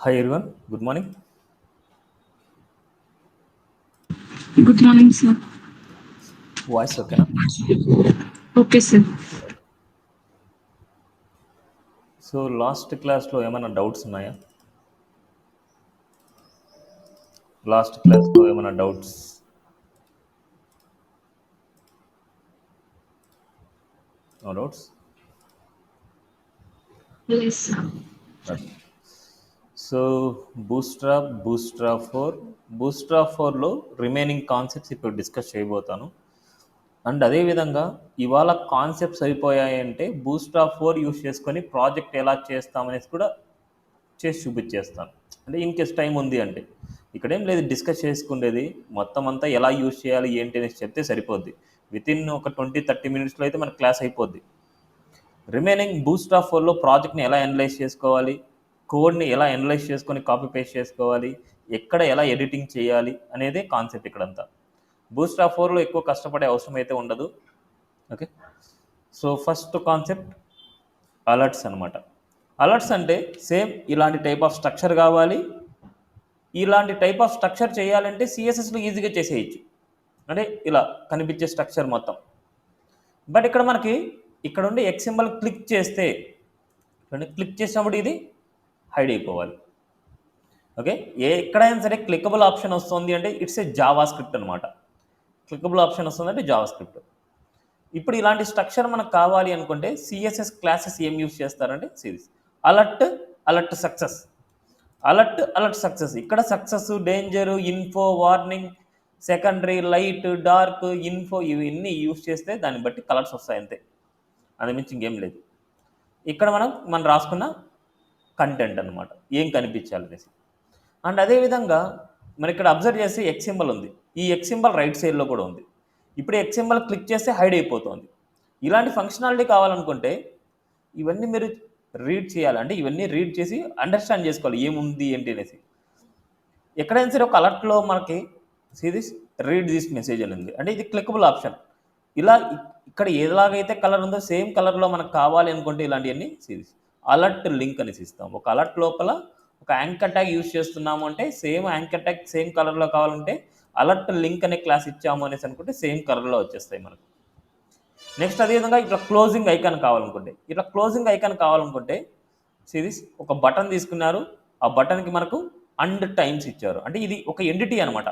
Hi everyone, good morning. Good morning, sir. Voice okay na? Okay, sir. So last క్లాస్లో ఏమైనా doubts ఉన్నాయా? Last క్లాస్లో ఏమైనా doubts? No doubts? Yes, sir. Okay. So Bootstrap ఫోర్లో remaining concepts ఇప్పుడు discuss చేయబోతాను. And అదేవిధంగా ఇవాళ కాన్సెప్ట్స్ అయిపోయాయంటే బూస్ట్రా 4 యూస్ చేసుకొని ప్రాజెక్ట్ ఎలా చేస్తామనేసి కూడా చేసి చూపించేస్తాను. అంటే ఇన్ కేస్ టైం ఉంది అంటే ఇక్కడేం లేదు, డిస్కస్ చేసుకునేది మొత్తం అంతా ఎలా యూజ్ చేయాలి ఏంటి అనేసి చెప్తే సరిపోద్ది. వితిన్ ఒక 20-30 మినిట్స్లో అయితే మన క్లాస్ అయిపోద్ది. రిమైనింగ్ బూస్ట్రా 4లో ప్రాజెక్ట్ని ఎలా అనలైజ్ చేసుకోవాలి, కోడ్ని ఎలా అనలైజ్ చేసుకొని కాపీ పేస్ట్ చేసుకోవాలి, ఎక్కడ ఎలా ఎడిటింగ్ చేయాలి అనేదే కాన్సెప్ట్ ఇక్కడంతా. బూస్ట్రా 4లో ఎక్కువ కష్టపడే అవసరం అయితే ఉండదు. Okay, so first concept alerts అనమాట. అలర్ట్స్ అంటే సేమ్ ఇలాంటి టైప్ ఆఫ్ స్ట్రక్చర్ కావాలి. ఇలాంటి టైప్ ఆఫ్ స్ట్రక్చర్ చేయాలంటే సిఎస్ఎస్లో ఈజీగా చేసేయచ్చు. అంటే ఇలా కనిపించే స్ట్రక్చర్ మొత్తం. బట్ ఇక్కడ మనకి ఇక్కడ ఉండి ఎక్స్ సింబల్ క్లిక్ చేస్తే క్లిక్ చేసినప్పుడు ఇది హైడ్ అయిపోవాలి. ఓకే, ఎక్కడైనా సరే క్లికబుల్ ఆప్షన్ వస్తుంది అంటే ఇట్స్ ఏ జావా స్క్రిప్ట్ అనమాట. క్లికబుల్ ఆప్షన్ వస్తుంది అంటే జావా స్క్రిప్ట్. ఇప్పుడు ఇలాంటి స్ట్రక్చర్ మనకు కావాలి అనుకుంటే సిఎస్ఎస్ క్లాసెస్ ఏం యూస్ చేస్తారంటే series alert, alert success, alert success. ఇక్కడ success, danger, info, warning, secondary, light, dark, info ఇవన్నీ యూస్ చేస్తే దాన్ని బట్టి కలర్స్ వస్తాయి అంతే, అది మించి ఇంకేం లేదు. ఇక్కడ మనం రాసుకున్న కంటెంట్ అనమాట, ఏం కనిపించాలనేసి. అండ్ అదేవిధంగా మరి ఇక్కడ అబ్జర్వ్ చేస్తే ఎక్స్ సింబల్ ఉంది, ఈ ఎక్స్ సింబల్ రైట్ సైడ్లో కూడా ఉంది. ఇప్పుడు ఎక్స్ సింబల్ క్లిక్ చేస్తే హైడ్ అయిపోతుంది. ఇలాంటి ఫంక్షనాలిటీ కావాలనుకుంటే ఇవన్నీ మీరు రీడ్ చేయాలి. అంటే ఇవన్నీ రీడ్ చేసి అండర్స్టాండ్ చేసుకోవాలి ఏముంది ఏంటి అనేసి. ఎక్కడైనా సరే ఒక అలర్ట్లో మనకి సిరీస్ రీడ్ దిస్ మెసేజ్ అని ఉంది అంటే ఇది క్లికబుల్ ఆప్షన్. ఇలా ఇక్కడ ఎలాగైతే కలర్ ఉందో సేమ్ కలర్లో మనకు కావాలి అనుకుంటే ఇలాంటివన్నీ సిరీస్ అలర్ట్ లింక్ అనేసి ఇస్తాం. ఒక అలర్ట్ లోపల ఒక యాంకర్ ట్యాగ్ యూజ్ చేస్తున్నాము అంటే సేమ్ యాంకర్ ట్యాగ్ సేమ్ కలర్లో కావాలంటే అలర్ట్ లింక్ అనే క్లాస్ ఇచ్చాము అనేసి అనుకుంటే సేమ్ కలర్లో వచ్చేస్తాయి మనకు. నెక్స్ట్ అదేవిధంగా ఇట్లా క్లోజింగ్ ఐకాన్ కావాలనుకుంటే సిరీస్ ఒక బటన్ తీసుకున్నారు, ఆ బటన్కి మనకు అండ్ టైమ్స్ ఇచ్చారు. అంటే ఇది ఒక ఎంటిటీ అనమాట.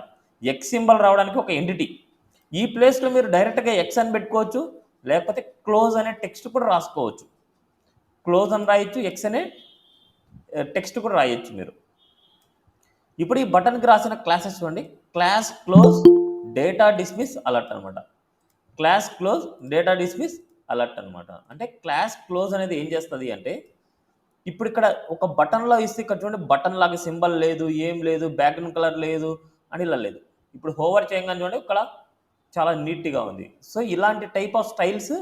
ఎక్స్ సింబల్ రావడానికి ఒక ఎంటిటీ. ఈ ప్లేస్లో మీరు డైరెక్ట్గా ఎక్స్ అని పెట్టుకోవచ్చు, లేకపోతే క్లోజ్ అనే టెక్స్ట్ కూడా రాసుకోవచ్చు. క్లోజ్ అని రాయొచ్చు, ఎక్స్ అనే టెక్స్ట్ కూడా రాయొచ్చు మీరు. ఇప్పుడు ఈ బటన్కి రాసిన క్లాసెస్ చూడండి, class close, data dismiss, alert అనమాట. Class close, data dismiss, alert అనమాట. అంటే క్లాస్ క్లోజ్ అనేది ఏం చేస్తుంది అంటే ఇప్పుడు ఇక్కడ ఒక బటన్లో ఇస్తే ఇక్కడ చూడండి బటన్ లాగా సింబల్ లేదు, ఏం లేదు, బ్యాక్గ్రౌండ్ కలర్ లేదు అని ఇలా లేదు. ఇప్పుడు హోవర్ చేయగానే చూడండి ఇక్కడ చాలా నీట్గా ఉంది. సో ఇలాంటి టైప్ ఆఫ్ స్టైల్స్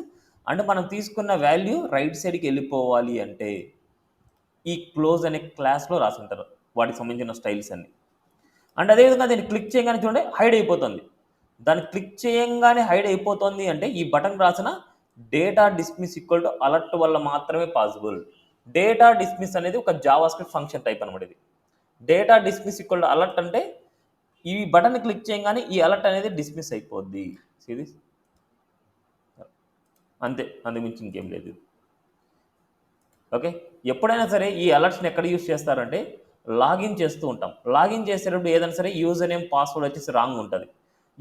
అంటే మనం తీసుకున్న వాల్యూ రైట్ సైడ్కి వెళ్ళిపోవాలి అంటే ఈ క్లోజ్ అనే క్లాస్లో రాసి ఉంటారు వాటికి సంబంధించిన స్టైల్స్ అన్ని. అండ్ అదేవిధంగా దీన్ని క్లిక్ చేయగానే చూడండి హైడ్ అయిపోతుంది. దాన్ని క్లిక్ చేయంగానే హైడ్ అయిపోతుంది అంటే ఈ బటన్ రాసిన data dismiss equal to alert వల్ల మాత్రమే పాసిబుల్. డేటా డిస్మిస్ అనేది ఒక జావా స్క్రిప్ట్ ఫంక్షన్ టైప్ అనమాట. ఇది data dismiss equal to alert అంటే ఈ బటన్ క్లిక్ చేయగానే ఈ అలర్ట్ అనేది డిస్మిస్ అయిపోద్ది. సిరీస్ అంతే, అందుమించి ఇంకేం లేదు. ఓకే, ఎప్పుడైనా సరే ఈ అలర్ట్స్ని ఎక్కడ యూస్ చేస్తారంటే లాగిన్ చేస్తూ ఉంటాం. లాగిన్ చేసేటప్పుడు ఏదైనా సరే యూజర్ నేమ్ పాస్వర్డ్ వచ్చేసి రాంగ్ ఉంటుంది.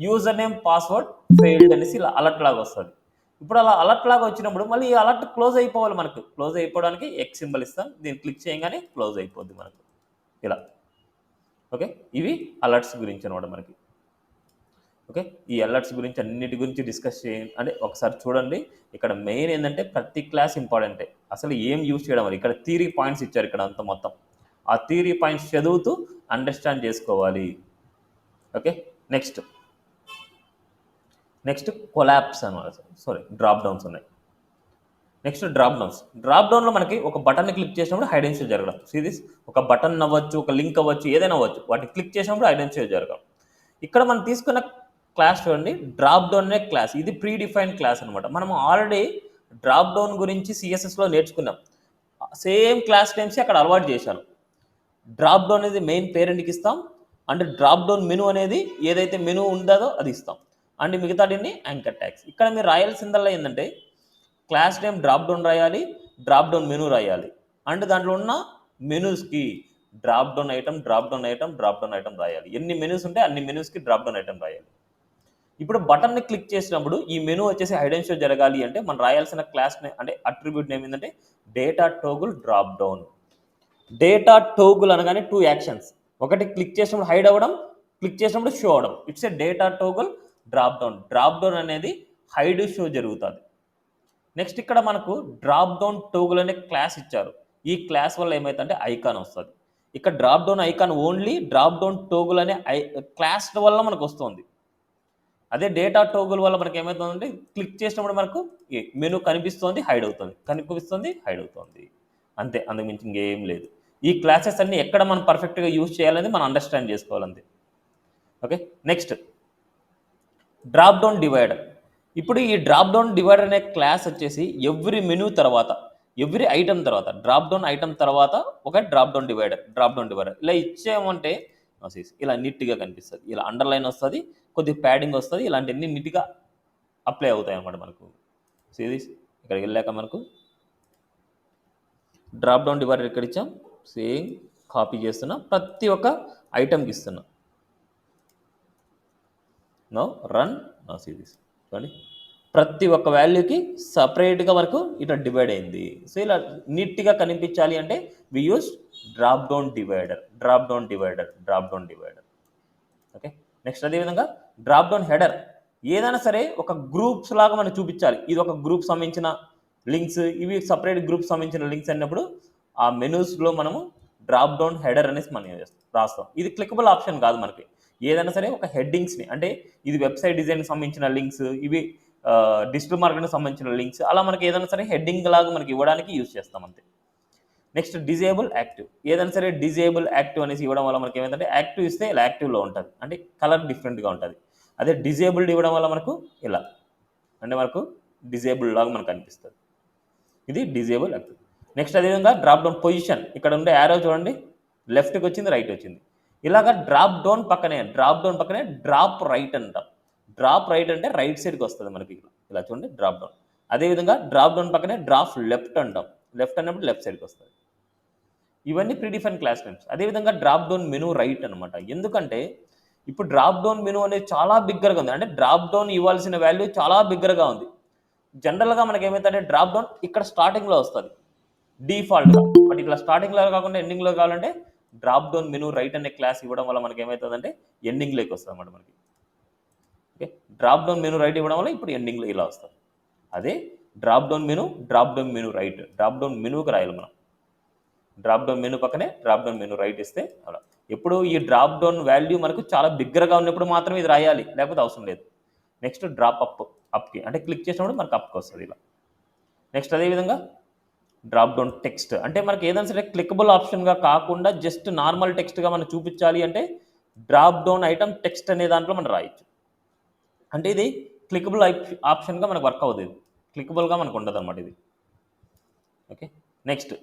యూజర్ నేమ్ పాస్వర్డ్ ఫెయిల్డ్ అనేసి ఇలా అలర్ట్ లాగా వస్తుంది. ఇప్పుడు అలా అలర్ట్ లాగా వచ్చినప్పుడు మళ్ళీ ఈ అలర్ట్ క్లోజ్ అయిపోవాలి. మనకు క్లోజ్ అయిపోవడానికి ఎక్స్ సింబల్ ఇస్తాం, దీన్ని క్లిక్ చేయగానే క్లోజ్ అయిపోద్ది మనకు ఇలా. ఓకే, ఇవి అలర్ట్స్ గురించి అనమాట మనకి. ఓకే, ఈ అలర్ట్స్ గురించి అన్నిటి గురించి డిస్కస్ చేయండి. అంటే ఒకసారి చూడండి, ఇక్కడ మెయిన్ ఏంటంటే ప్రతి క్లాస్ ఇంపార్టెంటే. అసలు ఏం యూజ్ చేయడం అని ఇక్కడ థియరీ పాయింట్స్ ఇచ్చారు. ఇక్కడ అంతా మొత్తం ఆ థియరీ పాయింట్స్ చదువుతూ అండర్స్టాండ్ చేసుకోవాలి. ఓకే, నెక్స్ట్ కొలాప్స్ అనమాట. సారీ, డ్రాప్ డౌన్స్ ఉన్నాయి. నెక్స్ట్ డ్రాప్ డౌన్లో మనకి ఒక బటన్ని క్లిక్ చేసినప్పుడు ఐడెంటిఫై జరగడం. సిరీస్ ఒక బటన్ అవ్వచ్చు, ఒక లింక్ అవ్వచ్చు, ఏదైనా అవ్వచ్చు, వాటిని క్లిక్ చేసినప్పుడు ఐడెంటిఫై జరగడం. ఇక్కడ మనం తీసుకున్న క్లాస్ చూడండి, డ్రాప్ డౌన్ అనే క్లాస్. ఇది ప్రీ డిఫైన్డ్ క్లాస్ అనమాట. మనం ఆల్రెడీ డ్రాప్ డౌన్ గురించి సిఎస్ఎస్లో నేర్చుకున్నాం. సేమ్ క్లాస్ నేమ్స్ అక్కడ అలవాటు చేశాను. డ్రాప్ డౌన్ అనేది మెయిన్ పేరెంట్కి ఇస్తాం, అండ్ డ్రాప్ డౌన్ మెను అనేది ఏదైతే మెను ఉంటుందో అది ఇస్తాం, అండ్ మిగతాడిని యాంకర్ ట్యాగ్స్. ఇక్కడ మీరు రాయాల్సిందల్లా ఏంటంటే క్లాస్ నేమ్ డ్రాప్ డౌన్ రాయాలి, డ్రాప్ డౌన్ మెను రాయాలి, అండ్ దాంట్లో ఉన్న మెనూస్కి drop down item, drop down item, drop down item రాయాలి. ఎన్ని మెనూస్ ఉంటే అన్ని మెనూస్కి డ్రాప్ డౌన్ ఐటమ్ రాయాలి. ఇప్పుడు బటన్ని క్లిక్ చేసినప్పుడు ఈ మెనూ వచ్చేసి హైడ్ అండ్ షో జరగాలి అంటే మనం రాయాల్సిన క్లాస్ నేమ్ అంటే అట్రిబ్యూట్ నేమ్ ఏంటంటే data toggle drop down. Data toggle అనగానే 2 యాక్షన్స్, ఒకటి క్లిక్ చేసినప్పుడు హైడ్ అవ్వడం, క్లిక్ చేసినప్పుడు షో అవడం. It's a data toggle drop down. Drop down అనేది హైడ్ షో జరుగుతుంది. నెక్స్ట్ ఇక్కడ మనకు డ్రాప్ డౌన్ టోగుల్ అనే క్లాస్ ఇచ్చారు. ఈ క్లాస్ వల్ల ఏమవుతుందంటే ఐకాన్ వస్తుంది. ఇక్కడ drop down icon only drop down toggle అనే క్లాస్ వల్ల మనకు వస్తుంది. అదే డేటా టోగుల్ వల్ల మనకి ఏమవుతుందంటే క్లిక్ చేసినప్పుడు మనకు మెనూ కనిపిస్తుంది, హైడ్ అవుతుంది, కనిపిస్తుంది, హైడ్ అవుతుంది, అంతే. అంతకుమించి ఇంకేం లేదు. ఈ క్లాసెస్ అన్ని ఎక్కడ మనం పర్ఫెక్ట్గా యూజ్ చేయాలనేది మనం అండర్స్టాండ్ చేసుకోవాలంతే. Okay, next drop down divider. ఇప్పుడు ఈ డ్రాప్ డౌన్ డివైడర్ అనే క్లాస్ వచ్చేసి ఎవ్రీ మెనూ తర్వాత, ఎవ్రీ ఐటమ్ తర్వాత, డ్రాప్ డౌన్ ఐటమ్ తర్వాత ఒక డ్రాప్ డౌన్ డివైడర్ ఇలా ఇచ్చామంటే ఇలా నీట్గా కనిపిస్తుంది. ఇలా అండర్లైన్ వస్తుంది, కొద్దిగా ప్యాడింగ్ వస్తుంది, ఇలాంటివన్నీ నీట్గా అప్లై అవుతాయి అన్నమాట మనకు. సో ఇది ఇక్కడికి వెళ్ళాక మనకు డ్రాప్ డౌన్ డివైడర్ ఇక్కడ ఇచ్చాం, సేమ్ కాపీ చేస్తున్నా, ప్రతి ఒక్క ఐటమ్కి ఇస్తున్నా. నో రన్, నో సిరీస్ చూడండి, ప్రతి ఒక్క వాల్యూకి సపరేట్గా మనకు ఇట్లా డివైడ్ అయింది. సో ఇలా నీట్గా కనిపించాలి అంటే we use drop down divider. Okay, next అదేవిధంగా డ్రాప్ డౌన్ హెడర్. ఏదైనా సరే ఒక గ్రూప్స్ లాగా మనం చూపించాలి. ఇది ఒక గ్రూప్ సంబంధించిన లింక్స్, ఇవి సపరేట్ గ్రూప్ సంబంధించిన లింక్స్ అన్నప్పుడు ఆ మెనూస్లో మనము డ్రాప్ డౌన్ హెడర్ అనేసి మనం రాస్తాం. ఇది క్లికబుల్ ఆప్షన్ కాదు మనకి. ఏదైనా సరే ఒక హెడ్డింగ్స్ని, అంటే ఇది వెబ్సైట్ డిజైన్కి సంబంధించిన లింక్స్, ఇవి డిజిటల్ మార్కెటింగ్కి సంబంధించిన లింక్స్, అలా మనకి ఏదైనా సరే హెడ్డింగ్ లాగా మనకి ఇవ్వడానికి యూజ్ చేస్తాం అంతే. Next disable active. ఏదైనా సరే డిజేబుల్ యాక్టివ్ అనేసి ఇవ్వడం వల్ల మనకి ఏమైందంటే యాక్టివ్ ఇస్తే ఇలా యాక్టివ్లో ఉంటుంది, అంటే కలర్ డిఫరెంట్గా ఉంటుంది. అదే డిజేబుల్డ్ ఇవ్వడం వల్ల మనకు ఇలా అంటే మనకు డిజేబుల్ లాగా మనకు అనిపిస్తుంది. ఇది డిజేబుల్ యాక్టివ్. నెక్స్ట్ అదేవిధంగా డ్రాప్ డౌన్ పొజిషన్. ఇక్కడ ఉండే యారో చూడండి, లెఫ్ట్కి వచ్చింది, రైట్ వచ్చింది. ఇలాగ డ్రాప్ డౌన్ పక్కనే డ్రాప్ రైట్ అంటాం. డ్రాప్ రైట్ అంటే రైట్ సైడ్కి వస్తుంది మనకి, ఇలా చూడండి డ్రాప్ డౌన్. అదేవిధంగా డ్రాప్ డౌన్ పక్కనే డ్రాప్ లెఫ్ట్ అంటాం. లెఫ్ట్ అన్నప్పుడు లెఫ్ట్ సైడ్కి వస్తుంది. ఇవన్నీ ప్రీడిఫైన్ క్లాస్ నేమ్స్. అదేవిధంగా డ్రాప్ డౌన్ మెనూ రైట్ అనమాట. ఎందుకంటే ఇప్పుడు డ్రాప్ డౌన్ మెనూ అనేది చాలా బిగ్గరగా ఉంది, అంటే డ్రాప్ డౌన్ ఇవ్వాల్సిన వాల్యూ చాలా బిగ్గరగా ఉంది. జనరల్గా మనకి ఏమవుతుందంటే డ్రాప్ డౌన్ ఇక్కడ స్టార్టింగ్లో వస్తుంది డిఫాల్ట్గా, బట్ ఇట్లా స్టార్టింగ్లో కాకుండా ఎండింగ్లో కావాలంటే డ్రాప్ డౌన్ మెనూ రైట్ అనే క్లాస్ ఇవ్వడం వల్ల మనకి ఏమవుతుందంటే ఎండింగ్లోకి వస్తుంది అన్నమాట మనకి. Okay, drop down menu right ఇవ్వడం వల్ల ఇప్పుడు ఎండింగ్లో ఇలా వస్తుంది. అదే drop down menu right, drop down మెనూకి రాయాలి మనం. డ్రాప్ డౌన్ మెనూ పక్కనే డ్రాప్ డౌన్ మెనూ రైట్ ఇస్తే అలా. ఎప్పుడు ఈ డ్రాప్ డౌన్ వాల్యూ మనకు చాలా బిగ్గరగా ఉన్నప్పుడు మాత్రమే ఇది రాయాలి, లేకపోతే అవసరం లేదు. నెక్స్ట్ డ్రాప్ అప్కి, అంటే క్లిక్ చేసినప్పుడు మనకు అప్కి వస్తుంది ఇలా. నెక్స్ట్ అదేవిధంగా డ్రాప్ డౌన్ టెక్స్ట్. అంటే మనకి ఏదైనా సరే క్లికబుల్ ఆప్షన్గా కాకుండా జస్ట్ నార్మల్ టెక్స్ట్గా మనం చూపించాలి అంటే డ్రాప్ డౌన్ ఐటమ్ టెక్స్ట్ అనే దాంట్లో మనం రాయొచ్చు. అంటే ఇది క్లికబుల్ ఆప్షన్గా మనకు వర్క్ అవుతుంది, క్లికబుల్గా మనకు ఉండదు అన్నమాట ఇది. ఓకే, నెక్స్ట్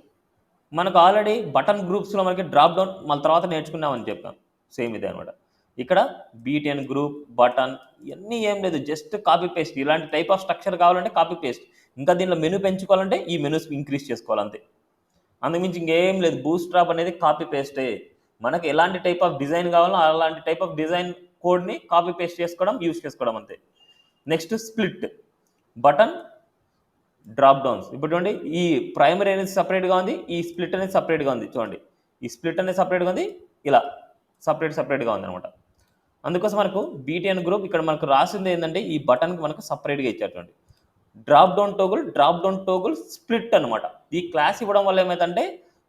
మనకు ఆల్రెడీ బటన్ గ్రూప్స్లో మనకి డ్రాప్ డౌన్ మళ్ళీ తర్వాత నేర్చుకున్నామని చెప్పాం, సేమ్ ఇదే అనమాట. ఇక్కడ బీటెన్ గ్రూప్, బటన్, ఇవన్నీ ఏం లేదు, జస్ట్ కాపీ పేస్ట్. ఇలాంటి టైప్ ఆఫ్ స్ట్రక్చర్ కావాలంటే కాపీ పేస్ట్. ఇంకా దీనిలో మెనూ పెంచుకోవాలంటే ఈ మెనూస్ ఇంక్రీజ్ చేసుకోవాలంతే, అందుమించి ఇంకేం లేదు. బూస్ట్రాప్ అనేది కాపీ పేస్టే. మనకి ఎలాంటి టైప్ ఆఫ్ డిజైన్ కావాలో అలాంటి టైప్ ఆఫ్ డిజైన్ కోడ్ని కాపీ పేస్ట్ చేసుకోవడం, యూజ్ చేసుకోవడం అంతే. Next split. Button drop downs. ఇప్పుడు చూడండి, ఈ ప్రైమరీ అనేది సపరేట్గా ఉంది, ఈ స్ప్లిట్ అనేది సపరేట్గా ఉంది. చూడండి, ఈ స్ప్లిట్ అనేది సపరేట్గా ఉంది, ఇలా సపరేట్గా ఉంది అనమాట. అందుకోసం మనకు బీటీఎన్ గ్రూప్ ఇక్కడ మనకు రాసింది ఏంటంటే ఈ బటన్కి మనకు సపరేట్గా ఇచ్చారు. చూడండి, డ్రాప్ డౌన్ టోగుల్ స్ప్లిట్ అనమాట. ఈ క్లాస్ ఇవ్వడం వల్ల ఏమైందంటే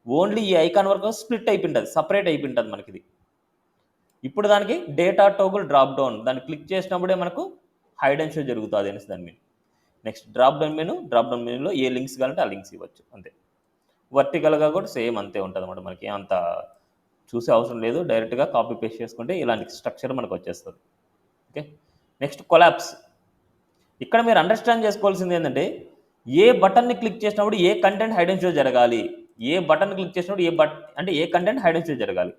ఓన్లీ ఈ ఐకాన్ వరకు స్ప్లిట్ అయిపోయింటుంది, సపరేట్ అయిపోయింటుంది మనకి ఇది. ఇప్పుడు దానికి డేటా టోగుల్ డ్రాప్ డౌన్, దాన్ని క్లిక్ చేసినప్పుడే మనకు హైడ్ అండ్ షో జరుగుతుంది అనేసి దాని మీద. నెక్స్ట్ డ్రాప్ డౌన్ మెనూలో ఏ లింక్స్ కావాలంటే ఆ లింక్స్ ఇవ్వచ్చు అంతే. వర్టికల్గా కూడా సేమ్ అంతే ఉంటుంది అన్నమాట. మనకి అంత చూసే అవసరం లేదు, డైరెక్ట్గా కాపీ పేస్ట్ చేసుకుంటే ఇలాంటి స్ట్రక్చర్ మనకు వచ్చేస్తుంది. Okay, next collapse. ఇక్కడ మీరు అండర్స్టాండ్ చేసుకోవాల్సింది ఏంటంటే ఏ బటన్ని క్లిక్ చేసినప్పుడు ఏ కంటెంట్ హైడ్ అండ్ షో జరగాలి. ఏ బటన్ క్లిక్ చేసినప్పుడు అంటే ఏ కంటెంట్ హైడ్ అండ్ షో జరగాలి.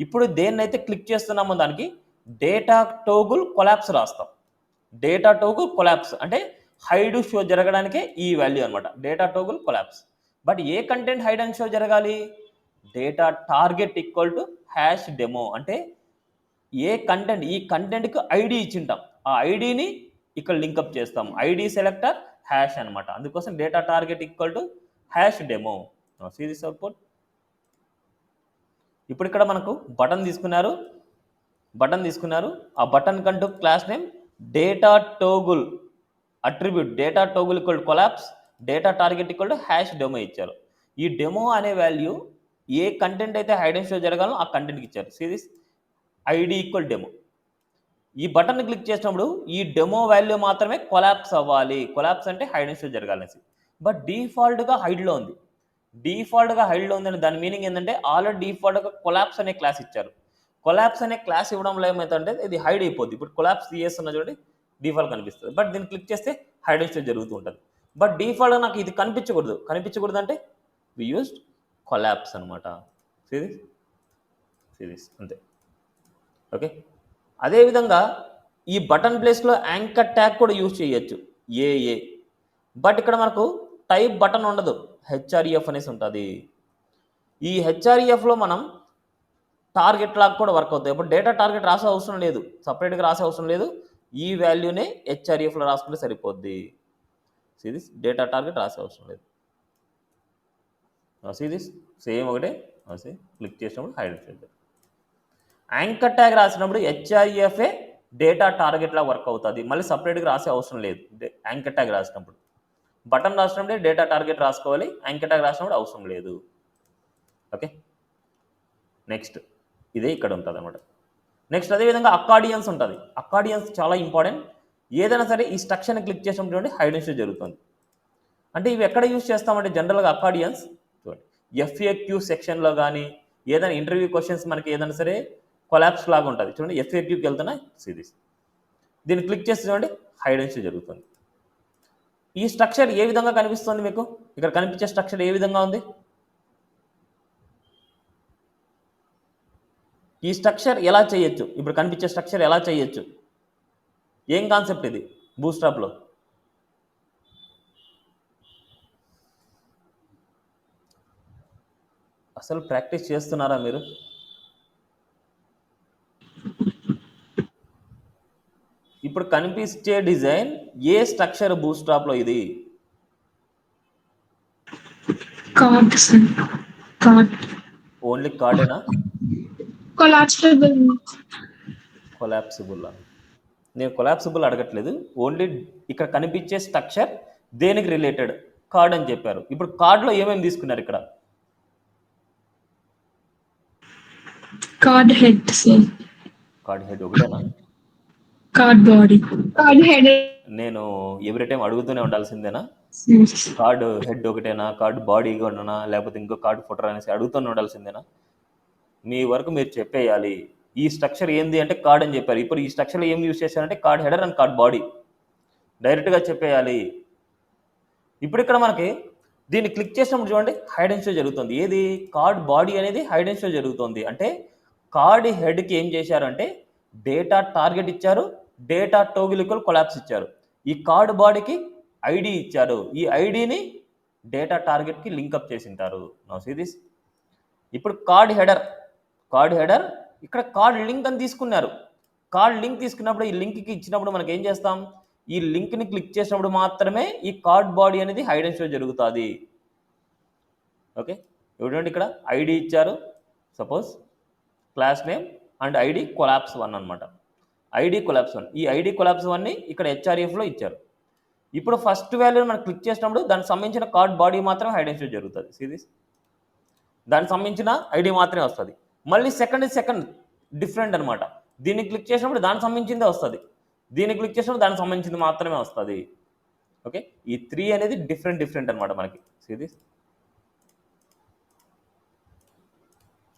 ఇప్పుడు దేన్నైతే క్లిక్ చేస్తున్నామో దానికి డేటా టోగుల్ కొలాప్స్ రాస్తాం. డేటా టోగుల్ కొలాప్స్ అంటే హైడ్ షో జరగడానికే ఈ వాల్యూ అనమాట, డేటా టోగుల్ కొలాప్స్. బట్ ఏ కంటెంట్ హైడ్ అండ్ షో జరగాలి? Data target equal to hash demo. అంటే ఏ కంటెంట్, ఈ కంటెంట్కి ఐడి ఇచ్చింటాం, ఆ ఐడిని ఇక్కడ లింకప్ చేస్తాం. ఐడి సెలెక్టర్ హ్యాష్ అనమాట. అందుకోసం data target equal to hash demo. See this output. ఇప్పుడు ఇక్కడ మనకు బటన్ తీసుకున్నారు, ఆ బటన్ కంటూ class name data toggle attribute data toggle equal to collapse, data target equal to hash demo ఇచ్చారు. ఈ డెమో అనే వాల్యూ ఏ కంటెంట్ అయితే హైడ్ అండ్ షో జరగాలో ఆ కంటెంట్కి ఇచ్చారు. See this ID equal demo. ఈ బటన్ క్లిక్ చేసినప్పుడు ఈ డెమో వాల్యూ మాత్రమే కొలాప్స్ అవ్వాలి. కొలాప్స్ అంటే హైడ్ అండ్ షో జరగాలనేసి. బట్ డిఫాల్ట్గా హైడ్లో ఉంది. అంటే దాని మీనింగ్ ఏంటంటే ఆల్రెడీ డిఫాల్ట్గా కొలాప్స్ అనే క్లాస్ ఇచ్చారు. కొలాప్స్ అనే క్లాస్ ఇవ్వడంలో ఏమవుతుందంటే ఇది హైడ్ అయిపోద్ది. ఇప్పుడు కొలాప్స్ చేస్తున్న చూడండి డిఫాల్ట్ కనిపిస్తుంది. బట్ దీన్ని క్లిక్ చేస్తే హైడ్ అండ్ షో జరుగుతూ ఉంటుంది. బట్ డిఫాల్ట్గా నాకు ఇది కనిపించకూడదు అంటే వి యూస్డ్ కొలాప్స్ అనమాట. సిరీస్ అంతే. ఓకే, అదేవిధంగా ఈ బటన్ ప్లేస్లో యాంకర్ ట్యాగ్ కూడా యూజ్ చేయొచ్చు, ఏఏ. బట్ ఇక్కడ మనకు టైప్ బటన్ ఉండదు, హెచ్ఆర్ఈఎఫ్ అనేసి ఉంటుంది. ఈ హెచ్ఆర్ఈఎఫ్లో మనం టార్గెట్ లాగా కూడా వర్క్ అవుతుంది. ఇప్పుడు డేటా టార్గెట్ రాసే అవసరం లేదు, సపరేట్గా రాసే అవసరం లేదు. ఈ వాల్యూనే హెచ్ఆర్ఈఎఫ్లో రాసుకుంటే సరిపోద్ది. సిరీస్ డేటా టార్గెట్ రాసే అవసరం లేదు. సిరీస్ సేమ్ ఒకటే. క్లిక్ చేసినప్పుడు హైడ్ చేద్దాం. యాంకర్ ట్యాగ్ రాసినప్పుడు హెచ్ఆర్ఈఎఫ్ఏ డేటా టార్గెట్లా వర్క్ అవుతుంది, మళ్ళీ సపరేట్గా రాసే అవసరం లేదు. యాంకర్ ట్యాగ్ రాసినప్పుడు బటన్ రాసినప్పుడే డేటా టార్గెట్ రాసుకోవాలి, యాంకర్ ట్యాగ్ రాసినప్పుడు అవసరం లేదు. ఓకే, నెక్స్ట్ ఇదే ఇక్కడ ఉంటుంది అనమాట. నెక్స్ట్ అదేవిధంగా అకార్డియన్స్ ఉంటుంది. అకార్డియన్స్ చాలా ఇంపార్టెంట్. ఏదైనా సరే ఈ స్ట్రక్చర్ని క్లిక్ చేసినప్పుడు హైడ్ అండ్ షో జరుగుతుంది. అంటే ఇవి ఎక్కడ యూజ్ చేస్తామంటే జనరల్గా అకార్డియన్స్ చూడండి ఎఫ్ఏక్యూ సెక్షన్లో కానీ ఏదైనా ఇంటర్వ్యూ క్వశ్చన్స్ మనకి ఏదైనా సరే కొలాప్స్ లాగా ఉంటుంది చూడండి. ఎఫ్ఏక్యూకి వెళ్తున్నా సిరీస్ దీన్ని క్లిక్ చేస్తే చూడండి హైడ్ అండ్ షో జరుగుతుంది. ఈ స్ట్రక్చర్ ఏ విధంగా కనిపిస్తుంది మీకు? ఇక్కడ కనిపించే స్ట్రక్చర్ ఏ విధంగా ఉంది? ఈ స్ట్రక్చర్ ఎలా చేయొచ్చు? ఇప్పుడు కనిపించే స్ట్రక్చర్ ఎలా చేయొచ్చు? ఏం కాన్సెప్ట్ ఇది బూట్స్ట్రాప్లో? అసలు ప్రాక్టీస్ చేస్తున్నారా మీరు? ఇప్పుడు కనిపించే డిజైన్ ఏ స్ట్రక్చర్ బూట్స్ట్రాప్లో? ఇది ఓన్లీ కార్డేనా? కొలాప్సిబుల్. నేను కొలాప్సిబుల్ అడగట్లేదు, ఓన్లీ ఇక్కడ కనిపించే స్ట్రక్చర్ దేనికి రిలేటెడ్? కార్డ్ అని చెప్పారు. ఇప్పుడు కార్డ్లో ఏమేమి తీసుకున్నారు? ఇక్కడ కార్డ్ హెడ్ ఒకటేనా? Card body, card head. నేను ఎవ్రీ టైం అడుగుతూనే ఉండాల్సిందేనా? కార్డ్ హెడ్ ఒకటేనా, కార్డ్ బాడీ కొన్నా, లేకపోతే ఇంకో కార్డ్ ఫోటో అనేసి అడుగుతూనే ఉండాల్సిందేనా? మీ వరకు మీరు చెప్పేయాలి. ఈ స్ట్రక్చర్ ఏంది అంటే కార్డ్ అని చెప్పారు. ఇప్పుడు ఈ స్ట్రక్చర్లో ఏం యూజ్ చేశారంటే card header and card body డైరెక్ట్గా చెప్పేయాలి. ఇప్పుడు ఇక్కడ మనకి దీన్ని క్లిక్ చేసినప్పుడు చూడండి హైడ్ అండ్ షో జరుగుతుంది. ఏది? కార్డ్ బాడీ అనేది హైడ్ అండ్ షో జరుగుతుంది. అంటే కార్డ్ హెడ్కి ఏం చేశారంటే డేటా టార్గెట్ ఇచ్చారు, డేటా టోగుల్ ఈక్వల్ కొలాప్స్ ఇచ్చారు. ఈ కార్డ్ బాడీకి ఐడి ఇచ్చారు, ఈ ఐడిని డేటా టార్గెట్కి లింకప్ చేసింటారు. Now see this. ఇప్పుడు కార్డ్ హెడర్ ఇక్కడ కార్డ్ లింక్ అని తీసుకున్నారు. కార్డ్ లింక్ తీసుకున్నప్పుడు ఈ లింక్కి ఇచ్చినప్పుడు మనకి ఏం చేస్తాం? ఈ లింక్ని క్లిక్ చేసినప్పుడు మాత్రమే ఈ కార్డ్ బాడీ అనేది హైడ్ అండ్ షో జరుగుతుంది. ఓకే, చూడండి ఇక్కడ ఐడి ఇచ్చారు, suppose class name and ID collapse 1 అనమాట. ఐడి కొలాప్స్ 1, ఈ ఐడి కొలాప్స్ 1ని ఇక్కడ హెచ్ఆర్ఎఫ్లో ఇచ్చారు. ఇప్పుడు ఫస్ట్ వాల్యూని మనం క్లిక్ చేసినప్పుడు దానికి సంబంధించిన కార్డ్ బాడీ మాత్రమే హైడ్ అండ్ షో జరుగుతుంది. సిరీస్ దానికి సంబంధించిన ఐడి మాత్రమే వస్తుంది. మళ్ళీ సెకండ్ డిఫరెంట్ అనమాట. దీన్ని క్లిక్ చేసినప్పుడు దానికి సంబంధించిందే వస్తుంది, దీన్ని క్లిక్ చేసినప్పుడు దానికి సంబంధించింది మాత్రమే వస్తుంది. ఓకే, ఈ 3 అనేది డిఫరెంట్ అనమాట మనకి. సిరీస్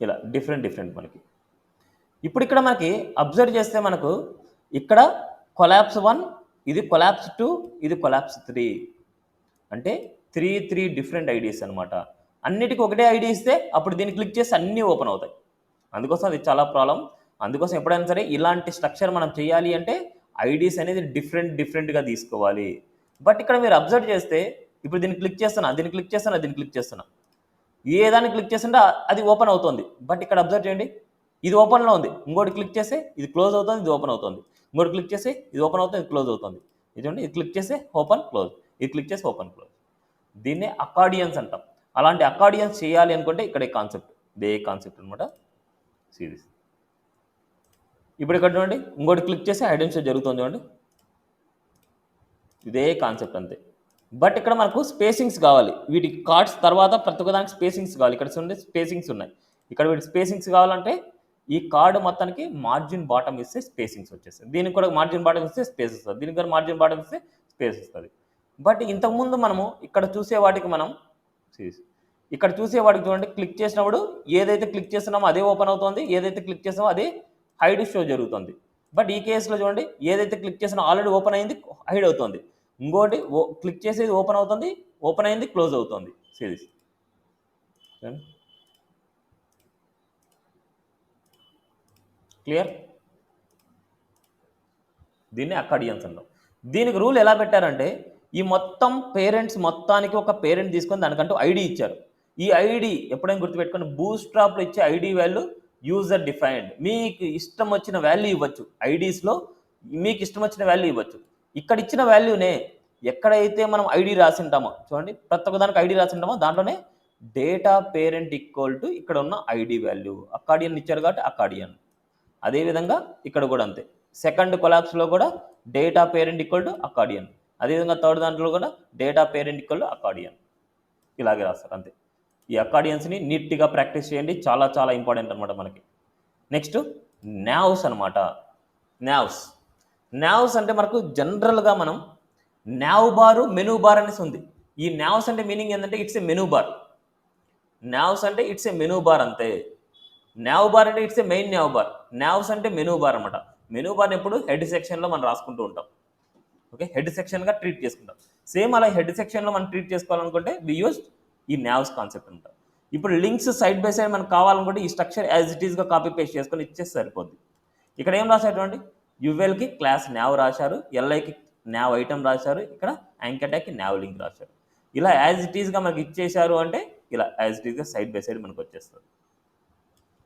ఇలా డిఫరెంట్ మనకి. ఇప్పుడు ఇక్కడ మనకి అబ్జర్వ్ చేస్తే మనకు ఇక్కడ కొలాప్స్ 1, ఇది కొలాప్స్ 2, ఇది కొలాప్స్ 3. అంటే 3 డిఫరెంట్ ఐడీస్ అనమాట. అన్నిటికీ ఒకటే ఐడి ఇస్తే అప్పుడు దీన్ని క్లిక్ చేసి అన్నీ ఓపెన్ అవుతాయి. అందుకోసం అది చాలా ప్రాబ్లం. అందుకోసం ఎప్పుడైనా సరే ఇలాంటి స్ట్రక్చర్ మనం చేయాలి అంటే ఐడీస్ అనేది డిఫరెంట్గా తీసుకోవాలి. బట్ ఇక్కడ మీరు అబ్జర్వ్ చేస్తే ఇప్పుడు దీన్ని క్లిక్ చేస్తున్నా, దీన్ని క్లిక్ చేస్తున్నా, దీన్ని క్లిక్ చేస్తున్నా, ఏ దాన్ని క్లిక్ చేస్తుంటే అది ఓపెన్ అవుతుంది. బట్ ఇక్కడ అబ్జర్వ్ చేయండి, ఇది ఓపెన్లో ఉంది, ఇంకోటి క్లిక్ చేస్తే ఇది క్లోజ్ అవుతుంది, ఇది ఓపెన్ అవుతుంది, ఇంకోటి క్లిక్ చేస్తే ఇది ఓపెన్ అవుతుంది, ఇది క్లోజ్ అవుతుంది. ఇది చూడండి, ఇది క్లిక్ చేస్తే ఓపెన్ క్లోజ్, ఇది క్లిక్ చేస్తే ఓపెన్ క్లోజ్. దీన్నే అకార్డియన్స్ అంటాం. అలాంటి అకార్డియన్స్ చేయాలి అనుకుంటే ఇక్కడ కాన్సెప్ట్, ఇదే కాన్సెప్ట్ అనమాట సిరీస్. ఇప్పుడు ఇక్కడ చూడండి, ఇంకోటి క్లిక్ చేసి ఐడెంటిఫై జరుగుతుంది చూడండి, ఇదే కాన్సెప్ట్ అంతే. బట్ ఇక్కడ మనకు స్పేసింగ్స్ కావాలి, వీటి కార్డ్స్ తర్వాత ప్రతి ఒక్కదానికి స్పేసింగ్స్ కావాలి. ఇక్కడ చూడండి స్పేసింగ్స్ ఉన్నాయి, ఇక్కడ వీటి స్పేసింగ్స్ కావాలంటే ఈ కార్డు మొత్తానికి మార్జిన్ బాటమ్ ఇస్తే స్పేసింగ్స్ వచ్చేస్తాయి, దీనికి కూడా మార్జిన్ బాటమ్ ఇస్తే స్పేస్ వస్తుంది, దీనికి కూడా మార్జిన్ బాటమ్ ఇస్తే స్పేస్ వస్తుంది. బట్ ఇంతకుముందు మనము ఇక్కడ చూసే వాటికి మనం ఇక్కడ చూసే వాటికి చూడండి, క్లిక్ చేసినప్పుడు ఏదైతే క్లిక్ చేస్తున్నామో అదే ఓపెన్ అవుతుంది, ఏదైతే క్లిక్ చేస్తామో అదే హైడ్ షో జరుగుతుంది. బట్ ఈ కేసులో చూడండి, ఏదైతే క్లిక్ చేసినా ఆల్రెడీ ఓపెన్ అయింది హైడ్ అవుతుంది, ఇంకోటి క్లిక్ చేసేది ఓపెన్ అవుతుంది, ఓపెన్ అయింది క్లోజ్ అవుతుంది సిరీస్. క్లియర్? దీన్ని అకార్డియన్స్ అంటాం. దీనికి రూల్ ఎలా పెట్టారంటే ఈ మొత్తం పేరెంట్స్ మొత్తానికి ఒక పేరెంట్ తీసుకొని దానికంటూ ఐడి ఇచ్చారు. ఈ ఐడి ఎప్పుడైనా గుర్తుపెట్టుకొని బూస్ట్రాప్లో ఇచ్చే ఐడి వాల్యూ యూజర్ డిఫైన్డ్, మీకు ఇష్టం వచ్చిన వాల్యూ ఇవ్వచ్చు, ఐడీస్లో మీకు ఇష్టం వచ్చిన వాల్యూ ఇవ్వచ్చు. ఇక్కడ ఇచ్చిన వాల్యూనే ఎక్కడైతే మనం ఐడి రాసింటామో చూడండి, ప్రతి ఒక్క దానికి ఐడి రాసింటామో దాంట్లోనే డేటా పేరెంట్ ఈక్వల్ టు ఇక్కడ ఉన్న ఐడి వాల్యూ, అకార్డియన్ ఇచ్చారు కాబట్టి అకార్డియన్. అదేవిధంగా ఇక్కడ కూడా అంతే, సెకండ్ కొలాప్స్లో కూడా data parent equal to accordion, అదేవిధంగా థర్డ్ దాంట్లో కూడా data parent equal to accordion, ఇలాగే రాస్తారు అంతే. ఈ అకార్డియన్స్ని నీట్గా ప్రాక్టీస్ చేయండి, చాలా చాలా ఇంపార్టెంట్ అనమాట మనకి. నెక్స్ట్ న్యావ్స్ అనమాట. న్యావ్స్ అంటే మనకు జనరల్గా మనం న్యావ్ బారు మెనూ బార్ అనేసి ఉంది. ఈ న్యావ్స్ అంటే మీనింగ్ ఏంటంటే ఇట్స్ ఏ మెనూ బార్. న్యావ్స్ అంటే ఇట్స్ ఏ మెనూ బార్ అంతే. న్యావ్ బార్ అంటే ఇట్స్ ఏ మెయిన్ న్యావ్ బార్, న్యావ్స్ అంటే మెనూ బార్ అనమాట. మెనూ బార్ని ఎప్పుడు హెడ్ సెక్షన్లో మనం రాసుకుంటూ ఉంటాం, ఓకే, హెడ్ సెక్షన్గా ట్రీట్ చేసుకుంటాం. సేమ్ అలా హెడ్ సెక్షన్లో మనం ట్రీట్ చేసుకోవాలనుకుంటే వి యూజ్ ఈ న్యావ్స్ కాన్సెప్ట్ అంటాం. ఇప్పుడు లింక్స్ సైడ్ బై సైడ్ మనకు కావాలనుకుంటే ఈ స్ట్రక్చర్ యాజ్ ఇట్ ఈస్గా కాపీ పేస్ట్ చేసుకొని ఇచ్చేసి సరిపోద్ది. ఇక్కడ ఏం రాశారు, యువెల్కి క్లాస్ న్యావ్ రాశారు, ఎల్ఐకి న్యావ్ ఐటమ్ రాశారు, ఇక్కడ యాంకటాకి న్యావ్ లింక్ రాశారు. ఇలా యాజ్ ఇట్ ఈస్గా మనకి ఇచ్చేశారు అంటే ఇలా యాజ్ ఇట్ ఈస్గా సైడ్ బై సైడ్ మనకు వచ్చేస్తుంది.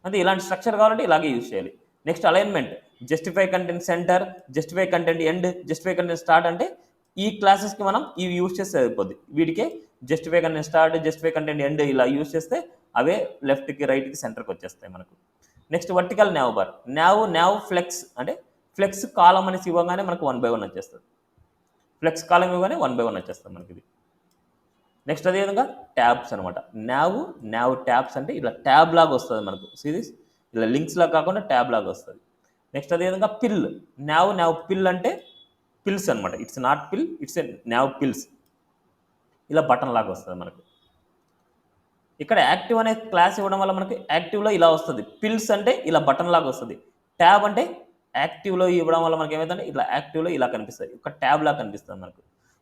అంటే ఇలాంటి స్ట్రక్చర్ కావాలంటే ఇలాగే యూజ్ చేయాలి. Next alignment, justify content centre, justify content end, justify content start అంటే ఈ క్లాసెస్కి మనం ఇవి యూజ్ చేస్తే సరిపోద్ది. వీటికే justify content start, justify content end ఇలా యూజ్ చేస్తే అవే లెఫ్ట్కి రైట్కి సెంటర్కి వచ్చేస్తాయి మనకు. నెక్స్ట్ vertical nav bar, nav flex అంటే ఫ్లెక్స్ కాలం అనేసి ఇవ్వగానే మనకు 1/1 వచ్చేస్తుంది, ఫ్లెక్స్ కాలం ఇవ్వగానే 1/1 వచ్చేస్తుంది మనకి ఇది. నెక్స్ట్ అదేవిధంగా ట్యాబ్స్ అనమాట. న్యావ్ ట్యాబ్స్ అంటే ఇలా ట్యాబ్ లాగా వస్తుంది మనకు సిరీస్, ఇలా లింక్స్ లాగా కాకుండా ట్యాబ్ లాగా వస్తుంది. నెక్స్ట్ అదేవిధంగా పిల్, న్యావ్ పిల్ అంటే పిల్స్ అనమాట, ఇట్స్ నాట్ పిల్, ఇట్స్ న్యావ్ పిల్స్, ఇలా బటన్ లాగా వస్తుంది మనకు. ఇక్కడ యాక్టివ్ అనే క్లాస్ ఇవ్వడం వల్ల మనకి యాక్టివ్లో ఇలా వస్తుంది, పిల్స్ అంటే ఇలా బటన్ లాగా వస్తుంది, ట్యాబ్ అంటే యాక్టివ్లో ఇవ్వడం వల్ల మనకి ఏమవుతుందంటే ఇట్లా యాక్టివ్లో ఇలా కనిపిస్తుంది, ఒక ట్యాబ్ లాగా కనిపిస్తుంది మనకు.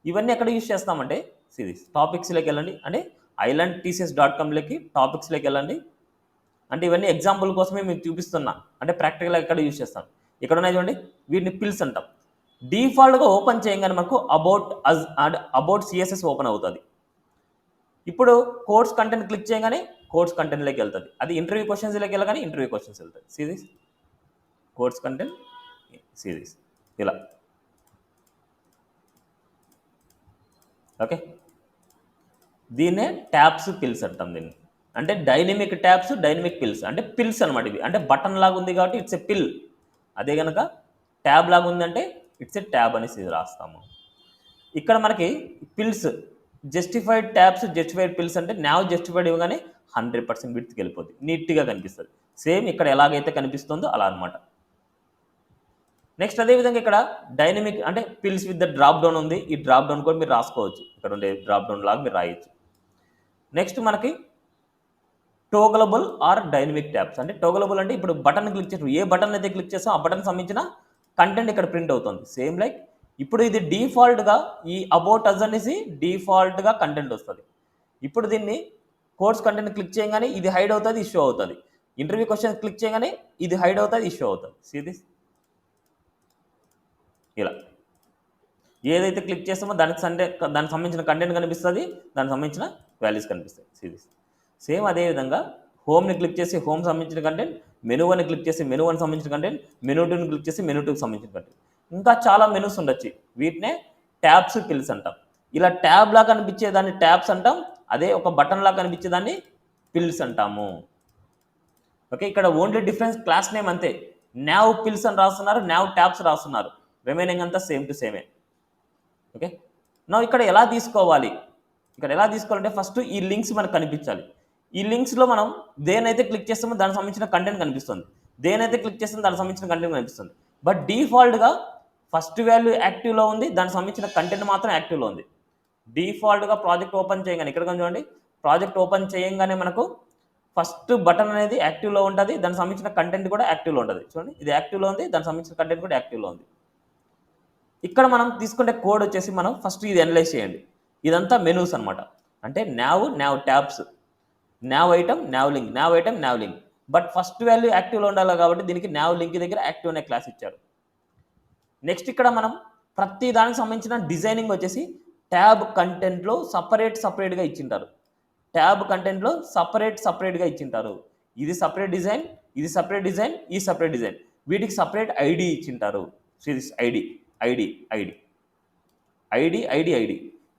ఇవన్నీ ఎక్కడ యూజ్ చేస్తామంటే సిరీస్ టాపిక్స్లోకి వెళ్ళండి, అంటే islandtcs.comలోకి టాపిక్స్లోకి వెళ్ళండి. అంటే ఇవన్నీ ఎగ్జాంపుల్ కోసమే మీకు చూపిస్తున్నా, అంటే ప్రాక్టికల్గా ఎక్కడ యూజ్ చేస్తాం. ఇక్కడ ఉన్నాయి చూడండి, వీటిని పిల్స్ అంటాం. డిఫాల్ట్గా ఓపెన్ చేయగానే మనకు అబౌట్ సిఎస్ఎస్ ఓపెన్ అవుతుంది. ఇప్పుడు కోర్స్ కంటెంట్ క్లిక్ చేయగానే కోర్స్ కంటెంట్లోకి వెళ్తుంది, అది ఇంటర్వ్యూ క్వశ్చన్స్లోకి వెళ్ళగానే ఇంటర్వ్యూ క్వశ్చన్స్ వెళ్తుంది. సిరీస్ కోర్స్ కంటెంట్ సిరీస్ ఇలా, ఓకే. దీన్నే ట్యాబ్స్ పిల్స్ అంటాం దీన్ని, అంటే డైనమిక్ ట్యాబ్స్ డైనమిక్ పిల్స్ అంటే పిల్స్ అనమాట. ఇవి అంటే బటన్ లాగా ఉంది కాబట్టి ఇట్స్ ఎ పిల్, అదే కనుక ట్యాబ్ లాగా ఉందంటే ఇట్స్ ఎ ట్యాబ్ అనేసి రాస్తాము. ఇక్కడ మనకి pills justified tabs, justified pills అంటే న్యావ్ జస్టిఫైడ్ ఇవ్వగానే 100% విడ్త్కి వెళ్ళిపోద్ది, నీట్గా కనిపిస్తుంది. సేమ్ ఇక్కడ ఎలాగైతే కనిపిస్తుందో అలా అనమాట. నెక్స్ట్ అదేవిధంగా ఇక్కడ డైనమిక్ అంటే pills with the drop down ఉంది, ఈ డ్రాప్ డౌన్ కూడా మీరు రాసుకోవచ్చు, ఇక్కడ ఉండే డ్రాప్ డౌన్ లాగా మీరు రాయొచ్చు. నెక్స్ట్ మనకి టోగలబుల్ ఆర్ డైనమిక్ ట్యాబ్స్, అంటే టోగలబుల్ అంటే ఇప్పుడు బటన్ క్లిక్ చేసి ఏ బటన్ అయితే క్లిక్ చేస్తామో ఆ బటన్ సంబంధించిన కంటెంట్ ఇక్కడ ప్రింట్ అవుతుంది. సేమ్ లైక్ ఇప్పుడు ఇది డిఫాల్ట్గా ఈ అబౌట్ అస్ అనేసి డిఫాల్ట్గా కంటెంట్ వస్తుంది. ఇప్పుడు దీన్ని కోర్స్ కంటెంట్ క్లిక్ చేయగానే ఇది హైడ్ అవుతుంది, ఇష్యూ అవుతుంది. ఇంటర్వ్యూ క్వశ్చన్ క్లిక్ చేయగానే ఇది హైడ్ అవుతుంది, ఇష్యూ అవుతుంది. సీ దిస్, ఇలా ఏదైతే క్లిక్ చేస్తామో దానికి సంబంధించిన కంటెంట్ కనిపిస్తుంది, దానికి సంబంధించిన వాల్యూస్ కనిపిస్తాయి. See this. సేమ్ అదేవిధంగా హోమ్ని క్లిక్ చేసి హోమ్ సంబంధించిన కంటెంట్, మెనూ అని క్లిక్ చేసి మెనూ అని సంబంధించిన కంటెంట్, మెనూ టూని క్లిక్ చేసి మెనూ టూకి సంబంధించిన కంటెంట్. ఇంకా చాలా మెనూస్ ఉండొచ్చు, వీటినే ట్యాబ్స్ పిల్స్ అంటాం. ఇలా ట్యాబ్ లా కనిపించే దాన్ని ట్యాబ్స్ అంటాం, అదే ఒక బటన్ లా కనిపించే దాన్ని పిల్స్ అంటాము. ఓకే, ఇక్కడ ఓన్లీ డిఫరెన్స్ క్లాస్ నేమ్ అంతే. న్యావ్ పిల్స్ అని రాస్తున్నారు, న్యావ్ ట్యాబ్స్ రాస్తున్నారు, రిమైనింగ్ అంతా సేమ్ టు సేమే. ఓకే, నా ఇక్కడ ఎలా తీసుకోవాలి, ఇక్కడ ఎలా తీసుకోవాలంటే ఫస్ట్ ఈ లింక్స్ మనకు కనిపించాలి. ఈ లింక్స్లో మనం దేనైతే క్లిక్ చేస్తామో దానికి సంబంధించిన కంటెంట్ కనిపిస్తుంది, దేనైతే క్లిక్ చేస్తామో దానికి సంబంధించిన కంటెంట్ కనిపిస్తుంది. బట్ డిఫాల్ట్గా ఫస్ట్ వాల్యూ యాక్టివ్లో ఉంది, దానికి సంబంధించిన కంటెంట్ మాత్రం యాక్టివ్లో ఉంది. డిఫాల్ట్గా ప్రాజెక్ట్ ఓపెన్ చేయగానే ఇక్కడ చూడండి, ప్రాజెక్ట్ ఓపెన్ చేయగానే మనకు ఫస్ట్ బటన్ అనేది యాక్టివ్లో ఉంటుంది, దానికి సంబంధించిన కంటెంట్ కూడా యాక్టివ్లో ఉంటుంది. చూడండి, ఇది యాక్టివ్లో ఉంది, దానికి సంబంధించిన కంటెంట్ కూడా యాక్టివ్లో ఉంది. ఇక్కడ మనం తీసుకుంటే కోడ్ వచ్చేసి మనం ఫస్ట్ ఇది అనలైజ్ చేయండి. ఇదంతా మెనూస్ అనమాట. అంటే nav tabs, nav item, nav link, nav item, nav link. But first value యాక్టివ్లో ఉండాలి కాబట్టి దీనికి న్యావ్ లింక్ దగ్గర యాక్టివ్ అనే క్లాస్ ఇచ్చారు. నెక్స్ట్ ఇక్కడ మనం ప్రతి దానికి సంబంధించిన డిజైనింగ్ వచ్చేసి ట్యాబ్ కంటెంట్లో సపరేట్గా ఇచ్చింటారు. ట్యాబ్ కంటెంట్లో సపరేట్గా ఇచ్చింటారు. ఇది సపరేట్ డిజైన్, ఇది సపరేట్ డిజైన్, ఈ సపరేట్ డిజైన్, వీటికి సపరేట్ ఐడి ఇచ్చింటారు. ఐడి.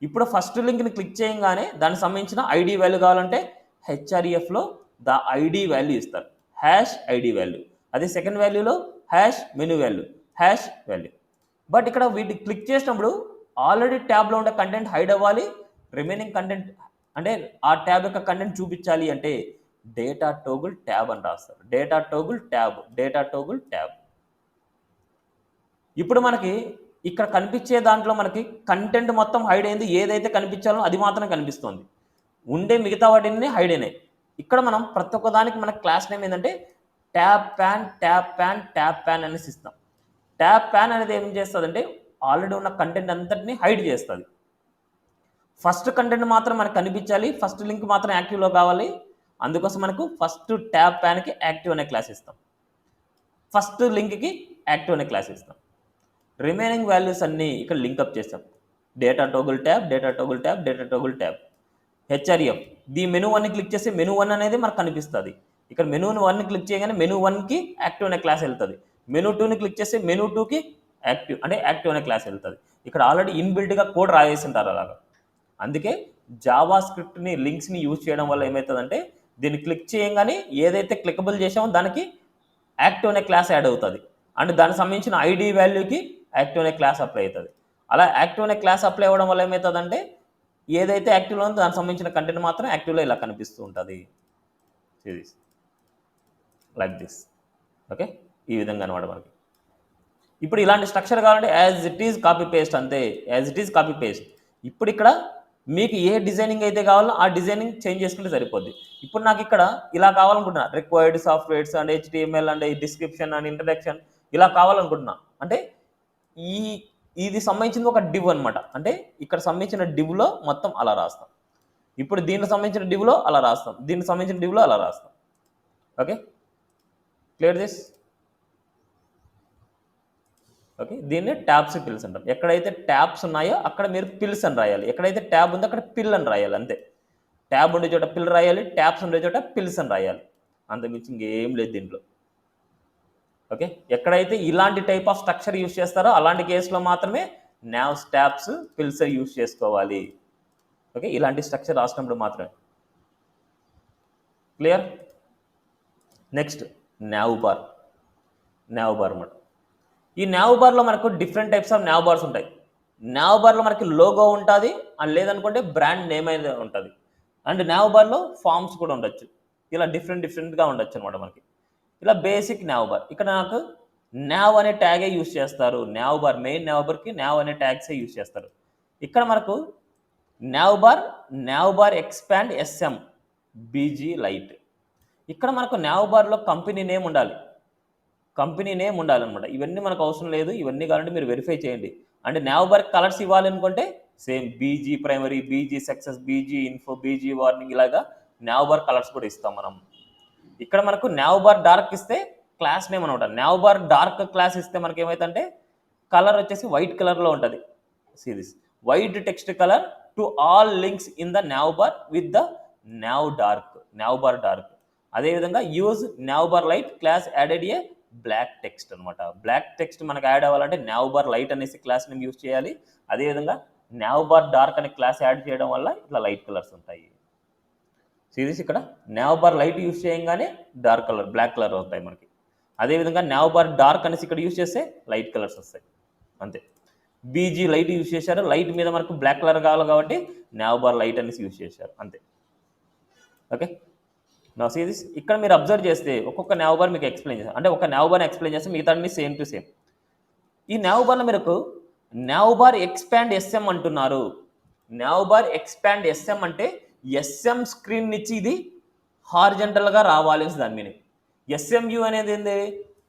ఇప్పుడు ఫస్ట్ లింక్ని క్లిక్ చేయగానే దానికి సంబంధించిన ఐడి వాల్యూ కావాలంటే హెచ్ఆర్ఈఎఫ్లో ద ఐడి వాల్యూ ఇస్తారు, హ్యాష్ ఐడి వాల్యూ. అదే సెకండ్ వాల్యూలో హ్యాష్ మెనూ వాల్యూ. బట్ ఇక్కడ వీటిని క్లిక్ చేసినప్పుడు ఆల్రెడీ ట్యాబ్లో ఉండే కంటెంట్ హైడ్ అవ్వాలి, రిమైనింగ్ కంటెంట్ అంటే ఆ ట్యాబ్ యొక్క కంటెంట్ చూపించాలి అంటే డేటా టోగుల్ ట్యాబ్ అని రాస్తారు. Data toggle tab. ఇప్పుడు మనకి ఇక్కడ కనిపించే దాంట్లో మనకి కంటెంట్ మొత్తం హైడ్ అయింది, ఏదైతే కనిపించాలో అది మాత్రం కనిపిస్తుంది, ఉండే మిగతా వాటిని హైడ్ అయినాయి. ఇక్కడ మనం ప్రతి ఒక్క దానికి మన క్లాస్ నేమ్ ఏంటంటే ట్యాబ్ ప్యాన్ అనేసి ఇస్తాం. ట్యాబ్ ప్యాన్ అనేది ఏం చేస్తుందంటే ఆల్రెడీ ఉన్న కంటెంట్ అంతటిని హైడ్ చేస్తుంది. ఫస్ట్ కంటెంట్ మాత్రం మనకు కనిపించాలి, ఫస్ట్ లింక్ మాత్రం యాక్టివ్లో కావాలి, అందుకోసం మనకు ఫస్ట్ ట్యాబ్ ప్యాన్కి యాక్టివ్ అనే క్లాస్ ఇస్తాం, ఫస్ట్ లింక్కి యాక్టివ్ అనే క్లాస్ ఇస్తాం. రిమైనింగ్ వాల్యూస్ అన్నీ ఇక్కడ లింకప్ చేస్తాం. Data toggle tab, HRF. The menu 1ని క్లిక్ చేస్తే మెనూ 1 అనేది మనకు కనిపిస్తుంది. ఇక్కడ మెనూ 1ని క్లిక్ చేయగానే మెనూ 1కి యాక్టివ్ అనే క్లాస్ వెళ్తుంది. మెనూ 2ని క్లిక్ చేస్తే మెనూ 2కి యాక్టివ్ అనే క్లాస్ వెళ్తుంది. ఇక్కడ ఆల్రెడీ ఇన్బిల్ట్గా కోడ్ రాసేసి ఉంటారు అలాగా. అందుకే జావా స్క్రిప్ట్ని లింక్స్ని యూజ్ చేయడం వల్ల ఏమవుతుందంటే దీన్ని క్లిక్ చేయగానే ఏదైతే క్లికబుల్ చేసామో దానికి యాక్టివ్ అనే క్లాస్ యాడ్ అవుతుంది, అండ్ దానికి సంబంధించిన ఐడి వాల్యూకి యాక్టివ్ అనే క్లాస్ అప్లై అవుతుంది. అలా యాక్టివ్ అనే క్లాస్ అప్లై అవ్వడం వల్ల ఏమవుతుందంటే ఏదైతే యాక్టివ్లో ఉందో దానికి సంబంధించిన కంటెంట్ మాత్రం యాక్టివ్లో ఇలా కనిపిస్తూ ఉంటుంది. Like this. ఓకే, ఈ విధంగా అనమాట మనకి. ఇప్పుడు ఇలాంటి స్ట్రక్చర్ కావాలంటే as it is copy paste అంతే, ఇప్పుడు ఇక్కడ మీకు ఏ డిజైనింగ్ అయితే కావాలో ఆ డిజైనింగ్ చేంజ్ చేసుకుంటే సరిపోద్ది. ఇప్పుడు నాకు ఇక్కడ ఇలా కావాలనుకుంటున్నా, required softwares and HTML and description and introduction ఇలా కావాలనుకుంటున్నా. అంటే ఇది సంబంధించింది ఒక డివ్ అనమాట. అంటే ఇక్కడ సంబంధించిన డివ్లో మొత్తం అలా రాస్తాం. ఇప్పుడు దీనికి సంబంధించిన డివ్లో అలా రాస్తాం, దీనికి సంబంధించిన డివ్లో అలా రాస్తాం. Okay, clear this. ఓకే, దీన్ని ట్యాబ్స్ పిల్స్ అంటాం. ఎక్కడైతే ట్యాబ్స్ ఉన్నాయో అక్కడ మీరు పిల్స్ అని రాయాలి, ఎక్కడైతే ట్యాబ్ ఉందో అక్కడ పిల్ అని రాయాలి అంతే. ట్యాబ్ ఉండే చోట పిల్ రాయాలి, ట్యాబ్స్ ఉండే చోట పిల్స్ అని రాయాలి, అంతకుమించి ఇంకేం లేదు దీంట్లో. ఓకే, ఎక్కడైతే ఇలాంటి టైప్ ఆఫ్ స్ట్రక్చర్ యూస్ చేస్తారో అలాంటి కేసులో మాత్రమే న్యావ్స్, ట్యాబ్స్, పిల్స్ యూస్ చేసుకోవాలి. ఓకే, ఇలాంటి స్ట్రక్చర్ రాసినప్పుడు మాత్రమే. క్లియర్. నెక్స్ట్ న్యావ్ బార్ అన్నమాట. ఈ న్యావ్ బార్లో మనకు డిఫరెంట్ టైప్స్ ఆఫ్ న్యావ్ బార్స్ ఉంటాయి. న్యావ్ బార్లో మనకి లోగో ఉంటుంది, అండ్ లేదనుకుంటే బ్రాండ్ నేమ్ అనేది ఉంటుంది, అండ్ న్యావ్ బార్లో ఫామ్స్ కూడా ఉండొచ్చు. ఇలా డిఫరెంట్గా ఉండొచ్చు అనమాట మనకి. ఇలా బేసిక్ న్యావ్ బార్. ఇక్కడ నాకు న్యావ్ అనే ట్యాగే యూస్ చేస్తారు, న్యావ్ బార్ మెయిన్ న్యావ్ బార్కి న్యావ్ అనే ట్యాగ్సే యూస్ చేస్తారు. ఇక్కడ మనకు nav bar expand SM BG light. ఇక్కడ మనకు న్యావ్ బార్లో కంపెనీ నేమ్ ఉండాలన్నమాట. ఇవన్నీ మనకు అవసరం లేదు, ఇవన్నీ కావాలంటే మీరు వెరిఫై చేయండి. అంటే న్యావ్ బార్ కలర్స్ ఇవ్వాలనుకుంటే same BG primary, BG success, BG info, BG warning ఇలాగా నావ్ బార్ కలర్స్ కూడా ఇస్తాం మనం. ఇక్కడ మనకు నావ్ బార్ డార్క్ ఇస్తే క్లాస్ నేమ్ అనమాట. నావ్ బార్ డార్క్ క్లాస్ ఇస్తే మనకి ఏమైతుందంటే కలర్ వచ్చేసి వైట్ కలర్లో ఉంటుంది. Series white text colour to all links in the nav bar with the nav bar dark. అదేవిధంగా use nav bar light class added a black text అనమాట. Black text మనకు add అవ్వాలంటే నావ్ బార్ లైట్ అనేసి class name use చేయాలి. అదేవిధంగా now bar dark అనే class add చేయడం వల్ల ఇట్లా లైట్ కలర్స్ ఉంటాయి. సిరీస్ ఇక్కడ నావ్ బార్ లైట్ యూజ్ చేయగానే డార్క్ కలర్ బ్లాక్ కలర్ అవుతాయి మనకి. అదేవిధంగా నావ్ బార్ డార్క్ అనేసి ఇక్కడ యూజ్ చేస్తే లైట్ కలర్స్ వస్తాయి అంతే. బీజీ లైట్ యూజ్ చేశారు, లైట్ మీద మనకు బ్లాక్ కలర్ కావాలి కాబట్టి నావ్ బార్ లైట్ అనేసి యూజ్ చేశారు అంతే. ఓకే, నా సిరీస్ ఇక్కడ మీరు అబ్జర్వ్ చేస్తే ఒక్కొక్క నావ్ బార్ మీకు ఎక్స్ప్లెయిన్ చేస్తాను. అంటే ఒక నావ్ బార్ ఎక్స్ప్లెయిన్ చేస్తే మిగతా సేమ్ టు సేమ్. ఈ నావ్ బార్లో మీకు నావ్ బార్ ఎక్స్పాండ్ ఎస్ఎం అంటున్నారు. నావ్ బార్ ఎక్స్పాండ్ ఎస్ఎం అంటే ఎస్ఎం స్క్రీన్ నుంచి ఇది హార్జెంటల్గా రావాలి దాని మీనింగ్. ఎస్ఎంయు అనేది ఏంది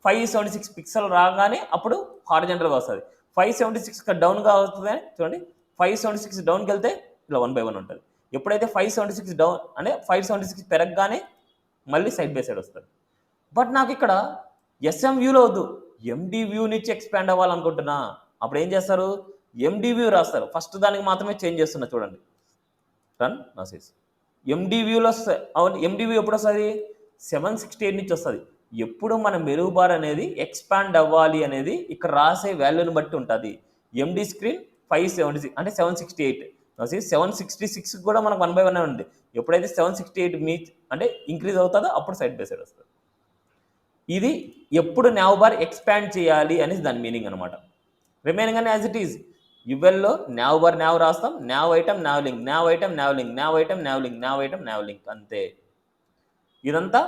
576 పిక్సెల్ రాగానే అప్పుడు హార్జెంటల్గా వస్తుంది. 576 డౌన్గా అవుతుంది చూడండి. 576 డౌన్కి వెళ్తే ఇలా 1/1 ఉంటుంది. ఎప్పుడైతే 576 డౌన్ అంటే 576 పెరగగానే మళ్ళీ సైడ్ బై సైడ్ వస్తుంది. బట్ నాకు ఇక్కడ ఎస్ఎం వ్యూలో వద్దు, ఎండి వ్యూ నుంచి ఎక్స్పాండ్ అవ్వాలనుకుంటున్నా. అప్పుడు ఏం చేస్తారు, ఎండి వ్యూ రాస్తారు. ఫస్ట్ దానికి మాత్రమే చేంజ్ చేస్తున్నా చూడండి. రన్ నాసేస్ ఎండి వ్యూలో అవును. ఎండి వ్యూ ఎప్పుడు వస్తుంది, 768 నుంచి వస్తుంది. ఎప్పుడు మన మెనూ బార్ అనేది ఎక్స్పాండ్ అవ్వాలి అనేది ఇక్కడ రాసే వాల్యూని బట్టి ఉంటుంది. ఎండి స్క్రీన్ 576 అంటే 768. 766 కూడా మనకు 1/1 ఉంది. ఎప్పుడైతే 768 మీ అంటే ఇంక్రీజ్ అవుతుందో అప్పుడు సైడ్ బై సైడ్ వస్తుంది. ఇది ఎప్పుడు నావ్ బార్ ఎక్స్పాండ్ చేయాలి అనేది దాని మీనింగ్ అనమాట. రిమైనింగ్ అని యాజ్ ఇట్ ఈజ్ యువెల్లో నావ్ బార్ నావ్ రాస్తాం, nav item nav link, nav item nav link, nav item nav link, nav item nav link అంతే. ఇదంతా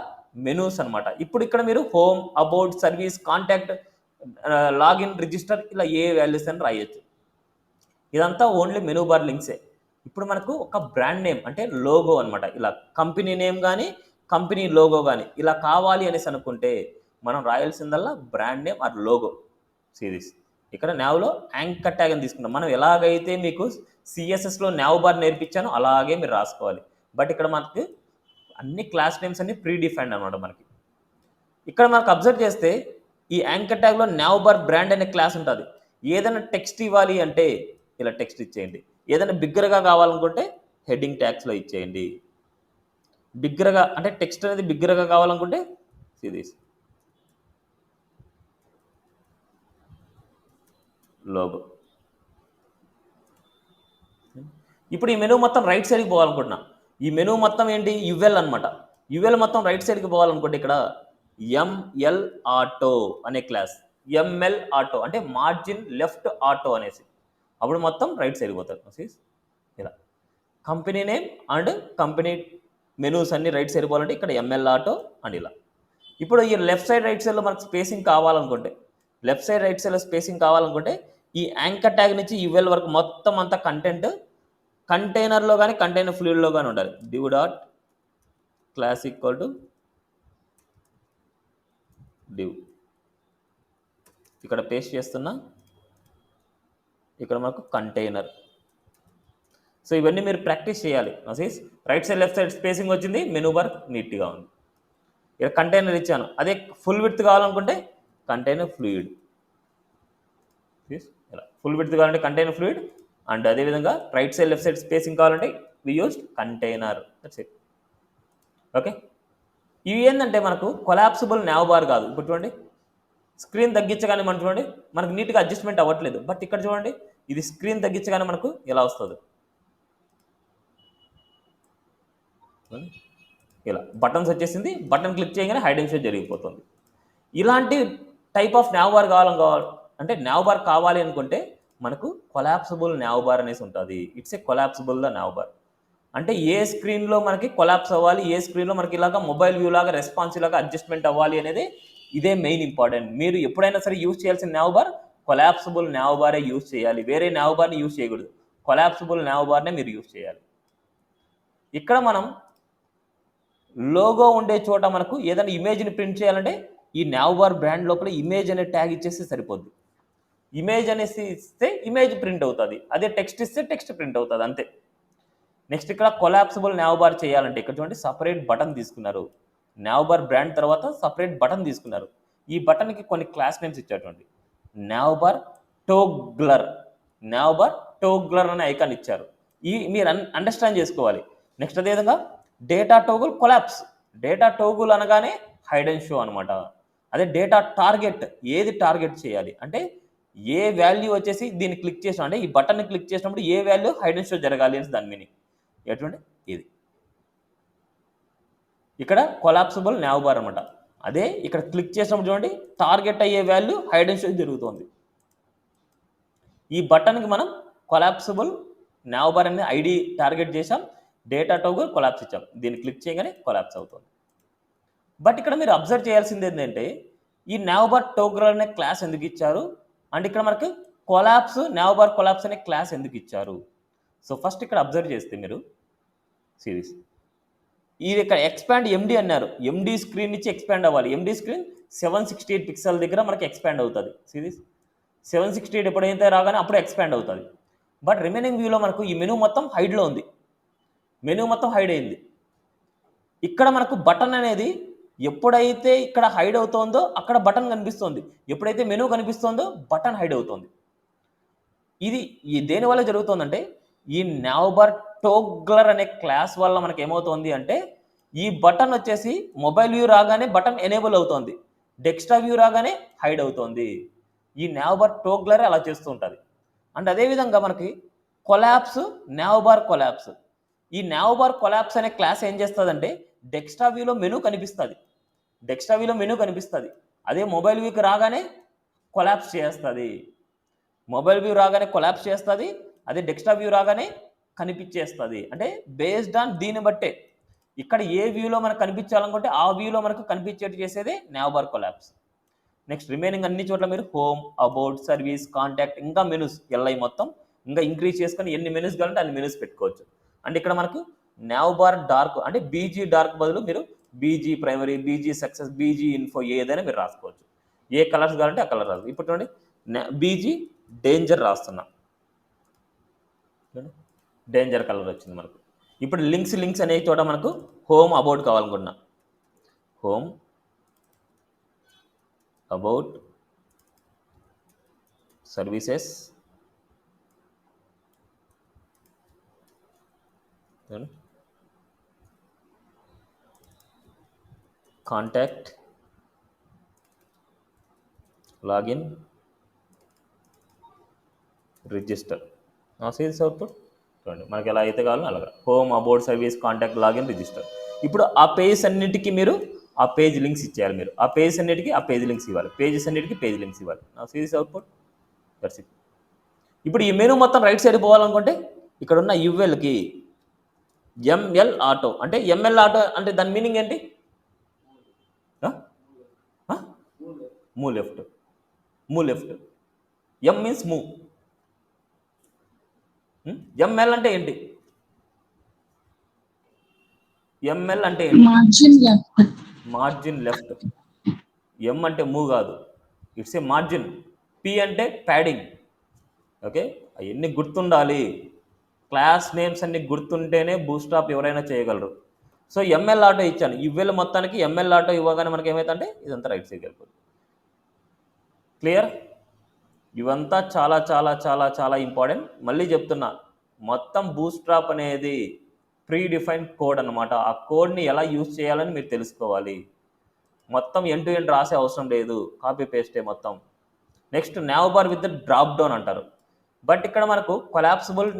మెనూస్ అనమాట. ఇప్పుడు ఇక్కడ మీరు home, about, service, contact, login, register ఇలా ఏ వాల్యూస్ అని రాయొచ్చు. ఇదంతా ఓన్లీ మెనూ బార్ లింక్సే. ఇప్పుడు మనకు ఒక బ్రాండ్ నేమ్ అంటే లోగో అనమాట. ఇలా కంపెనీ నేమ్ కానీ కంపెనీ లోగో కానీ ఇలా కావాలి అనేసి అనుకుంటే మనం రాయాల్సిందల్లా brand name or logo series. ఇక్కడ నావ్లో యాంకర్ ట్యాగ్ అని తీసుకుంటాం. మనం ఎలాగైతే మీకు సిఎస్ఎస్లో నావ్ బార్ నేర్పించానో అలాగే మీరు రాసుకోవాలి. బట్ ఇక్కడ మనకి అన్ని క్లాస్ నేమ్స్ అన్ని ప్రీ డిఫైన్డ్ అనమాట. మనకి ఇక్కడ మనకు అబ్జర్వ్ చేస్తే ఈ యాంకర్ ట్యాగ్లో నావ్ బార్ బ్రాండ్ అనే క్లాస్ ఉంటుంది. ఏదైనా టెక్స్ట్ ఇవ్వాలి అంటే ఇలా టెక్స్ట్ ఇచ్చేయండి. ఏదైనా బిగ్గరగా కావాలనుకుంటే హెడ్డింగ్ ట్యాగ్స్లో ఇచ్చేయండి. బిగ్గరగా అంటే టెక్స్ట్ అనేది బిగ్గరగా కావాలనుకుంటే సిరీస్ లోగో. ఇప్పుడు ఈ మెనూ మొత్తం రైట్ సైడ్కి పోవాలనుకుంటున్నా. ఈ మెనూ మొత్తం ఏంటి, యువెల్ అనమాట. యువెల్ మొత్తం రైట్ సైడ్కి పోవాలనుకుంటే ఇక్కడ ఎంఎల్ ఆటో అనే క్లాస్, ఎంఎల్ ఆటో అంటే మార్జిన్ లెఫ్ట్ ఆటో అనేసి అప్పుడు మొత్తం రైట్ సైడ్కి పోతారు. ఇలా company name and company menus అన్ని రైట్ సైడ్ పోవాలంటే ఇక్కడ ఎంఎల్ ఆటో అండ్ ఇలా. ఇప్పుడు ఈ లెఫ్ట్ సైడ్ రైట్ సైడ్లో మనకు స్పేసింగ్ కావాలనుకుంటే లెఫ్ట్ సైడ్ రైట్ సైడ్లో స్పేసింగ్ కావాలనుకుంటే ఈ యాంకర్ ట్యాగ్ నుంచి యువెల్ వరకు మొత్తం అంతా కంటెంట్ కంటైనర్లో కానీ కంటైనర్ ఫ్లూయిడ్లో కానీ ఉండాలి. div dot class equal to div. ఇక్కడ పేస్ట్ చేస్తున్నా, ఇక్కడ మనకు కంటైనర్. సో ఇవన్నీ మీరు ప్రాక్టీస్ చేయాలి. Right side left side spacing వచ్చింది, మెనూ బార్ నీట్గా ఉంది. ఇక్కడ కంటైనర్ ఇచ్చాను, అదే ఫుల్ విడ్త్ కావాలనుకుంటే కంటైనర్ ఫ్లూయిడ్. ఇలా ఫుల్ విడ్త్ కావాలంటే కంటైనర్ ఫ్లూయిడ్ అండ్ అదేవిధంగా right side left side spacing కావాలంటే we use container. That's it. Okay, ఇవి ఏంటంటే మనకు కొలాప్సిబుల్ నావ్ బార్ కాదు. ఇప్పుడు చూడండి స్క్రీన్ తగ్గించగానే మనం చూడండి మనకు నీట్గా అడ్జస్ట్మెంట్ అవ్వట్లేదు. బట్ ఇక్కడ చూడండి ఇది స్క్రీన్ తగ్గించగానే మనకు ఎలా వస్తుంది, ఇలా బటన్స్ వచ్చేసింది. బటన్ క్లిక్ చేయగానే హైడ్ అండ్ షో జరిగిపోతుంది. ఇలాంటి టైప్ ఆఫ్ నావ్ బార్ అంటే నావ్ బార్ కావాలి అనుకుంటే మనకు కొలాప్సిబుల్ నావ్ బార్ అనేసి ఉంటుంది. It's a collapsible the nav bar. అంటే ఏ స్క్రీన్లో మనకి కొలాప్స్ అవ్వాలి, ఏ స్క్రీన్లో మనకి ఇలాగా మొబైల్ వ్యూ లాగా రెస్పాన్సివ్ లాగా అడ్జస్ట్మెంట్ అవ్వాలి అనేది ఇదే మెయిన్ ఇంపార్టెంట్. మీరు ఎప్పుడైనా సరే యూజ్ చేయాల్సిన నావ్ బార్ కొలాప్సిబుల్ నావ్ బారే యూజ్ చేయాలి. వేరే నావ్ బార్ని యూజ్ చేయకూడదు. కొలాప్సిబుల్ నావ్ బార్నే మీరు యూజ్ చేయాలి. ఇక్కడ మనం లోగో ఉండే చోట మనకు ఏదైనా ఇమేజ్ని ప్రింట్ చేయాలంటే ఈ నావ్ బార్ బ్రాండ్ లోపల ఇమేజ్ అనే ట్యాగ్ ఇచ్చేస్తే సరిపోద్ది. ఇమేజ్ అనేసి ఇస్తే ఇమేజ్ ప్రింట్ అవుతుంది, అదే టెక్స్ట్ ఇస్తే టెక్స్ట్ ప్రింట్ అవుతుంది అంతే. నెక్స్ట్ ఇక్కడ కొలాప్సిబుల్ నావ్ బార్ చేయాలంటే ఇక్కడ చూడండి సపరేట్ బటన్ తీసుకున్నారు. నావ్ బార్ బ్రాండ్ తర్వాత సపరేట్ బటన్ తీసుకున్నారు. ఈ బటన్కి కొన్ని క్లాస్ నేమ్స్ ఇచ్చేటువంటి నావ్ బార్ టోగ్లర్, నావ్ బార్ టోగ్లర్ అనే ఐకాన్ ఇచ్చారు. ఈ మీరు అండర్స్టాండ్ చేసుకోవాలి. నెక్స్ట్ అదేవిధంగా data toggle collapse, data toggle అనగానే హైడ్ అండ్ షో అనమాట. అదే డేటా టార్గెట్, ఏది టార్గెట్ చేయాలి అంటే ఏ వాల్యూ వచ్చేసి దీన్ని క్లిక్ చేసినా అంటే ఈ బటన్ని క్లిక్ చేసినప్పుడు ఏ వాల్యూ హైడ్ అండ్ షో జరగాలి అని దాని మీనింగ్. ఎటువంటి ఇది ఇక్కడ కొలాప్సిబుల్ నావ్ బార్ అనమాట. అదే ఇక్కడ క్లిక్ చేసినప్పుడు చూడండి టార్గెట్ అయ్యే వాల్యూ హైడ్ అండ్ షో జరుగుతుంది. ఈ బటన్కి మనం కొలాప్సిబుల్ నావ్ బార్ అనే ఐడి టార్గెట్ చేసాం, డేటా టోగుల్ కొలాప్స్ ఇచ్చాం. దీన్ని క్లిక్ చేయగానే కొలాప్స్ అవుతుంది. బట్ ఇక్కడ మీరు అబ్జర్వ్ చేయాల్సింది ఏంటంటే ఈ నావ్ బార్ టోగ్లర్ అనే క్లాస్ ఎందుకు ఇచ్చారు అంటే ఇక్కడ మనకి కొలాప్స్ నావ్ బార్ కొలాప్స్ అనే క్లాస్ ఎందుకు ఇచ్చారు. సో ఫస్ట్ ఇక్కడ అబ్జర్వ్ చేస్తే మీరు సిరీస్ ఇది ఇక్కడ ఎక్స్పాండ్ ఎండి అన్నారు. ఎండి స్క్రీన్ నుంచి ఎక్స్పాండ్ అవ్వాలి. ఎండి స్క్రీన్ 768 పిక్సెల్ దగ్గర మనకి ఎక్స్పాండ్ అవుతుంది. సిరీస్ 768 ఎప్పుడైతే రాగానే అప్పుడు ఎక్స్పాండ్ అవుతుంది. బట్ రిమైనింగ్ వ్యూలో మనకు ఈ మెనూ మొత్తం హైడ్లో ఉంది. మెనూ మొత్తం హైడ్ అయింది. ఇక్కడ మనకు బటన్ అనేది ఎప్పుడైతే ఇక్కడ హైడ్ అవుతుందో అక్కడ బటన్ కనిపిస్తుంది, ఎప్పుడైతే మెనూ కనిపిస్తుందో బటన్ హైడ్ అవుతుంది. ఇది దేనివల్ల జరుగుతుందంటే ఈ నావ్ బార్ టోగ్లర్ అనే క్లాస్ వల్ల మనకి ఏమవుతుంది అంటే ఈ బటన్ వచ్చేసి మొబైల్ వ్యూ రాగానే బటన్ ఎనేబుల్ అవుతుంది, డెస్క్టాప్ వ్యూ రాగానే హైడ్ అవుతుంది. ఈ నావ్ బార్ టోగ్లర్ అలా చేస్తూ ఉంటుంది. అండ్ అదేవిధంగా మనకి కొలాప్స్ నావ్ బార్ కొలాప్స్, ఈ నావ్ బార్ కొలాప్స్ అనే క్లాస్ ఏం చేస్తుందంటే డెస్క్టాప్ వ్యూలో మెనూ కనిపిస్తుంది, డెస్క్టాప్ వ్యూలో మెనూ కనిపిస్తుంది. అదే మొబైల్ వ్యూకి రాగానే కొలాప్స్ చేస్తుంది. మొబైల్ వ్యూ రాగానే కొలాప్స్ చేస్తుంది, అదే డెస్క్టాప్ వ్యూ రాగానే కనిపించేస్తుంది. అంటే బేస్డ్ ఆన్ దీన్ని బట్టే ఇక్కడ ఏ వ్యూలో మనకు కనిపించాలనుకుంటే ఆ వ్యూలో మనకు కనిపించేట్టు చేసేదే now bar collapse. Next remaining అన్ని చోట్ల మీరు హోమ్, అబౌట్, సర్వీస్, కాంటాక్ట్ ఇంకా మెనూస్ ఎల్ఐ మొత్తం ఇంకా ఇంక్రీజ్ చేసుకొని ఎన్ని మెనూస్ కావాలంటే అన్ని మెనూస్ పెట్టుకోవచ్చు. అంటే ఇక్కడ మనకు నావ్ బార్ డార్క్ అంటే బీజీ డార్క్ బదులు మీరు BG primary, BG success, BG info ఏదైనా మీరు రాసుకోవచ్చు. ఏ కలర్స్ కావాలంటే ఆ కలర్ రాదు. ఇప్పుడు చూడండి బీజీ డేంజర్ రాస్తున్నా, డేంజర్ కలర్ వచ్చింది మనకు. ఇప్పుడు లింక్స్ అనే చోట మనకు హోమ్, అబౌట్ కావాలనుకున్నా home, about, services, contact, login, register. Sales output చూడండి మనకి ఎలా అయితే కావాలో అలాగా home, about, service, contact, login, register. ఇప్పుడు ఆ పేజెస్ అన్నిటికీ మీరు ఆ పేజ్ లింక్స్ ఇచ్చేయాలి. మీరు ఆ పేజెస్ అన్నిటికీ ఆ పేజ్ లింక్స్ ఇవ్వాలి, పేజెస్ అన్నిటికీ పేజ్ లింక్స్ ఇవ్వాలి. Sales output that's it. ఇప్పుడు ఈ మెనూ మొత్తం రైట్ సైడ్ పోవాలనుకుంటే ఇక్కడ ఉన్న యుఎల్కి ఎంఎల్ ఆటో అంటే ఎంఎల్ ఆటో అంటే దాని మీనింగ్ ఏంటి? Move left, move left. M means move. ML అంటే ఏంటి? ఎంఎల్ అంటే ఏంటి? Margin left. Margin left. M అంటే మూవ్ కాదు, ఇట్స్ ఏ మార్జిన్. పి అంటే ప్యాడింగ్. ఓకే, అవన్నీ గుర్తుండాలి. క్లాస్ నేమ్స్ అన్ని గుర్తుంటేనే బూస్టాప్ ఎవరైనా చేయగలరు. సో ఎంఎల్ ఆటో ఇచ్చాను, ఇవ్వేళ మొత్తానికి ఎంఎల్ ఆటో ఇవ్వగానే మనకి ఏమవుతుందంటే ఇదంతా రైట్ సైడ్కి వెళ్ళిపోతుంది. క్లియర్? ఇవంతా చాలా చాలా చాలా చాలా ఇంపార్టెంట్. మళ్ళీ చెప్తున్నా, మొత్తం బూస్ట్రాప్ అనేది ప్రీ డిఫైన్డ్ కోడ్ అనమాట. ఆ కోడ్ని ఎలా యూజ్ చేయాలని మీరు తెలుసుకోవాలి. మొత్తం ఎండ్ టు ఎండ్ రాసే అవసరం లేదు, కాపీ పేస్టే మొత్తం. Next now bar with drop down అంటారు. బట్ ఇక్కడ మనకు కొలాప్సిబుల్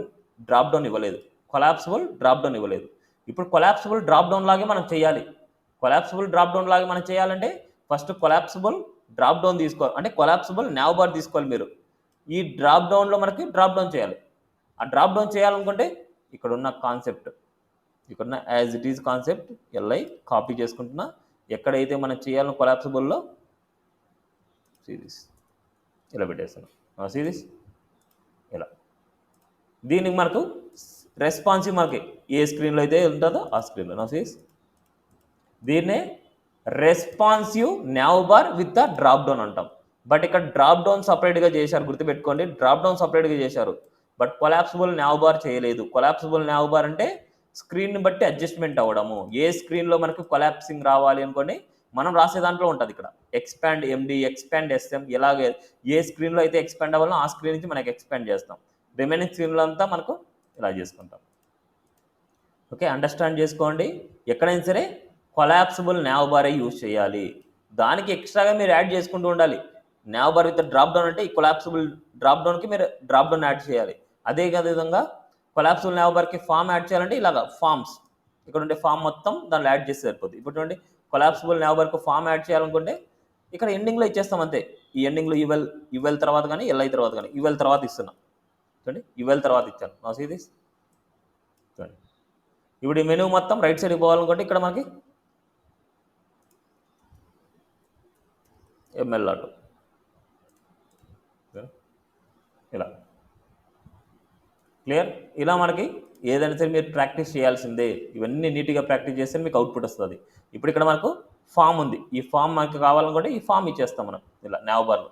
డ్రాప్ డౌన్ ఇవ్వలేదు, కొలాప్సిబుల్ డ్రాప్ డౌన్ ఇవ్వలేదు. ఇప్పుడు కొలాప్సిబుల్ డ్రాప్ డౌన్ లాగే మనం చేయాలి. కొలాప్సిబుల్ డ్రాప్ డౌన్ లాగే మనం చేయాలంటే ఫస్ట్ కొలాప్సిబుల్ డ్రాప్ డౌన్ తీసుకోవాలి, అంటే కొలాప్సిబుల్ నావ్ బార్ తీసుకోవాలి మీరు. ఈ డ్రాప్ డౌన్లో మనకి డ్రాప్ డౌన్ చేయాలి. ఆ డ్రాప్ డౌన్ చేయాలనుకుంటే ఇక్కడున్న కాన్సెప్ట్, ఇక్కడున్న as it is concept LI copy చేసుకుంటున్నా. ఎక్కడైతే మనం చేయాలని కొలాప్సిబుల్లో సిరీస్ ఇలా పెట్టేస్తున్నాం. సిరీస్ ఇలా దీనికి మనకు రెస్పాన్సివ్ మనకి ఏ స్క్రీన్లో అయితే ఉంటుందో ఆ స్క్రీన్లో సిరీస్. దీన్నే responsive now bar with the drop down అంటాం. బట్ ఇక్కడ డ్రాప్ డౌన్ సపరేట్గా చేశారు, గుర్తుపెట్టుకోండి. డ్రాప్ డౌన్ సపరేట్గా చేశారు. బట్ కొలాప్సిబుల్ nav బార్ చేయలేదు. కొలాప్సిబుల్ nav బార్ అంటే స్క్రీన్ని బట్టి అడ్జస్ట్మెంట్ అవ్వడము. ఏ స్క్రీన్లో మనకు కొలాప్సింగ్ రావాలి అనుకోండి మనం రాసే దాంట్లో ఉంటుంది ఇక్కడ ఎక్స్పాండ్ ఎండి, ఎక్స్పాండ్ ఎస్ఎం, ఇలాగే ఏ స్క్రీన్లో అయితే ఎక్స్పాండ్ అవ్వాలో ఆ స్క్రీన్ నుంచి మనకి ఎక్స్పాండ్ చేస్తాం. రిమైనింగ్ స్క్రీన్లో అంతా మనకు ఇలా చేసుకుంటాం. ఓకే, అండర్స్టాండ్ చేసుకోండి. ఎక్కడైనా సరే కొలాప్సిబుల్ nav బారే యూజ్ చేయాలి. దానికి ఎక్స్ట్రాగా మీరు యాడ్ చేసుకుంటూ ఉండాలి. nav bar with drop down అంటే ఈ కొలాప్సిబుల్ డ్రాప్ డౌన్కి మీరు డ్రాప్ డౌన్ యాడ్ చేయాలి. అదే విధంగా కొలాప్సిబుల్ nav బార్కి ఫామ్ యాడ్ చేయాలంటే ఇలాగా ఫామ్స్ ఇక్కడ ఉండే ఫామ్ మొత్తం దాంట్లో యాడ్ చేసి సరిపోతుంది. ఇప్పుడు చూడండి కొలాప్సిబుల్ nav బార్కి ఫామ్ యాడ్ చేయాలనుకుంటే ఇక్కడ ఎండింగ్లో ఇచ్చేస్తాం అంతే. ఈ ఎండింగ్లో యువెల్ తర్వాత కానీ ఎల్ఐ తర్వాత కానీ యువెల్ తర్వాత ఇస్తున్నాం. చూడండి యువెల్ తర్వాత ఇచ్చాను. నా సీ దిస్ చూడండి. ఇప్పుడు ఈ మెనూ మొత్తం రైట్ సైడ్కి పోవాలనుకుంటే ఇక్కడ మనకి ఎంఎల్ ఆటో ఇలా క్లియర్. ఇలా మనకి ఏదైనా సరే మీరు ప్రాక్టీస్ చేయాల్సిందే. ఇవన్నీ నీట్గా ప్రాక్టీస్ చేస్తే మీకు అవుట్పుట్ వస్తుంది. ఇప్పుడు ఇక్కడ మనకు ఫామ్ ఉంది. ఈ ఫామ్ మనకు కావాలనుకుంటే ఈ ఫామ్ ఇచ్చేస్తాం మనం ఇలా nav బార్లో.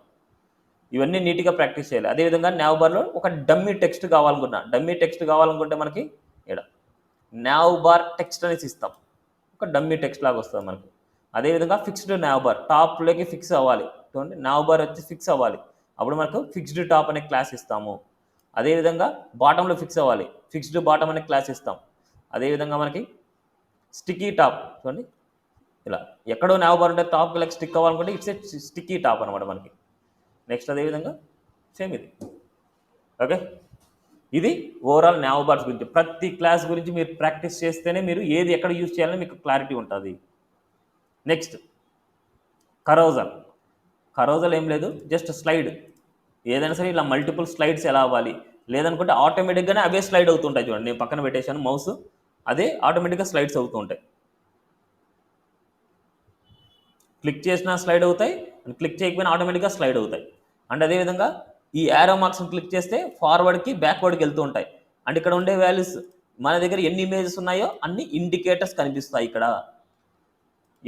ఇవన్నీ నీట్గా ప్రాక్టీస్ చేయాలి. అదేవిధంగా nav బార్లో ఒక డమ్మీ టెక్స్ట్ కావాలనుకుంటే మనకి ఇక్కడ nav బార్ టెక్స్ట్ అనేసి ఇస్తాం. ఒక డమ్మీ టెక్స్ట్ లాగా వస్తుంది మనకు. అదేవిధంగా ఫిక్స్డ్ nav బార్ టాప్లోకి ఫిక్స్ అవ్వాలి. చూడండి nav బార్ వచ్చి ఫిక్స్ అవ్వాలి. అప్పుడు మనకు ఫిక్స్డ్ టాప్ అనే క్లాస్ ఇస్తాము. అదేవిధంగా బాటంలో ఫిక్స్ అవ్వాలి. ఫిక్స్డ్ బాటమ్ అనే క్లాస్ ఇస్తాం. అదేవిధంగా మనకి స్టిక్కీ టాప్ చూడండి ఇలా ఎక్కడో nav బార్ ఉంటే టాప్కి లైక్ స్టిక్ అవ్వాలనుకుంటే ఇట్స్ ఏ స్టిక్కీ టాప్ అనమాట మనకి. నెక్స్ట్ అదేవిధంగా సేమ్ ఇది. ఓకే, ఇది ఓవరాల్ nav బార్స్ గురించి. ప్రతి క్లాస్ గురించి మీరు ప్రాక్టీస్ చేస్తేనే మీరు ఏది ఎక్కడ యూజ్ చేయాలని మీకు క్లారిటీ ఉంటుంది. నెక్స్ట్ కరోజల్ ఏం లేదు, జస్ట్ స్లైడ్. ఏదైనా సరే ఇలా మల్టిపుల్ స్లైడ్స్ ఎలా అవ్వాలి, లేదనుకుంటే ఆటోమేటిక్గానే అవే స్లైడ్ అవుతుంటాయి. చూడండి నేను పక్కన పెట్టేశాను మౌస్, అదే ఆటోమేటిక్గా స్లైడ్స్ అవుతూ ఉంటాయి. క్లిక్ చేసినా స్లైడ్ అవుతాయి, క్లిక్ చేయకపోయినా ఆటోమేటిక్గా స్లైడ్ అవుతాయి. అండ్ అదేవిధంగా ఈ యారో మార్క్స్ని క్లిక్ చేస్తే ఫార్వర్డ్కి బ్యాక్వర్డ్కి వెళ్తూ ఉంటాయి. అండ్ ఇక్కడ ఉండే వాల్యూస్ మన దగ్గర ఎన్ని ఇమేజెస్ ఉన్నాయో అన్ని ఇండికేటర్స్ కనిపిస్తాయి. ఇక్కడ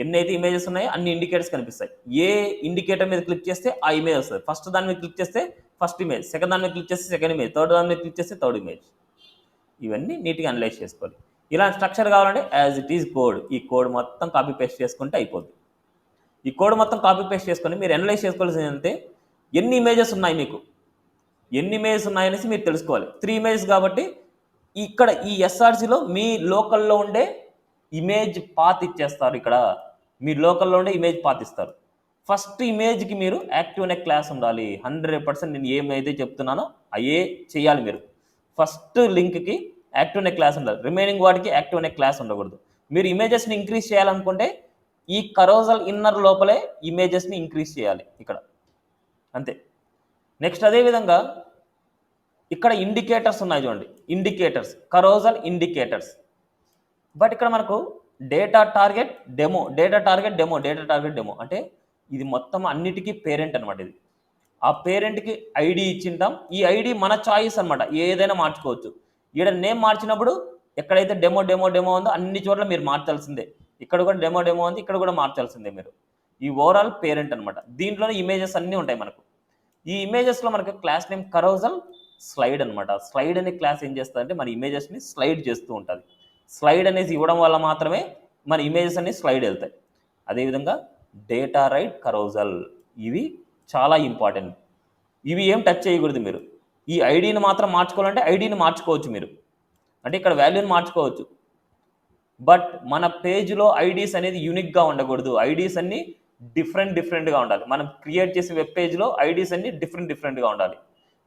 ఎన్ని అయితే ఇమేజెస్ ఉన్నాయో అన్ని ఇండికేటర్స్ కనిపిస్తాయి. ఏ ఇండికేటర్ మీద క్లిక్ చేస్తే ఆ ఇమేజ్ వస్తుంది. ఫస్ట్ దాని మీద క్లిక్ చేస్తే ఫస్ట్ ఇమేజ్, సెకండ్ దాని మీద క్లిక్ చేస్తే సెకండ్ ఇమేజ్, థర్డ్ దాని మీద క్లిక్ చేస్తే థర్డ్ ఇమేజ్. ఇవన్నీ నీట్గా అనలైజ్ చేసుకోవాలి. ఇలాంటి స్ట్రక్చర్ కావాలంటే యాజ్ ఇట్ ఈజ్ కోడ్, ఈ కోడ్ మొత్తం కాపీ పేస్ట్ చేసుకుంటే అయిపోద్ది. ఈ కోడ్ మొత్తం కాపీ పేస్ట్ చేసుకొని మీరు అనలైజ్ చేసుకోవాల్సింది అంటే ఎన్ని ఇమేజెస్ ఉన్నాయి, మీకు ఎన్ని ఇమేజెస్ ఉన్నాయనేసి మీరు తెలుసుకోవాలి. 3 ఇమేజెస్ కాబట్టి ఇక్కడ ఈ ఎస్ఆర్సీలో మీ లోకల్లో ఉండే ఇమేజ్ పాత్ ఇచ్చేస్తారు. ఇక్కడ మీ లోకల్లో ఉండే ఇమేజ్ పాత్ ఇస్తారు. ఫస్ట్ ఇమేజ్కి మీరు యాక్టివ్ అనే క్లాస్ ఉండాలి. 100% నేను ఏమైతే చెప్తున్నానో అయ్యే చేయాలి మీరు. ఫస్ట్ లింక్కి యాక్టివ్ అనే క్లాస్ ఉండాలి. రిమైనింగ్ వాటికి యాక్టివ్ అనే క్లాస్ ఉండకూడదు. మీరు ఇమేజెస్ని ఇంక్రీజ్ చేయాలనుకుంటే ఈ కరోజల్ ఇన్నర్ లోపలే ఇమేజెస్ని ఇంక్రీజ్ చేయాలి ఇక్కడ, అంతే. నెక్స్ట్ అదేవిధంగా ఇక్కడ ఇండికేటర్స్ ఉన్నాయి చూడండి, ఇండికేటర్స్, కరోజల్ ఇండికేటర్స్. బట్ ఇక్కడ మనకు డేటా టార్గెట్ డెమో అంటే ఇది మొత్తం అన్నిటికీ పేరెంట్ అనమాట. ఇది ఆ పేరెంట్కి ఐడి ఇచ్చింటాం. ఈ ఐడి మన చాయిస్ అనమాట, ఏదైనా మార్చుకోవచ్చు. ఇక్కడ నేమ్ మార్చినప్పుడు ఎక్కడైతే డెమో ఉందో అన్ని చోట్ల మీరు మార్చాల్సిందే. ఇక్కడ కూడా డెమో ఉంది, ఇక్కడ కూడా మార్చాల్సిందే మీరు. ఈ ఓవరాల్ పేరెంట్ అనమాట. దీంట్లోనే ఇమేజెస్ అన్నీ ఉంటాయి మనకు. ఈ ఇమేజెస్లో మనకు క్లాస్ నేమ్ కరోజల్ స్లైడ్ అనమాట. స్లైడ్ అనే క్లాస్ ఏం చేస్తుందంటే మన ఇమేజెస్ని స్లైడ్ చేస్తూ ఉంటుంది. స్లైడ్ అనేది ఇవ్వడం వల్ల మాత్రమే మన ఇమేజెస్ అన్ని స్లైడ్ వెళ్తాయి. అదేవిధంగా డేటా రైట్ కరోజల్, ఇవి చాలా ఇంపార్టెంట్. ఇవి ఏం టచ్ చేయకూడదు మీరు. ఈ ఐడిని మాత్రం మార్చుకోవాలంటే ఐడిని మార్చుకోవచ్చు మీరు, అంటే ఇక్కడ వాల్యూని మార్చుకోవచ్చు. బట్ మన పేజ్లో ఐడీస్ అనేది యూనిక్గా ఉండకూడదు. ఐడీస్ అన్ని డిఫరెంట్గా ఉండాలి. మనం క్రియేట్ చేసే వెబ్ పేజ్లో ఐడీస్ అన్ని డిఫరెంట్గా ఉండాలి,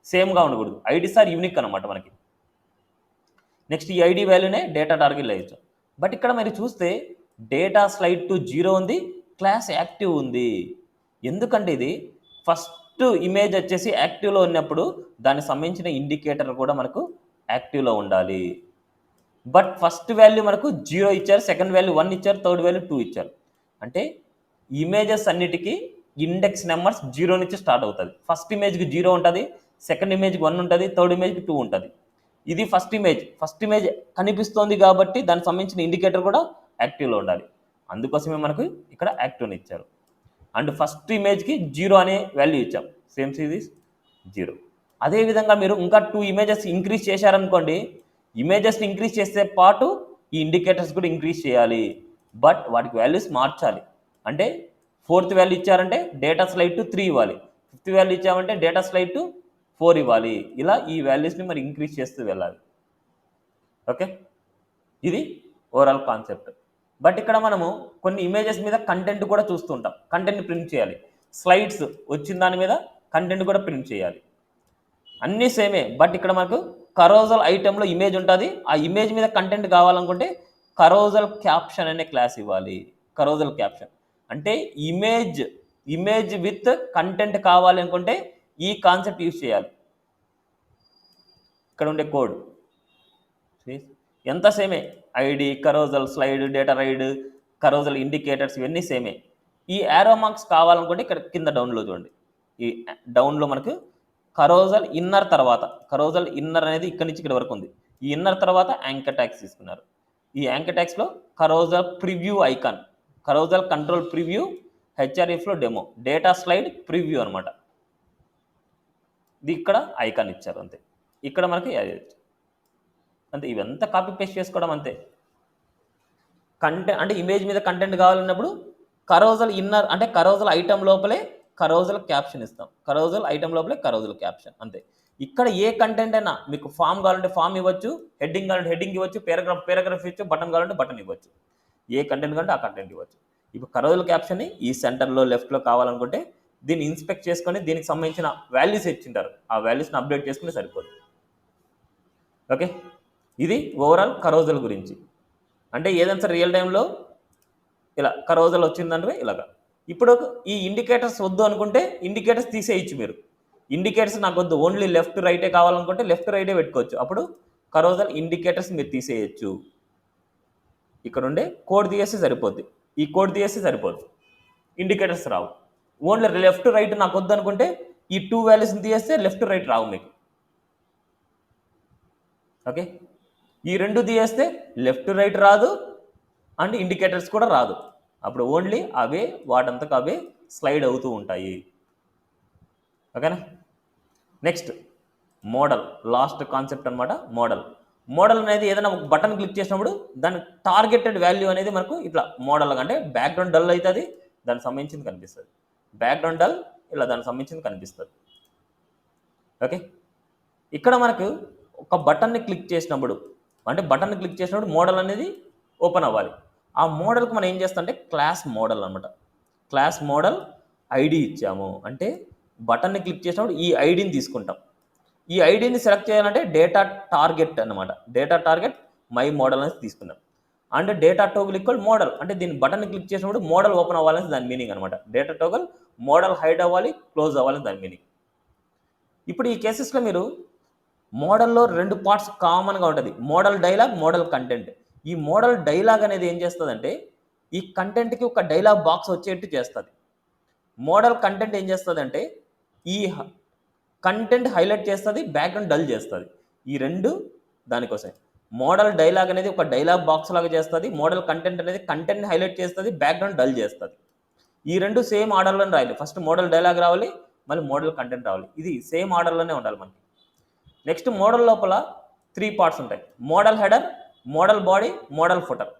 సేమ్గా ఉండకూడదు. ఐడీస్ ఆర్ యూనిక్ అనమాట మనకి. నెక్స్ట్ ఈ ఐడి వాల్యూనే డేటా టార్గెట్ ఇచ్చాం. బట్ ఇక్కడ మీరు చూస్తే డేటా స్లైడ్ టు 0 ఉంది, క్లాస్ యాక్టివ్ ఉంది. ఎందుకంటే ఇది ఫస్ట్ ఇమేజ్ వచ్చేసి యాక్టివ్లో ఉన్నప్పుడు దానికి సంబంధించిన ఇండికేటర్ కూడా మనకు యాక్టివ్లో ఉండాలి. బట్ ఫస్ట్ వాల్యూ మనకు 0 ఇచ్చారు, సెకండ్ వాల్యూ 1 ఇచ్చారు, థర్డ్ వాల్యూ 2 ఇచ్చారు. అంటే ఇమేజెస్ అన్నిటికీ ఇండెక్స్ నెంబర్స్ 0 నుంచి స్టార్ట్ అవుతుంది. ఫస్ట్ ఇమేజ్కి 0 ఉంటుంది, సెకండ్ ఇమేజ్కి 1 ఉంటుంది, థర్డ్ ఇమేజ్కి 2 ఉంటుంది. ఇది ఫస్ట్ ఇమేజ్ కనిపిస్తోంది కాబట్టి దానికి సంబంధించిన ఇండికేటర్ కూడా యాక్టివ్లో ఉండాలి. అందుకోసమే మనకు ఇక్కడ యాక్టివ్ని ఇచ్చారు. అండ్ ఫస్ట్ ఇమేజ్కి 0 అనే వాల్యూ ఇచ్చాం, సేమ్ సిరీస్ 0. అదేవిధంగా మీరు ఇంకా 2 ఇమేజెస్ ఇంక్రీజ్ చేశారనుకోండి, ఇమేజెస్ని ఇంక్రీజ్ చేసే పాటు ఈ ఇండికేటర్స్ కూడా ఇంక్రీజ్ చేయాలి, బట్ వాటికి వాల్యూస్ మార్చాలి. అంటే 4th వాల్యూ ఇచ్చారంటే డేటా స్లైడ్ టు 3 ఇవ్వాలి, 5th వాల్యూ ఇచ్చామంటే డేటా స్లైడ్ టు 4 ఇవ్వాలి. ఇలా ఈ వాల్యూస్ని మరి ఇంక్రీజ్ చేస్తూ వెళ్ళాలి. ఓకే, ఇది ఓవరాల్ కాన్సెప్ట్. బట్ ఇక్కడ మనము కొన్ని ఇమేజెస్ మీద కంటెంట్ కూడా చూస్తుంటాం. కంటెంట్ ప్రింట్ చేయాలి, స్లైడ్స్ వచ్చిన దాని మీద కంటెంట్ కూడా ప్రింట్ చేయాలి. అన్నీ సేమే, బట్ ఇక్కడ మనకు కరోజల్ ఐటెంలో ఇమేజ్ ఉంటుంది. ఆ ఇమేజ్ మీద కంటెంట్ కావాలనుకుంటే కరోజల్ క్యాప్షన్ అనే క్లాస్ ఇవ్వాలి. కరోజల్ క్యాప్షన్ అంటే ఇమేజ్ విత్ కంటెంట్ కావాలి అనుకుంటే ఈ కాన్సెప్ట్ యూజ్ చేయాలి. ఇక్కడ ఉండే కోడ్ ఎంత సేమే, ID, carousel, slide, data ride, carousel indicators ఇవన్నీ సేమే. ఈ యారో మార్క్స్ కావాలనుకుంటే ఇక్కడ కింద డౌన్లో చూడండి. ఈ డౌన్లో మనకు కరోజల్ ఇన్నర్ తర్వాత, కరోజల్ ఇన్నర్ అనేది ఇక్కడ నుంచి ఇక్కడ వరకు ఉంది. ఈ ఇన్నర్ తర్వాత యాంకర్ ట్యాగ్స్ తీసుకున్నారు. ఈ యాంకర్ ట్యాగ్స్లో carousel preview icon, carousel control preview, హెచ్ఆర్ఎఫ్లో డెమో, డేటా స్లైడ్ ప్రివ్యూ అనమాట. ఇది ఇక్కడ ఐకాన్ ఇచ్చారు అంతే. ఇక్కడ మనకి అంతే, ఇవంతా కాపీ పేస్ట్ చేసుకోవడం అంతే. కంటెంట్ అంటే ఇమేజ్ మీద కంటెంట్ కావాలన్నప్పుడు కరోజల్ ఇన్నర్ అంటే కరోజల్ ఐటమ్ లోపలే కరోజల్ క్యాప్షన్ ఇస్తాం, కరోజల్ ఐటమ్ లోపలే కరోజల్ క్యాప్షన్ అంతే. ఇక్కడ ఏ కంటెంట్ అయినా మీకు ఫామ్ కావాలంటే ఫామ్ ఇవ్వచ్చు, హెడ్డింగ్ కావాలంటే హెడ్డింగ్ ఇవ్వచ్చు, పేరాగ్రాఫ్ ఇవ్వచ్చు, బటన్ కావాలంటే బటన్ ఇవ్వచ్చు, ఏ కంటెంట్ కావాలంటే ఆ కంటెంట్ ఇవ్వచ్చు. ఇప్పుడు కరోజల్ క్యాప్షన్ని ఈ సెంటర్లో లెఫ్ట్లో కావాలనుకుంటే దీన్ని ఇన్స్పెక్ట్ చేసుకొని దీనికి సంబంధించిన వాల్యూస్ ఇచ్చింటారు, ఆ వాల్యూస్ని అప్డేట్ చేసుకుంటే సరిపోతుంది. ఓకే, ఇది ఓవరాల్ కరోజల్ గురించి. అంటే ఏదైనా సరే రియల్ టైంలో ఇలా కరోజల్ వచ్చిందంటే ఇలాగా. ఇప్పుడు ఈ ఇండికేటర్స్ వద్దు అనుకుంటే ఇండికేటర్స్ తీసేయచ్చు మీరు. ఇండికేటర్స్ నాకు వద్దు, ఓన్లీ లెఫ్ట్ రైటే కావాలనుకుంటే లెఫ్ట్ రైటే పెట్టుకోవచ్చు. అప్పుడు కరోజల్ ఇండికేటర్స్ మీరు తీసేయచ్చు. ఇక్కడ ఉండే కోడ్ తీసేస్తే సరిపోద్ది, ఈ కోడ్ తీసేస్తే సరిపోద్ది, ఇండికేటర్స్ రావు. ఓన్లీ లెఫ్ట్ రైట్ నాకు వద్దు అనుకుంటే ఈ 2 వాల్యూస్ని తీసేస్తే లెఫ్ట్ రైట్ రావు మీకు. ఓకే, ఈ 2 తీసేస్తే లెఫ్ట్ రైట్ రాదు అండ్ ఇండికేటర్స్ కూడా రాదు. అప్పుడు ఓన్లీ అవే వాటంతకు అవే స్లైడ్ అవుతూ ఉంటాయి. ఓకేనా. నెక్స్ట్ మోడల్, లాస్ట్ కాన్సెప్ట్ అనమాట మోడల్. మోడల్ అనేది ఏదైనా ఒక బటన్ క్లిక్ చేసినప్పుడు దాని టార్గెటెడ్ వాల్యూ అనేది మనకు ఇట్లా మోడల్ అంటే బ్యాక్గ్రౌండ్ డల్ అవుతుంది, దానికి సంబంధించింది కనిపిస్తుంది. బ్యాక్గ్రౌండ్ డల్ ఇలా దానికి సంబంధించింది కనిపిస్తుంది. ఓకే, ఇక్కడ మనకు ఒక బటన్ని క్లిక్ చేసినప్పుడు అంటే బటన్ని క్లిక్ చేసినప్పుడు మోడల్ అనేది ఓపెన్ అవ్వాలి. ఆ మోడల్కి మనం ఏం చేస్తామంటే క్లాస్ మోడల్ అనమాట. క్లాస్ మోడల్ ఐడి ఇచ్చాము అంటే బటన్ని క్లిక్ చేసినప్పుడు ఈ ఐడిని తీసుకుంటాం. ఈ ఐడిని సెలెక్ట్ చేయాలంటే డేటా టార్గెట్ అనమాట. డేటా టార్గెట్ మై మోడల్ అనేది తీసుకున్నాం. And data toggle equal model అంటే దీన్ని బటన్ని క్లిక్ చేసినప్పుడు మోడల్ ఓపెన్ అవ్వాలని దాని మీనింగ్ అనమాట. డేటా టోగుల్ మోడల్ హైడ్ అవ్వాలి, క్లోజ్ అవ్వాలని దాని మీనింగ్. ఇప్పుడు ఈ కేసెస్లో మీరు మోడల్లో 2 పార్ట్స్ కామన్గా ఉంటుంది, మోడల్ డైలాగ్, మోడల్ కంటెంట్. ఈ మోడల్ డైలాగ్ అనేది ఏం చేస్తుందంటే ఈ కంటెంట్కి ఒక డైలాగ్ బాక్స్ వచ్చేట్టు చేస్తుంది. మోడల్ కంటెంట్ ఏం చేస్తుందంటే ఈ కంటెంట్ హైలైట్ చేస్తుంది, బ్యాక్గ్రౌండ్ డల్ చేస్తుంది. ఈ 2 దానికోసం. మోడల్ డైలాగ్ అనేది ఒక డైలాగ్ బాక్స్ లాగా చేస్తుంది, మోడల్ కంటెంట్ అనేది కంటెంట్ని హైలైట్ చేస్తుంది, బ్యాక్గ్రౌండ్ డల్ చేస్తుంది. ఈ 2 సేమ్ ఆర్డర్లోనే రాయాలి. ఫస్ట్ మోడల్ డైలాగ్ రావాలి, మళ్ళీ మోడల్ కంటెంట్ రావాలి. ఇది సేమ్ ఆర్డర్లోనే ఉండాలి మనకి. నెక్స్ట్ మోడల్ లోపల 3 పార్ట్స్ ఉంటాయి, model header, model body, model footer.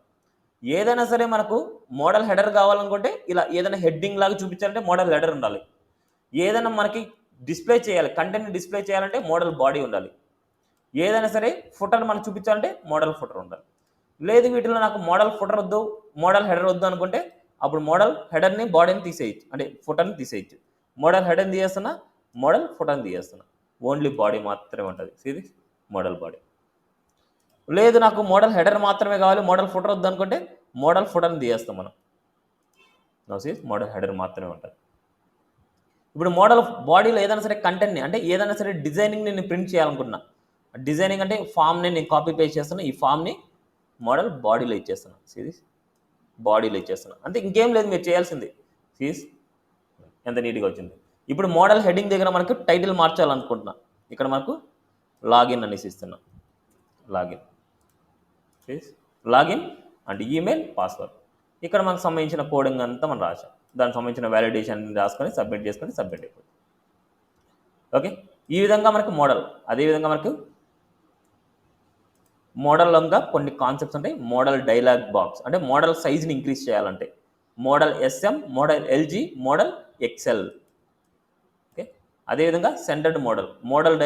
ఏదైనా సరే మనకు మోడల్ హెడర్ కావాలనుకుంటే ఇలా ఏదైనా హెడ్డింగ్ లాగా చూపించాలంటే మోడల్ హెడర్ ఉండాలి. ఏదైనా మనకి డిస్ప్లే చేయాలి, కంటెంట్ డిస్ప్లే చేయాలంటే మోడల్ బాడీ ఉండాలి. ఏదైనా సరే ఫుటర్ మనకు చూపించాలంటే మోడల్ ఫుటర్ ఉండాలి. లేదు వీటిలో నాకు మోడల్ ఫుటర్ వద్దు, మోడల్ హెడర్ వద్దు అనుకుంటే అప్పుడు మోడల్ హెడర్ని బాడీని తీసేయచ్చు, అంటే ఫుటర్ని తీసేయచ్చు. మోడల్ హెడర్ని తీసేస్తున్నా, మోడల్ ఫుటర్ని తీసేస్తున్నా, ఓన్లీ బాడీ మాత్రమే ఉంటుంది. ఇది మోడల్ బాడీ. లేదు నాకు మోడల్ హెడర్ మాత్రమే కావాలి, మోడల్ ఫుటర్ వద్దు అనుకుంటే మోడల్ ఫుటర్ని తీసేస్తాం మనం. మోడల్ హెడర్ మాత్రమే ఉంటుంది. ఇప్పుడు మోడల్ బాడీలో ఏదైనా సరే కంటెంట్ని అంటే ఏదైనా సరే డిజైనింగ్ని నేను ప్రింట్ చేయాలనుకుంటున్నా. డిజైనింగ్ అంటే ఫామ్ని నేను కాపీ పేస్ట్ చేస్తున్నా, ఈ ఫామ్ని మోడల్ బాడీలో ఇచ్చేస్తున్నా. సిరీస్ బాడీలో ఇచ్చేస్తున్నా అంతే, ఇంకేం లేదు మీరు చేయాల్సింది. సిరీస్ ఎంత నీట్గా వచ్చింది. ఇప్పుడు మోడల్ హెడ్డింగ్ దగ్గర మనకు టైటిల్ మార్చాలనుకుంటున్నా, ఇక్కడ మనకు లాగిన్ అనేసి ఇస్తున్నా. లాగిన్ అంటే ఈమెయిల్, పాస్వర్డ్. ఇక్కడ మనకు సంబంధించిన కోడింగ్ అంతా మనం రాసాం, దానికి సంబంధించిన వ్యాలిడేషన్ రాసుకొని సబ్మిట్ చేసుకొని సబ్మిట్ అయిపోతుంది. ఓకే. ఈ విధంగా మనకు మోడల్. అదేవిధంగా మనకు మోడల్గా కొన్ని కాన్సెప్ట్స్ ఉంటాయి. మోడల్ డైలాగ్ బాక్స్ అంటే మోడల్ సైజ్ని ఇంక్రీజ్ చేయాలంటే modal SM, modal LG, modal XL. Okay, అదేవిధంగా సెంటర్డ్ మోడల్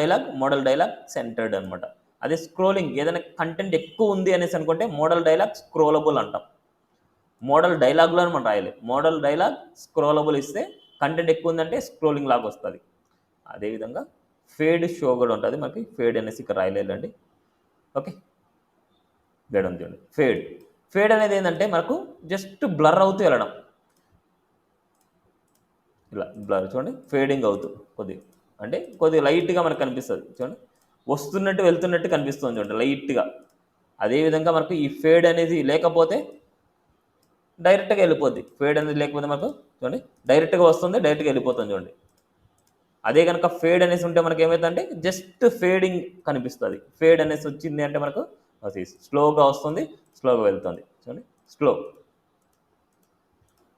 డైలాగ్ సెంటర్డ్ అనమాట. అదే స్క్రోలింగ్, ఏదైనా కంటెంట్ ఎక్కువ ఉంది అనేసి అనుకుంటే మోడల్ డైలాగ్ స్క్రోలబుల్ అంటాం. మోడల్ డైలాగ్లో మనం రాయాలి. మోడల్ డైలాగ్ స్క్రోలబుల్ ఇస్తే కంటెంట్ ఎక్కువ ఉందంటే స్క్రోలింగ్ లాగా వస్తుంది. అదేవిధంగా ఫేడ్ షో కూడా ఉంటుంది మనకి. ఫేడ్ అనేసి ఇక్కడ రాయలేదండి. ఓకే, వేయడం చూడండి. ఫేడ్ అనేది ఏంటంటే మనకు జస్ట్ బ్లర్ అవుతూ వెళ్ళడం. ఇలా బ్లర్ చూడండి, ఫేడింగ్ అవుతూ కొద్దిగా, అంటే కొద్దిగా లైట్గా మనకు కనిపిస్తుంది చూడండి, వస్తున్నట్టు వెళ్తున్నట్టు కనిపిస్తుంది చూడండి లైట్గా. అదేవిధంగా మనకు ఈ ఫేడ్ అనేది లేకపోతే డైరెక్ట్గా వెళ్ళిపోద్ది. ఫేడ్ అనేది లేకపోతే మనకు చూడండి డైరెక్ట్గా వస్తుంది, డైరెక్ట్గా వెళ్ళిపోతుంది చూడండి. అదే కనుక ఫేడ్ అనేసి ఉంటే మనకి ఏమవుతుందంటే జస్ట్ ఫేడింగ్ కనిపిస్తుంది. ఫేడ్ అనేసి వచ్చింది అంటే మనకు అది స్లోగా వస్తుంది, స్లోగా వెళ్తుంది చూడండి, స్లో.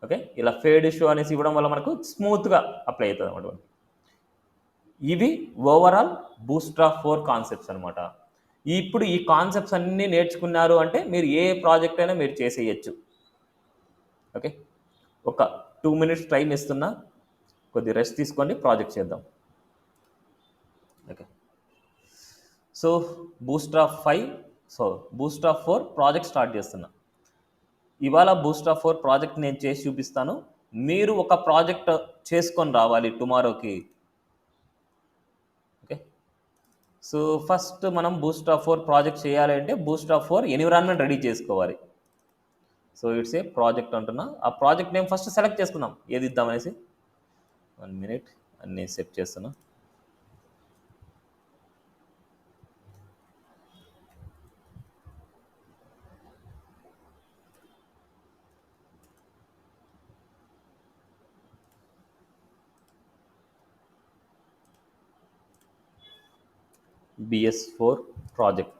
ఓకే, ఇలా ఫేడ్ షో అనేసి ఇవ్వడం వల్ల మనకు స్మూత్గా అప్లై అవుతుంది అనమాట. ఇవి ఓవరాల్ బూస్ట్రాప్ 4 కాన్సెప్ట్స్ అనమాట. ఇప్పుడు ఈ కాన్సెప్ట్స్ అన్నీ నేర్చుకున్నారు అంటే మీరు ఏ ప్రాజెక్ట్ అయినా మీరు చేసేయచ్చు. ఓకే, ఒక 2 minutes టైం ఇస్తున్నా, కొద్ది రెస్ట్ తీసుకోండి, ప్రాజెక్ట్ చేద్దాం. Okay, so bootstrap 4 project start చేస్తున్నా. ఇవాళ బూస్ట్రాప్ 4 ప్రాజెక్ట్ నేను చేసి చూపిస్తాను. మీరు ఒక ప్రాజెక్ట్ చేసుకొని రావాలి టుమారోకి. ఓకే, సో ఫస్ట్ మనం బూస్ట్రాప్ 4 ప్రాజెక్ట్ చేయాలి అంటే బూస్ట్రాప్ 4 ఎన్విరాన్మెంట్ రెడీ చేసుకోవాలి. సో ఇట్స్ ఏ ప్రాజెక్ట్ అంటున్నా. ఆ ప్రాజెక్ట్ నేమ్ ఫస్ట్ సెలెక్ట్ చేసుకుందాం, ఏది ఇద్దామనేసి. 1 minute అన్నీ సెట్ చేస్తున్నా. BS4 project.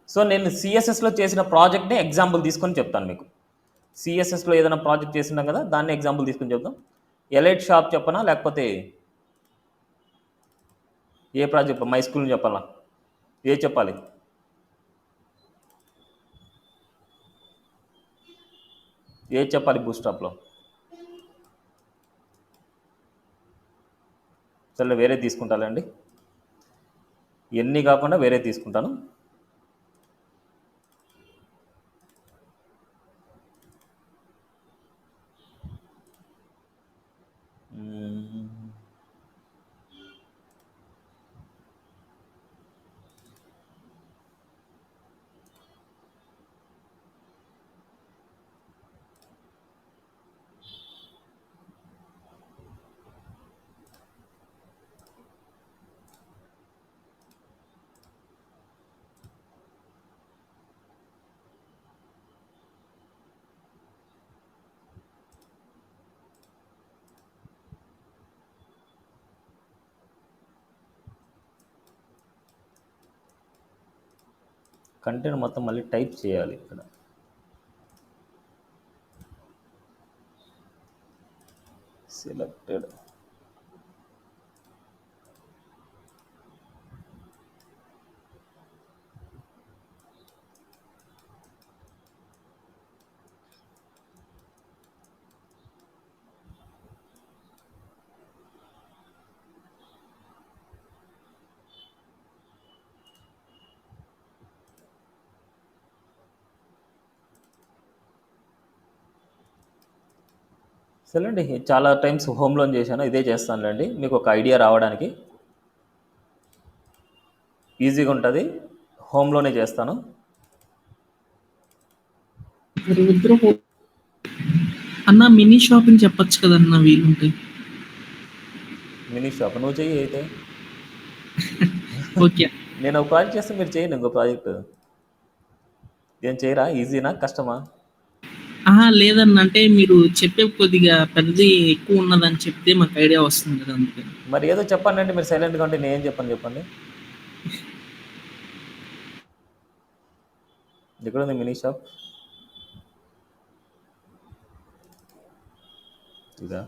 సో నేను సిఎస్ఎస్లో చేసిన ప్రాజెక్ట్ని ఎగ్జాంపుల్ తీసుకొని చెప్తాను మీకు. సిఎస్ఎస్లో ఏదైనా ప్రాజెక్ట్ చేసినాం కదా, దాన్ని ఎగ్జాంపుల్ తీసుకొని చెప్తాం. ఎలైట్ షాప్ చెప్పనా, లేకపోతే ఏ ప్రాజెక్ట్, మై స్కూల్ని చెప్పాలా, ఏ చెప్పాలి? ఏ చెప్పాలి బూస్ట్రాప్లో? సరే వేరే తీసుకుంటానండి, ఎన్ని కాకుండా వేరే తీసుకుంటాను. కంటెంట్ మొత్తం మళ్ళీ టైప్ చేయాలి ఇక్కడ. సెలెక్టెడ్. సరేండి, చాలా టైమ్స్ హోమ్ లోన్ చేశాను, ఇదే చేస్తానులేండి మీకు ఒక ఐడియా రావడానికి. ఈజీగా ఉంటుంది, హోమ్ లోనే చేస్తాను. రుద్ర అన్న మినీ షాపింగ్ చెప్పొచ్చు కదన్న వీలుంటే. మినీ షాప్ నువ్వు చెయ్యి అయితే. ఓకే, నేను ఒక ప్రాజెక్ట్ చేస్తే మీరు చేయండి ఇంకో ప్రాజెక్ట్. ఏం చేయరా, ఈజీనా కష్టమా? లేదన్న, అంటే మీరు చెప్పే కొద్దిగా పెద్దది ఎక్కువ ఉన్నదని చెప్తే మాకు ఐడియా వస్తుంది కదా, అందుకని. మరి ఏదో చెప్పండి అంటే మీరు సైలెంట్గా ఉంటే నేను ఏం చెప్పండి. ఎక్కడ ఉంది మినీ షాప్? ఇదా?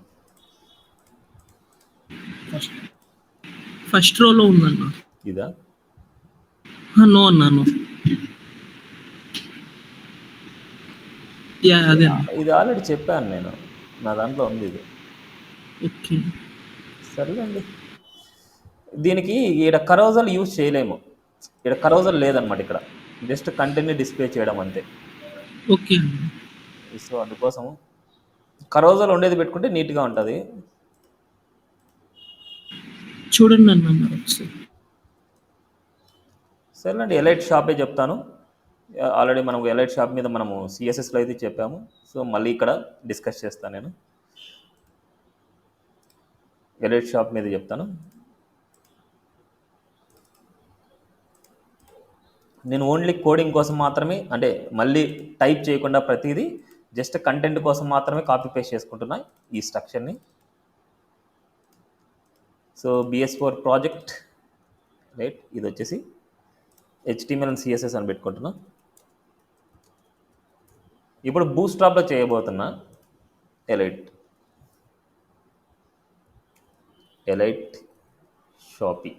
ఫస్ట్ రోలో ఉందన్న. ఇదా? నో అన్నాను. యా అదే అన్న. ఇది ఆల్రెడీ చెప్పాను నేను, నా దాంట్లో ఉంది ఇది. ఓకే. సర్లేండి. దీనికి ఈడ కరోజల్ యూజ్ చేయలేము, ఇక్కడ కరోజల్ లేదనమాట, ఇక్కడ జస్ట్ కంటెంట్ని డిస్ప్లే చేయడం అంతే. ఓకే అన్న. సో అందుకోసం కరోజల్ ఉండేది పెట్టుకుంటే నీట్గా ఉంటుంది. చూడండి అన్న మరి ఒకసారి. సరేనండి, ఎలైట్ షాపే చెప్తాను. ఆల్రెడీ మనం ఎలైట్ షాప్ మీద మనము సిఎస్ఎస్లో అయితే చెప్పాము, సో మళ్ళీ ఇక్కడ డిస్కస్ చేస్తాను నేను. ఎలైట్ షాప్ మీద చెప్తాను. నేను ఓన్లీ కోడింగ్ కోసం మాత్రమే, అంటే మళ్ళీ టైప్ చేయకుండా ప్రతిదీ జస్ట్ కంటెంట్ కోసం మాత్రమే కాపీ పేస్ట్ చేసుకుంటున్నా ఈ స్ట్రక్చర్ని. సో BS4 ప్రాజెక్ట్ రైట్, ఇది వచ్చేసి HTML అండ్ CSS అని పెట్టుకుంటున్నా. ఇప్పుడు బూట్స్ట్రాప్లో చేయబోతున్నా ఎలైట్ షాపీ.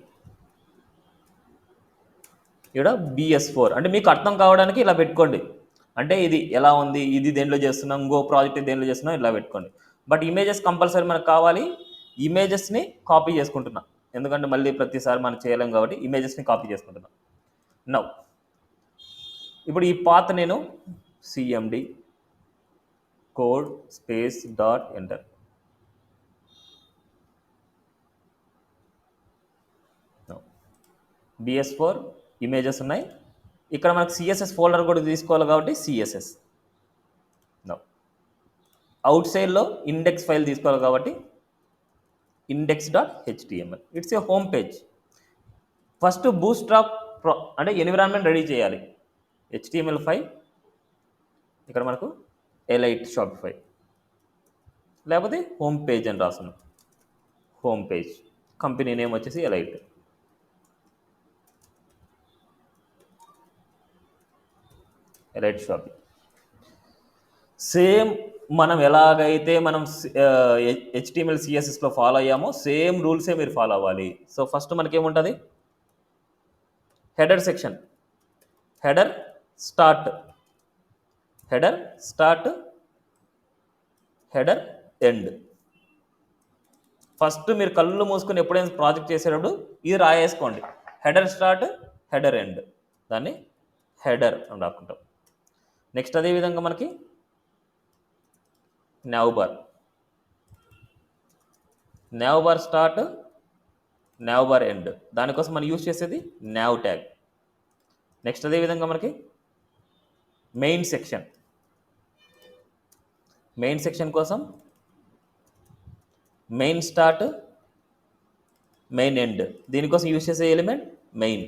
ఇక్కడ BS4 అంటే మీకు అర్థం కావడానికి ఇలా పెట్టుకోండి, అంటే ఇది ఎలా ఉంది, ఇది దేంట్లో చేస్తున్నాం, ఇంకో ప్రాజెక్ట్ దేంట్లో చేస్తున్నాం, ఇలా పెట్టుకోండి. బట్ ఇమేజెస్ కంపల్సరీ మనకు కావాలి, ఇమేజెస్ని కాపీ చేసుకుంటున్నా, ఎందుకంటే మళ్ళీ ప్రతిసారి మనం చేయలేం కాబట్టి ఇమేజెస్ని కాపీ చేసుకుంటున్నా. నౌ ఇప్పుడు ఈ పాత్ నేను CMD code space dot enter. BS4 images ఉన్నాయి, ఇక్కడ మనకు CSS ఫోల్డర్ కూడా తీసుకోవాలి కాబట్టి CSS. నౌ అవుట్ సైడ్లో ఇండెక్స్ ఫైల్ తీసుకోవాలి కాబట్టి index.html. It's a home page. First bootstrap అంటే ఎన్విరాన్మెంట్ రెడీ చేయాలి. HTML5 ఇక్కడ మనకు ఎలైట్ షాపిఫై, లేకపోతే హోమ్ పేజ్ అని రాస్తున్నాం. హోమ్ పేజ్, కంపెనీ నేమ్ వచ్చేసి ఎలైట్. షాపింగ్ సేమ్ మనం ఎలాగైతే మనం HTML CSSలో ఫాలో అయ్యామో సేమ్ రూల్సే మీరు ఫాలో అవ్వాలి. So first మనకేముంటుంది, header section, header start, header end. First మీరు కళ్ళు మూసుకొని ఎప్పుడైనా ప్రాజెక్ట్ చేసేటప్పుడు ఇది రాయేసుకోండి, హెడర్ స్టార్ట్, హెడర్ ఎండ్, దాన్ని హెడర్ అని రాకుంటాం. నెక్స్ట్ అదేవిధంగా మనకి nav bar start, nav bar end, దానికోసం మనం యూజ్ చేసేది nav ట్యాగ్. నెక్స్ట్ అదేవిధంగా మనకి మెయిన్ సెక్షన్ కోసం మెయిన్ స్టార్ట్, మెయిన్ ఎండ్, దీనికోసం యూజ్ చేసే ఎలిమెంట్ మెయిన్.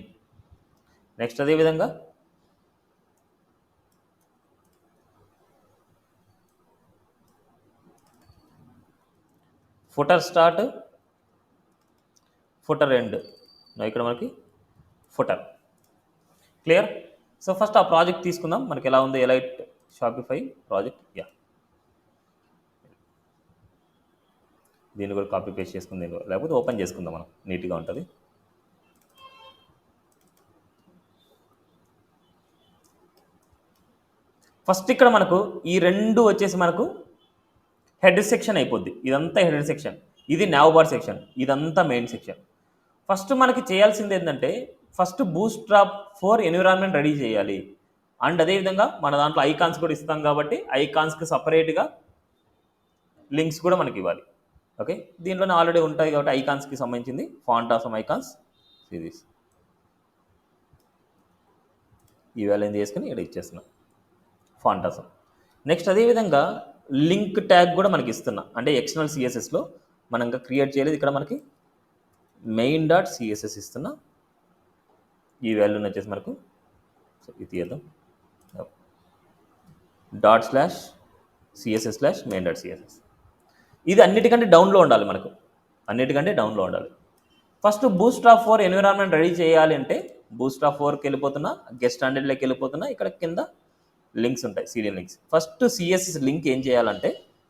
నెక్స్ట్ అదేవిధంగా ఫుటర్ స్టార్ట్, ఫుటర్ ఎండ్, ఇక్కడ మనకి ఫుటర్. క్లియర్? సో ఫస్ట్ ఆ ప్రాజెక్ట్ తీసుకుందాం, మనకి ఎలా ఉంది ఎలైట్ షాపిఫై ప్రాజెక్ట్. యా, దీన్ని కూడా కాపీ పేస్ట్ చేసుకుంది, లేకపోతే ఓపెన్ చేసుకుందాం మనం, నీట్గా ఉంటుంది. ఫస్ట్ ఇక్కడ మనకు ఈ రెండు వచ్చేసి మనకు హెడ్ సెక్షన్ అయిపోద్ది, ఇదంతా హెడ్ సెక్షన్, ఇది nav బార్ సెక్షన్, ఇదంతా మెయిన్ సెక్షన్. ఫస్ట్ మనకి చేయాల్సింది ఏంటంటే ఫస్ట్ బూట్స్ట్రాప్ 4 ఎన్విరాన్మెంట్ రెడీ చేయాలి. అండ్ అదేవిధంగా మన దాంట్లో ఐకాన్స్ కూడా ఇస్తాం కాబట్టి ఐకాన్స్కి సపరేట్గా లింక్స్ కూడా మనకి ఇవ్వాలి. ఓకే, దీంట్లోనే ఆల్రెడీ ఉంటాయి కాబట్టి ఐకాన్స్కి సంబంధించింది ఫాంట్ ఆసమ్ ఐకాన్స్ సిరీస్, ఈ వాల్యూని తీసుకుని ఇక్కడ ఇచ్చేస్తున్నాం ఫాంట్ ఆసమ్. నెక్స్ట్ అదేవిధంగా లింక్ ట్యాగ్ కూడా మనకి ఇస్తున్నా, అంటే ఎక్స్టర్నల్ CSSలో మనం ఇంకా క్రియేట్ చేయలేదు, ఇక్కడ మనకి main.css ఇస్తున్నా. ఈ వాల్యూని వచ్చేసి మనకు ఇది తీద్దాం, ./css/main.css. ఇది అన్నిటికంటే డౌన్లో ఉండాలి, మనకు అన్నిటికంటే డౌన్లో ఉండాలి. ఫస్ట్ బూట్స్ట్రాప్ 4 ఎన్విరాన్మెంట్ రెడీ చేయాలి అంటే బూట్స్ట్రాప్ 4కి వెళ్ళిపోతున్నా, గెట్ స్టాండర్డ్లోకి వెళ్ళిపోతున్నా, ఇక్కడ కింద లింక్స్ ఉంటాయి, serial links. First CSS link ఏం చేయాలంటే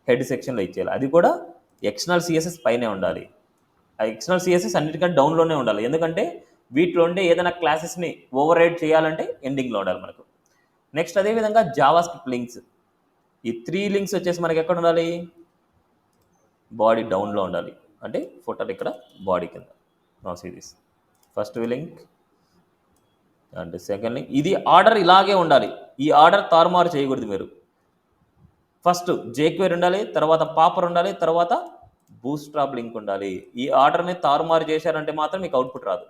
హెడ్ సెక్షన్లో ఇచ్చేయాలి, అది కూడా ఎక్స్టర్నల్ CSS పైనే ఉండాలి. ఆ ఎక్స్టర్నల్ సిఎస్ఎస్ అన్నిటికంటే డౌన్లోనే ఉండాలి, ఎందుకంటే వీటిలో ఉండే ఏదైనా క్లాసెస్ని ఓవర్ రైడ్ చేయాలంటే ఎండింగ్లో ఉండాలి మనకు. నెక్స్ట్ అదేవిధంగా జావా స్క్రిప్ట్ లింక్స్, ఈ 3 లింక్స్ వచ్చేసి మనకి ఎక్కడ ఉండాలి, బాడీ డౌన్లో ఉండాలి, అంటే ఫోటో ఇక్కడ బాడీ కింద. This first link and second link. ఇది ఆర్డర్ ఇలాగే ఉండాలి, ఈ ఆర్డర్ తారుమారు చేయకూడదు మీరు. ఫస్ట్ జేక్వేర్ ఉండాలి, తర్వాత పాపర్ ఉండాలి, తర్వాత బూస్ట్రాప్ లింక్ ఉండాలి. ఈ ఆర్డర్ని తారుమారు చేశారంటే మాత్రం మీకు అవుట్పుట్ రాదు.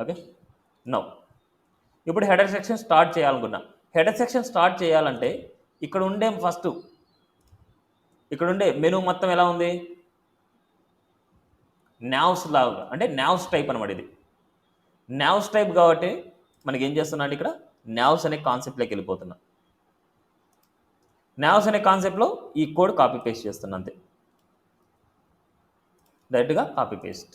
ఓకే, నౌ ఇప్పుడు హెడర్ సెక్షన్ స్టార్ట్ చేయాలనుకున్నా. హెడర్ సెక్షన్ స్టార్ట్ చేయాలంటే ఇక్కడ ఉండే ఫస్ట్ ఇక్కడ ఉండే మెనూ మొత్తం ఎలా ఉంది, నావ్స్ లాగా, అంటే నావ్స్ టైప్ అనమాట. ఇది నావ్స్ టైప్ కాబట్టి మనకి ఏం చేస్తున్నా అంటే ఇక్కడ నావ్స్ అనే కాన్సెప్ట్లోకి వెళ్ళిపోతున్నా. నావ్స్ అనే కాన్సెప్ట్లో ఈ కోడ్ కాపీ పేస్ట్ చేస్తున్నా, అంతే, డైరెక్ట్గా కాపీ పేస్ట్.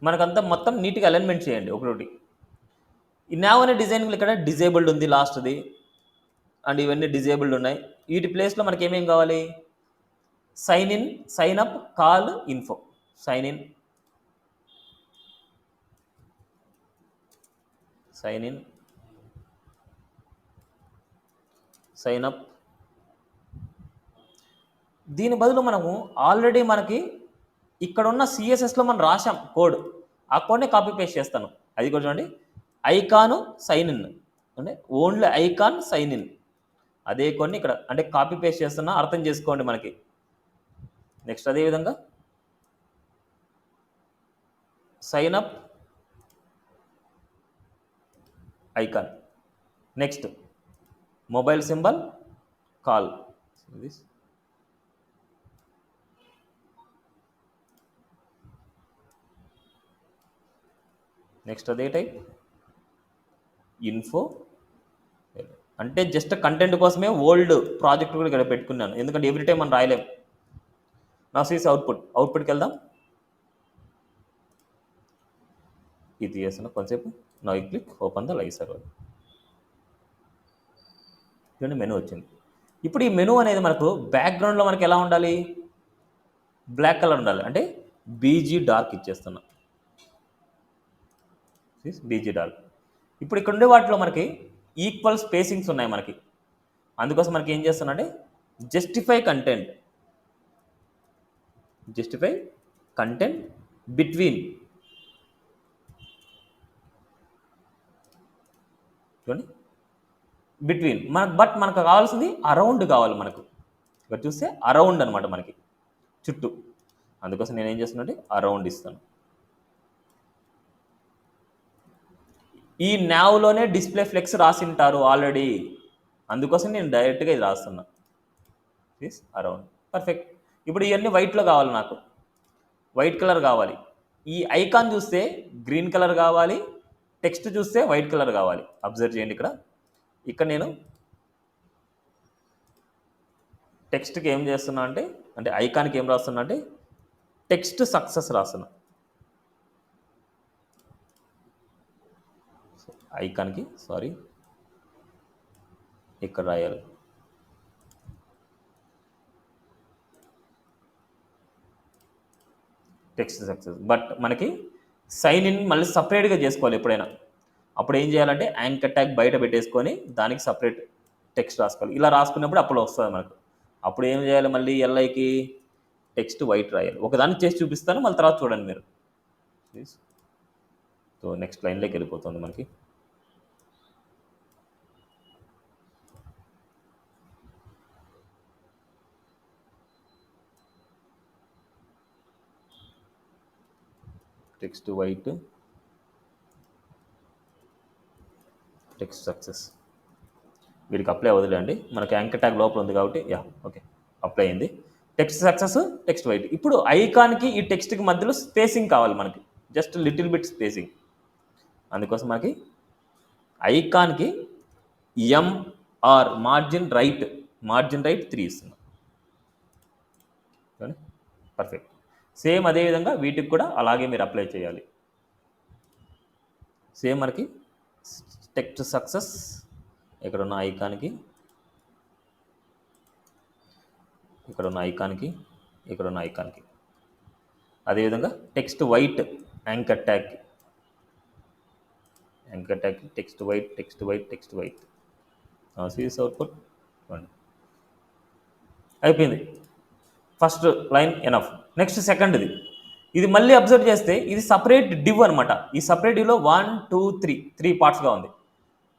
మనకంతా మొత్తం నీట్గా అలైన్మెంట్ చేయండి ఒకటి. ఈ నావ్ అనే డిజైన్ ఇక్కడ డిజేబుల్డ్ ఉంది లాస్ట్ది, అండ్ ఇవన్నీ డిజేబుల్డ్ ఉన్నాయి. వీటి ప్లేస్లో మనకి ఏమేం కావాలి, sign in, sign up, call, info. Sign in, sign in, sign up. దీని బదులు మనము ఆల్రెడీ మనకి ఇక్కడ ఉన్న సిఎస్ఎస్లో మనం రాసాం కోడ్, ఆ కోడ్ని కాపీ పేస్ట్ చేస్తాను. అది కూడా చూడండి, ఐకాను సైన్ ఇన్, అంటే ఓన్లీ ఐకాన్ సైన్ ఇన్, అదే కొన్ని ఇక్కడ అంటే కాపీ పేస్ట్ చేస్తున్నా, అర్థం చేసుకోండి మనకి. నెక్స్ట్ అదేవిధంగా sign up, icon. Next mobile symbol, call. Next అదే టైప్ ఇన్ఫో, అంటే జస్ట్ కంటెంట్ కోసమే ఓల్డ్ ప్రాజెక్ట్ కూడా ఇక్కడ పెట్టుకున్నాను, ఎందుకంటే ఎవ్రీ టైం మనం రాయలేం. నా సీస్ అవుట్పుట్కి వెళ్దాం. ఇది చేస్తున్నా కొంచెంసేపు. నా click open the live server. చూడండి మెనూ వచ్చింది. ఇప్పుడు ఈ మెనూ అనేది మనకు బ్యాక్గ్రౌండ్లో మనకి ఎలా ఉండాలి, బ్లాక్ కలర్ ఉండాలి, అంటే బీజీ డార్క్ ఇచ్చేస్తున్నా, బీజీ డార్క్. ఇప్పుడు ఇక్కడ ఉండే వాటిలో మనకి ఈక్వల్ స్పేసింగ్స్ ఉన్నాయి మనకి, అందుకోసం మనకి ఏం చేస్తున్నా అంటే జస్టిఫై కంటెంట్ బిట్వీన్, చూడండి బిట్వీన్ బట్ మనకు కావాల్సింది అరౌండ్ కావాలి మనకు. ఇక్కడ చూస్తే అరౌండ్ అనమాట మనకి చుట్టూ, అందుకోసం నేను ఏం చేస్తున్నా అరౌండ్ ఇస్తాను. ఈ నావ్లోనే డిస్ప్లే ఫ్లెక్స్ రాసింటారు ఆల్రెడీ, అందుకోసం నేను డైరెక్ట్గా ఇది రాస్తున్నా, ప్లీజ్ అరౌండ్. పర్ఫెక్ట్. ఇప్పుడు ఇవన్నీ వైట్లో కావాలి, నాకు వైట్ కలర్ కావాలి. ఈ ఐకాన్ చూస్తే గ్రీన్ కలర్ కావాలి, టెక్స్ట్ చూస్తే వైట్ కలర్ కావాలి. అబ్జర్వ్ చేయండి, ఇక్కడ నేను టెక్స్ట్కి ఏం చేస్తున్నా అంటే ఐకాన్కి ఏం రాస్తున్నా అంటే టెక్స్ట్ సక్సెస్ రాస్తున్నా. ఐకాన్కి ఇక్కడ రాయాలి టెక్స్ట్ సక్సెస్. బట్ మనకి సైన్ ఇన్ మళ్ళీ సపరేట్గా చేసుకోవాలి ఎప్పుడైనా. అప్పుడు ఏం చేయాలంటే యాంకర్ ట్యాగ్ బయట పెట్టేసుకొని దానికి సపరేట్ టెక్స్ట్ రాసుకోవాలి. ఇలా రాసుకున్నప్పుడు అప్పుడు వస్తుంది మనకు. అప్పుడు ఏం చేయాలి, మళ్ళీ ఎల్ఐకి టెక్స్ట్ వైట్ రాయాలి. ఒకదాన్ని చేసి చూపిస్తాను, మళ్ళీ తర్వాత చూడండి మీరు. సో నెక్స్ట్ లైన్లోకి వెళ్ళిపోతుంది మనకి. Text white, text success. వీడికి అప్లై వదిలేండి, మనకి యాంకర్ ట్యాగ్ లోపల ఉంది కాబట్టి. ఓకే, అప్లై అయింది. Text success, text white. ఇప్పుడు ఐకాన్కి ఈ టెక్స్ట్కి మధ్యలో స్పేసింగ్ కావాలి మనకి, జస్ట్ లిటిల్ బిట్ స్పేసింగ్. అందుకోసం మనకి ఐకాన్కి ఎంఆర్ మార్జిన్ రైట్ 3 ఇస్తున్నాం. పర్ఫెక్ట్. సేమ్ అదేవిధంగా వీటికి కూడా అలాగే మీరు అప్లై చేయాలి. సేమ్ మనకి టెక్స్ట్ సక్సెస్ ఇక్కడ ఉన్న ఐకాన్కి ఇక్కడ ఉన్న ఐకాన్కి, ఇక్కడ ఉన్న ఐకాన్కి. అదేవిధంగా టెక్స్ట్ వైట్ యాంకర్ ట్యాగ్కి, యాంకర్ ట్యాగ్కి text white, text white, text white. Sees output అయిపోయింది. First line enough. నెక్స్ట్ సెకండ్ది, ఇది మళ్ళీ అబ్జర్వ్ చేస్తే ఇది సపరేట్ డివ్ అనమాట. ఈ సపరేట్ డివ్లో 1 2 3 పార్ట్స్గా ఉంది.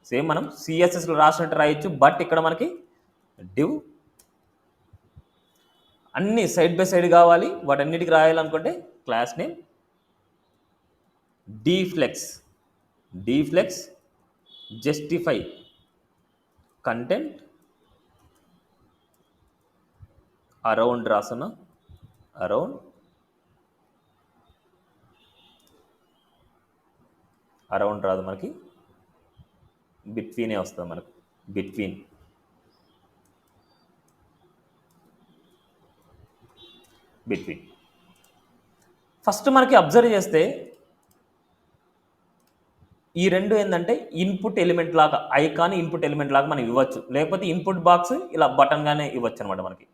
సేమ్ మనం సిఎస్ఎస్లో రాసినట్టు రాయొచ్చు, బట్ ఇక్కడ మనకి డివ్ అన్ని సైడ్ బై సైడ్ కావాలి. వాటన్నిటికి రాయాలనుకుంటే class name d flex, d flex justify content around రాసున్నా, అరౌండ్ రాదు మనకి, బిట్వీనే వస్తుంది మనకు, బిట్వీన్. ఫస్ట్ మనకి అబ్జర్వ్ చేస్తే ఈ రెండు ఏంటంటే ఇన్పుట్ ఎలిమెంట్ లాగా, ఐకాన్ ఇన్పుట్ ఎలిమెంట్ లాగా మనం ఇవ్వచ్చు, లేకపోతే ఇన్పుట్ బాక్స్ ఇలా బటన్గానే ఇవ్వచ్చు అనమాట. మనకి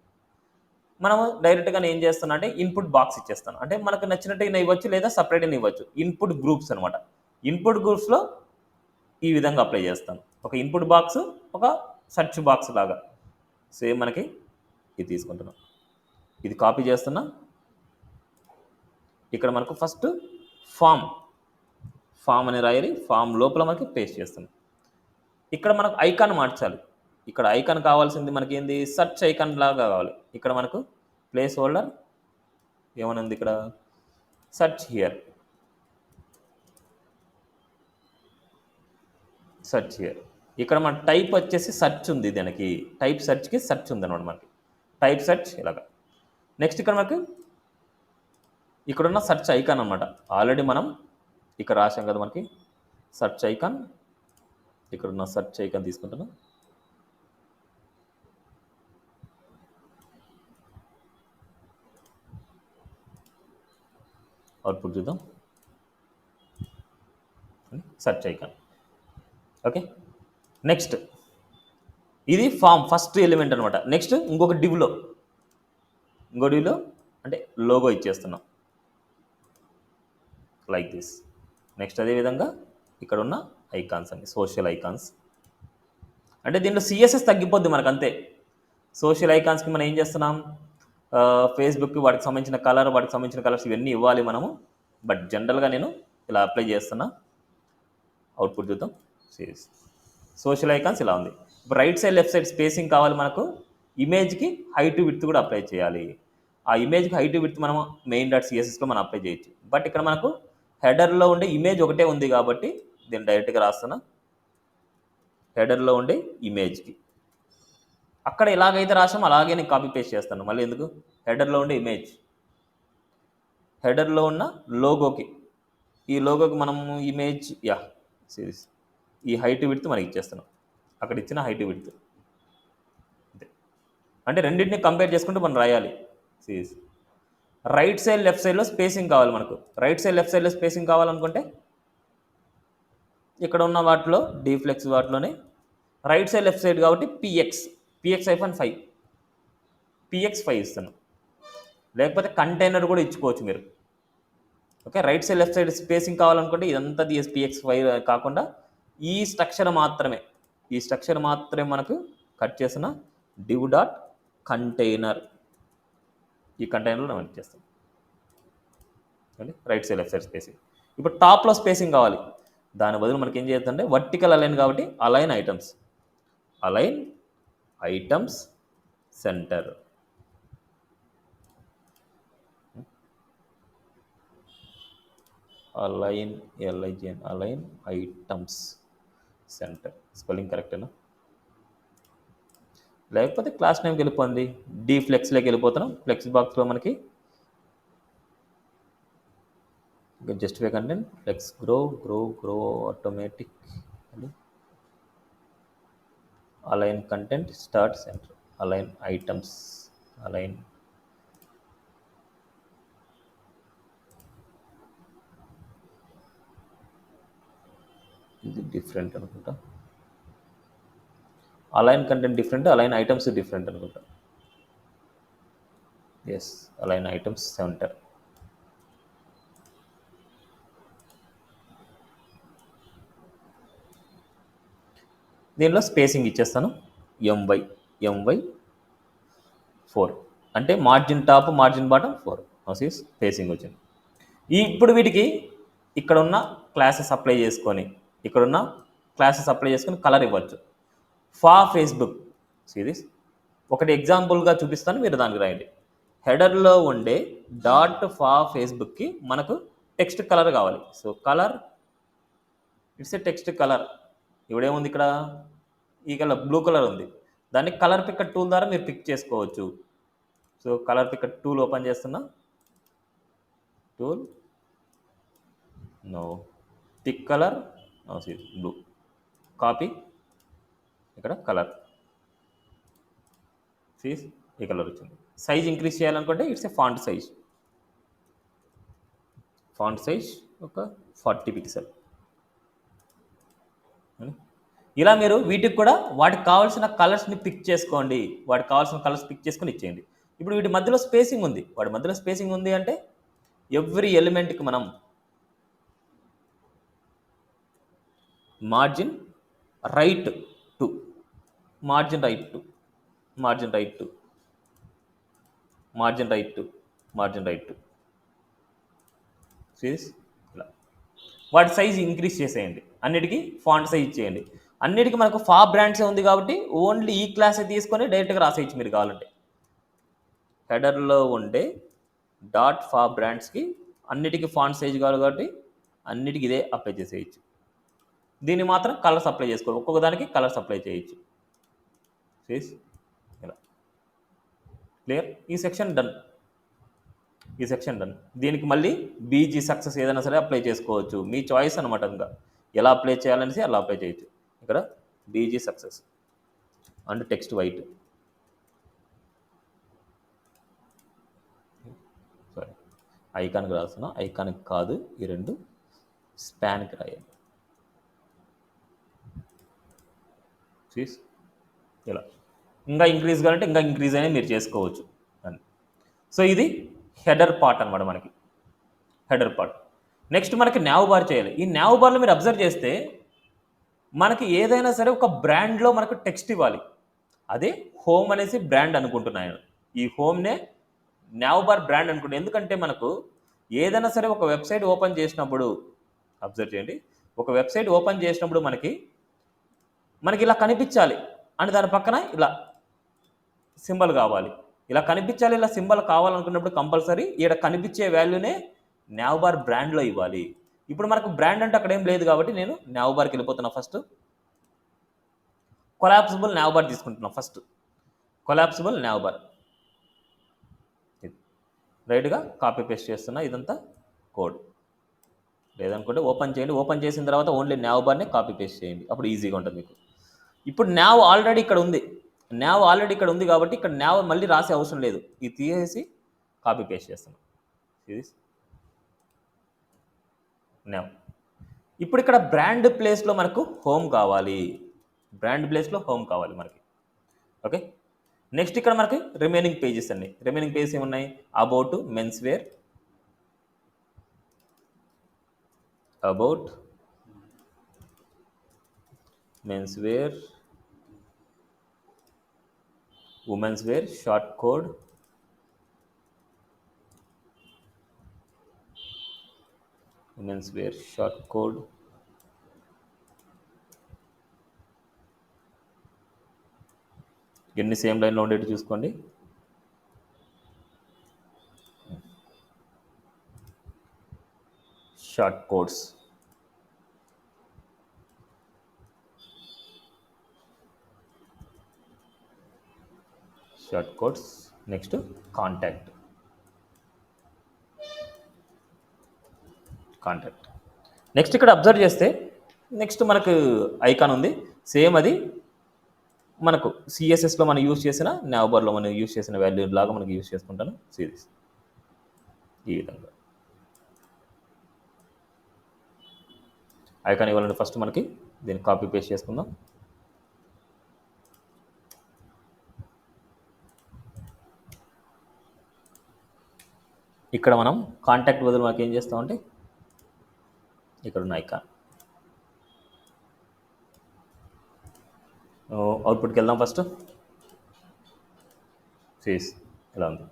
మనము డైరెక్ట్గా ఏం చేస్తున్నా అంటే ఇన్పుట్ బాక్స్ ఇచ్చేస్తాను, అంటే మనకు నచ్చినట్టుగా ఇవ్వచ్చు, లేదా సపరేట్గా ఇవ్వచ్చు. ఇన్పుట్ గ్రూప్స్ అనమాట. ఇన్పుట్ గ్రూప్స్లో ఈ విధంగా అప్లై చేస్తాను. ఒక ఇన్పుట్ బాక్స్, ఒక సెర్చ్ బాక్స్ లాగా. సేమ్ మనకి ఇది తీసుకుంటున్నాం, ఇది కాపీ చేస్తున్నా. ఇక్కడ మనకు ఫస్ట్ ఫామ్ అని రాయాలి, ఫామ్ లోపల మనకి పేస్ట్ చేస్తున్నాం. ఇక్కడ మనకు ఐకాన్ మార్చాలి. ఇక్కడ ఐకాన్ కావాల్సింది మనకి ఏంది, సెర్చ్ ఐకాన్ లాగా కావాలి. ఇక్కడ మనకు ప్లేస్ హోల్డర్ ఏమనుంది, ఇక్కడ సెర్చ్ హియర్, సెర్చ్ హియర్. ఇక్కడ మన టైప్ వచ్చేసి సెర్చ్ ఉంది, దానికి టైప్ సెర్చ్కి సెర్చ్ ఉంది అనమాట మనకి, టైప్ సెర్చ్ ఇలాగా. నెక్స్ట్ ఇక్కడ మనకు ఇక్కడున్న సెర్చ్ ఐకాన్ అనమాట. ఆల్రెడీ మనం ఇక్కడ రాసాం కదా మనకి సెర్చ్ ఐకాన్. ఇక్కడున్న సెర్చ్ ఐకాన్ తీసుకుంటున్నాం. అవుట్పుట్ చూద్దాం, సెర్చ్ ఐకాన్. ఓకే, నెక్స్ట్ ఇది ఫామ్ ఫస్ట్ ఎలిమెంట్ అనమాట. నెక్స్ట్ ఇంకొక డివ్లో అంటే లోగో ఇచ్చేస్తున్నాం లైక్ దిస్. నెక్స్ట్ అదేవిధంగా ఇక్కడ ఉన్న ఐకాన్స్ అన్ని సోషల్ ఐకాన్స్, అంటే దీంట్లో సిఎస్ఎస్ తగ్గిపోద్ది మనకు అంతే. సోషల్ ఐకాన్స్కి మనం ఏం చేస్తున్నాం, ఫేస్బుక్కి వాటికి సంబంధించిన కలర్, వాటికి సంబంధించిన కలర్స్ ఇవన్నీ ఇవ్వాలి మనము. బట్ జనరల్గా నేను ఇలా అప్లై చేస్తున్నా. అవుట్పుట్ చూద్దాం. సోషల్ ఐకాన్స్ ఇలా ఉంది. ఇప్పుడు right side left side spacing కావాలి మనకు. ఇమేజ్కి హైట్ విడ్త్ కూడా అప్లై చేయాలి. ఆ ఇమేజ్కి హైట్ విడ్త్ మనం main.cssలో మనం అప్లై చేయొచ్చు. బట్ ఇక్కడ మనకు హెడర్లో ఉండే ఇమేజ్ ఒకటే ఉంది కాబట్టి దీన్ని డైరెక్ట్గా రాస్తున్నా. హెడర్లో ఉండే ఇమేజ్కి అక్కడ ఎలాగైతే రాసామో అలాగే నేను కాపీ పేస్ట్ చేస్తాను. మళ్ళీ ఎందుకు, హెడర్లో ఉండే ఇమేజ్, హెడర్లో ఉన్న లోగోకి, ఈ లోగోకి మనము ఇమేజ్ సిరీస్ ఈ హైట్ విడ్త్ మనకి ఇచ్చేస్తున్నాం. అక్కడ ఇచ్చిన హైట్ విడ్త్ అంతే. అంటే రెండింటిని కంపేర్ చేసుకుంటూ మనం రాయాలి. సిరీస్ రైట్ సైడ్ లెఫ్ట్ సైడ్లో స్పేసింగ్ కావాలి మనకు. రైట్ సైడ్ లెఫ్ట్ సైడ్లో స్పేసింగ్ కావాలనుకుంటే ఇక్కడ ఉన్న వాటిలో డీఫ్లెక్స్ వాటిలోనే రైట్ సైడ్ లెఫ్ట్ సైడ్ కాబట్టి px-5 px5 ఇస్తున్నాం. లేకపోతే కంటైనర్ కూడా ఇచ్చుకోవచ్చు మీరు. Okay, right side left side spacing కావాలనుకుంటే ఇదంతా px5 కాకుండా ఈ స్ట్రక్చర్ మాత్రమే మనకు కట్ చేసిన div.container, ఈ కంటైనర్లో మనం చేస్తాం. Right side left side spacing. ఇప్పుడు టాప్లో స్పేసింగ్ కావాలి, దాని బదులు మనకి ఏం చేద్దంటే వర్టికల్ అలైన్ కాబట్టి align items centre. Align items centre. Spelling కరెక్టేనా? లేకపోతే క్లాస్ నేమ్కి వెళ్ళిపోయింది, డీఫ్లెక్స్లోకి వెళ్ళిపోతున్నాం. ఫ్లెక్స్ బాక్స్లో మనకి justify content, flex grow automatic, align content start centre, align items, align ఇది డిఫరెంట్ అనుకుంటా. Align content different, align items different అనుకుంటా. Yes, align items centre. దీనిలో స్పేసింగ్ ఇచ్చేస్తాను, ఎంవై ఎంవై 4, అంటే margin top margin bottom 4 spacing వచ్చింది. ఇప్పుడు వీటికి ఇక్కడ ఉన్న క్లాసెస్ అప్లై చేసుకొని కలర్ ఇవ్వచ్చు. ఫేస్బుక్ సిరీస్ ఒకటి ఎగ్జాంపుల్గా చూపిస్తాను, మీరు దానికి రాయండి. హెడర్లో ఉండే ఫేస్బుక్కి మనకు టెక్స్ట్ కలర్ కావాలి. So colour, it's a text colour. ఇవిడేముంది ఇక్కడ, ఈ కలర్ బ్లూ కలర్ ఉంది, దాన్ని కలర్ పిక్కర్ టూల్ ద్వారా మీరు పిక్ చేసుకోవచ్చు. So colour picker tool open చేస్తున్నా, tool no pick colour blue, copy, ఇక్కడ కలర్ సీస్ ఈ కలర్ వచ్చింది. సైజ్ ఇంక్రీజ్ చేయాలనుకుంటే ఇట్స్ ఏ ఫాంట్ సైజ్ ఒక 40 పిక్సెల్. ఇలా మీరు వీటికి కూడా వాటికి కావాల్సిన కలర్స్ని పిక్ చేసుకోండి, వాటికి కావాల్సిన కలర్స్ పిక్ చేసుకొని ఇచ్చేయండి. ఇప్పుడు వీటి మధ్యలో స్పేసింగ్ ఉంది, వాటి మధ్యలో స్పేసింగ్ ఉంది అంటే ఎవ్రీ ఎలిమెంట్కి మనం margin right two margin right two margin right two margin right two margin right two సీస్ ఇలా వాటి సైజ్ ఇంక్రీజ్ చేసేయండి, అన్నిటికీ ఫాంట్ సైజ్ ఇచ్చేయండి. అన్నిటికీ మనకు బ్రాండ్సే ఉంది కాబట్టి ఓన్లీ ఈ క్లాసే తీసుకొని డైరెక్ట్గా రాసేయచ్చు మీరు కావాలంటే. హెడర్లో ఉండే బ్రాండ్స్కి అన్నిటికీ ఫాంట్ సైజ్ కావాలి కాబట్టి అన్నిటికీ ఇదే అప్లై చేసేయచ్చు. దీన్ని మాత్రం కలర్స్ అప్లై చేసుకోవాలి, ఒక్కొక్క దానికి కలర్స్ అప్లై చేయొచ్చు. ఇలా క్లియర్. ఈ సెక్షన్ డన్. దీనికి మళ్ళీ బీజీ సక్సెస్ ఏదైనా సరే అప్లై చేసుకోవచ్చు, మీ చాయిస్ అనమాట. ఇంకా ఎలా అప్లై చేయాలనేసి అలా అప్లై చేయొచ్చు. ఇక్కడ BG success and text white, sorry ఐకాన్కి రాస్తున్నా, ఐకాన్కి కాదు, ఈ రెండు స్పాన్కి రాయాలి. ఇలా ఇంకా ఇంక్రీజ్ కావాలంటే ఇంకా ఇంక్రీజ్ అనేది మీరు చేసుకోవచ్చు అని. సో ఇది హెడర్ పార్ట్ అనమాట, మనకి హెడర్ పార్ట్. నెక్స్ట్ మనకి న్యావ్ బార్ చేయాలి. ఈ న్యావ్ బార్లో మీరు అబ్జర్వ్ చేస్తే మనకి ఏదైనా సరే ఒక బ్రాండ్లో మనకు టెక్స్ట్ ఇవ్వాలి. అదే హోమ్ అనేసి బ్రాండ్ అనుకుంటున్నాను, ఈ హోమ్నే న్యావ్ బార్ బ్రాండ్ అనుకుంటున్నాను. ఎందుకంటే మనకు ఏదైనా సరే ఒక వెబ్సైట్ ఓపెన్ చేసినప్పుడు అబ్జర్వ్ చేయండి, ఒక వెబ్సైట్ ఓపెన్ చేసినప్పుడు మనకి ఇలా కనిపించాలి అని దాని పక్కన ఇలా సింబల్ కావాలి. ఇలా కనిపించాలి, ఇలా సింబల్ కావాలనుకున్నప్పుడు కంపల్సరీ ఇక్కడ కనిపించే వాల్యూనే న్యావ్ బార్ బ్రాండ్లో ఇవ్వాలి. ఇప్పుడు మనకు బ్రాండ్ అంటే అక్కడ ఏం లేదు కాబట్టి నేను న్యావ్ బార్కి వెళ్ళిపోతున్నా. ఫస్ట్ కొలాప్సిబుల్ న్యావ్ బార్ తీసుకుంటున్నా. ఫస్ట్ కొలాప్సిబుల్ న్యావ్ బార్ రైట్గా కాపీ పేస్ట్ చేస్తున్నా. ఇదంతా కోడ్, లేదనుకుంటే ఓపెన్ చేయండి. ఓపెన్ చేసిన తర్వాత ఓన్లీ న్యావ్ బార్నే కాపీ పేస్ట్ చేయండి, అప్పుడు ఈజీగా ఉంటుంది మీకు. ఇప్పుడు న్యావ్ ఆల్రెడీ ఇక్కడ ఉంది కాబట్టి ఇక్కడ న్యావ్ మళ్ళీ రాసే అవసరం లేదు, ఇది తీసేసి కాపీ పేస్ట్ చేస్తున్నాం. ఇది న్యావ్. ఇప్పుడు ఇక్కడ బ్రాండ్ ప్లేస్లో మనకు హోమ్ కావాలి, మనకి. ఓకే, నెక్స్ట్ ఇక్కడ మనకి రిమైనింగ్ పేజెస్ ఏమున్నాయి? About men's wear, women's wear, short code, ఇవన్నీ సేమ్ లైన్లో ఉండేవి చూసుకోండి. Short codes, next contact. Next ఇక్కడ అబ్జర్వ్ చేస్తే నెక్స్ట్ మనకు ఐకాన్ ఉంది, సేమ్ అది మనకు సిఎస్ఎస్లో మనం యూజ్ చేసిన న్యావ్ బార్లో మనం యూజ్ చేసిన వాల్యూ లాగా మనకి యూజ్ చేసుకుంటాను. సిరీస్ ఈ విధంగా ఐకాన్ ఇవ్వాలంటే ఫస్ట్ మనకి దీన్ని కాపీ పేస్ట్ చేసుకుందాం. ఇక్కడ మనం కాంటాక్ట్ బదులు మనకి ఏం చేస్తామంటే ఇక్కడ ఉన్న ఐకాన్ అవుట్పుట్కి వెళ్దాం ఫస్ట్. ఫేస్ ఇలా ఉంది.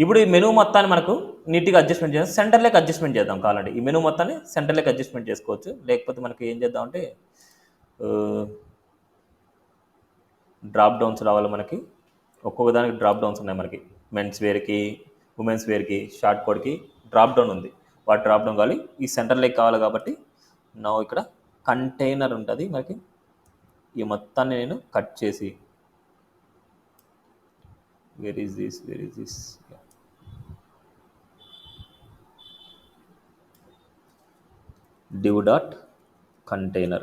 ఇప్పుడు ఈ మెనూ మొత్తాన్ని మనకు నీట్గా అడ్జస్ట్మెంట్ చేద్దాం. సెంటర్లోకి అడ్జస్ట్మెంట్ చేద్దాం కావాలంటే. ఈ మెనూ మొత్తాన్ని సెంటర్లోకి అడ్జస్ట్మెంట్ చేసుకోవచ్చు. లేకపోతే మనకి ఏం చేద్దామంటే డ్రాప్ డౌన్స్ రావాలి మనకి. ఒక్కొక్క దానికి డ్రాప్ డౌన్స్ ఉన్నాయి మనకి. మెన్స్ వేర్కి, ఉమెన్స్ వేర్కి, షార్ట్ కోడ్కి డ్రాప్ డౌన్ ఉంది. వాటి డ్రాప్ డౌన్ కావాలి. ఈ సెంటర్లోకి కావాలి కాబట్టి నా ఇక్కడ కంటైనర్ ఉంటుంది మనకి. ఈ మొత్తాన్ని నేను కట్ చేసి where is this div dot container.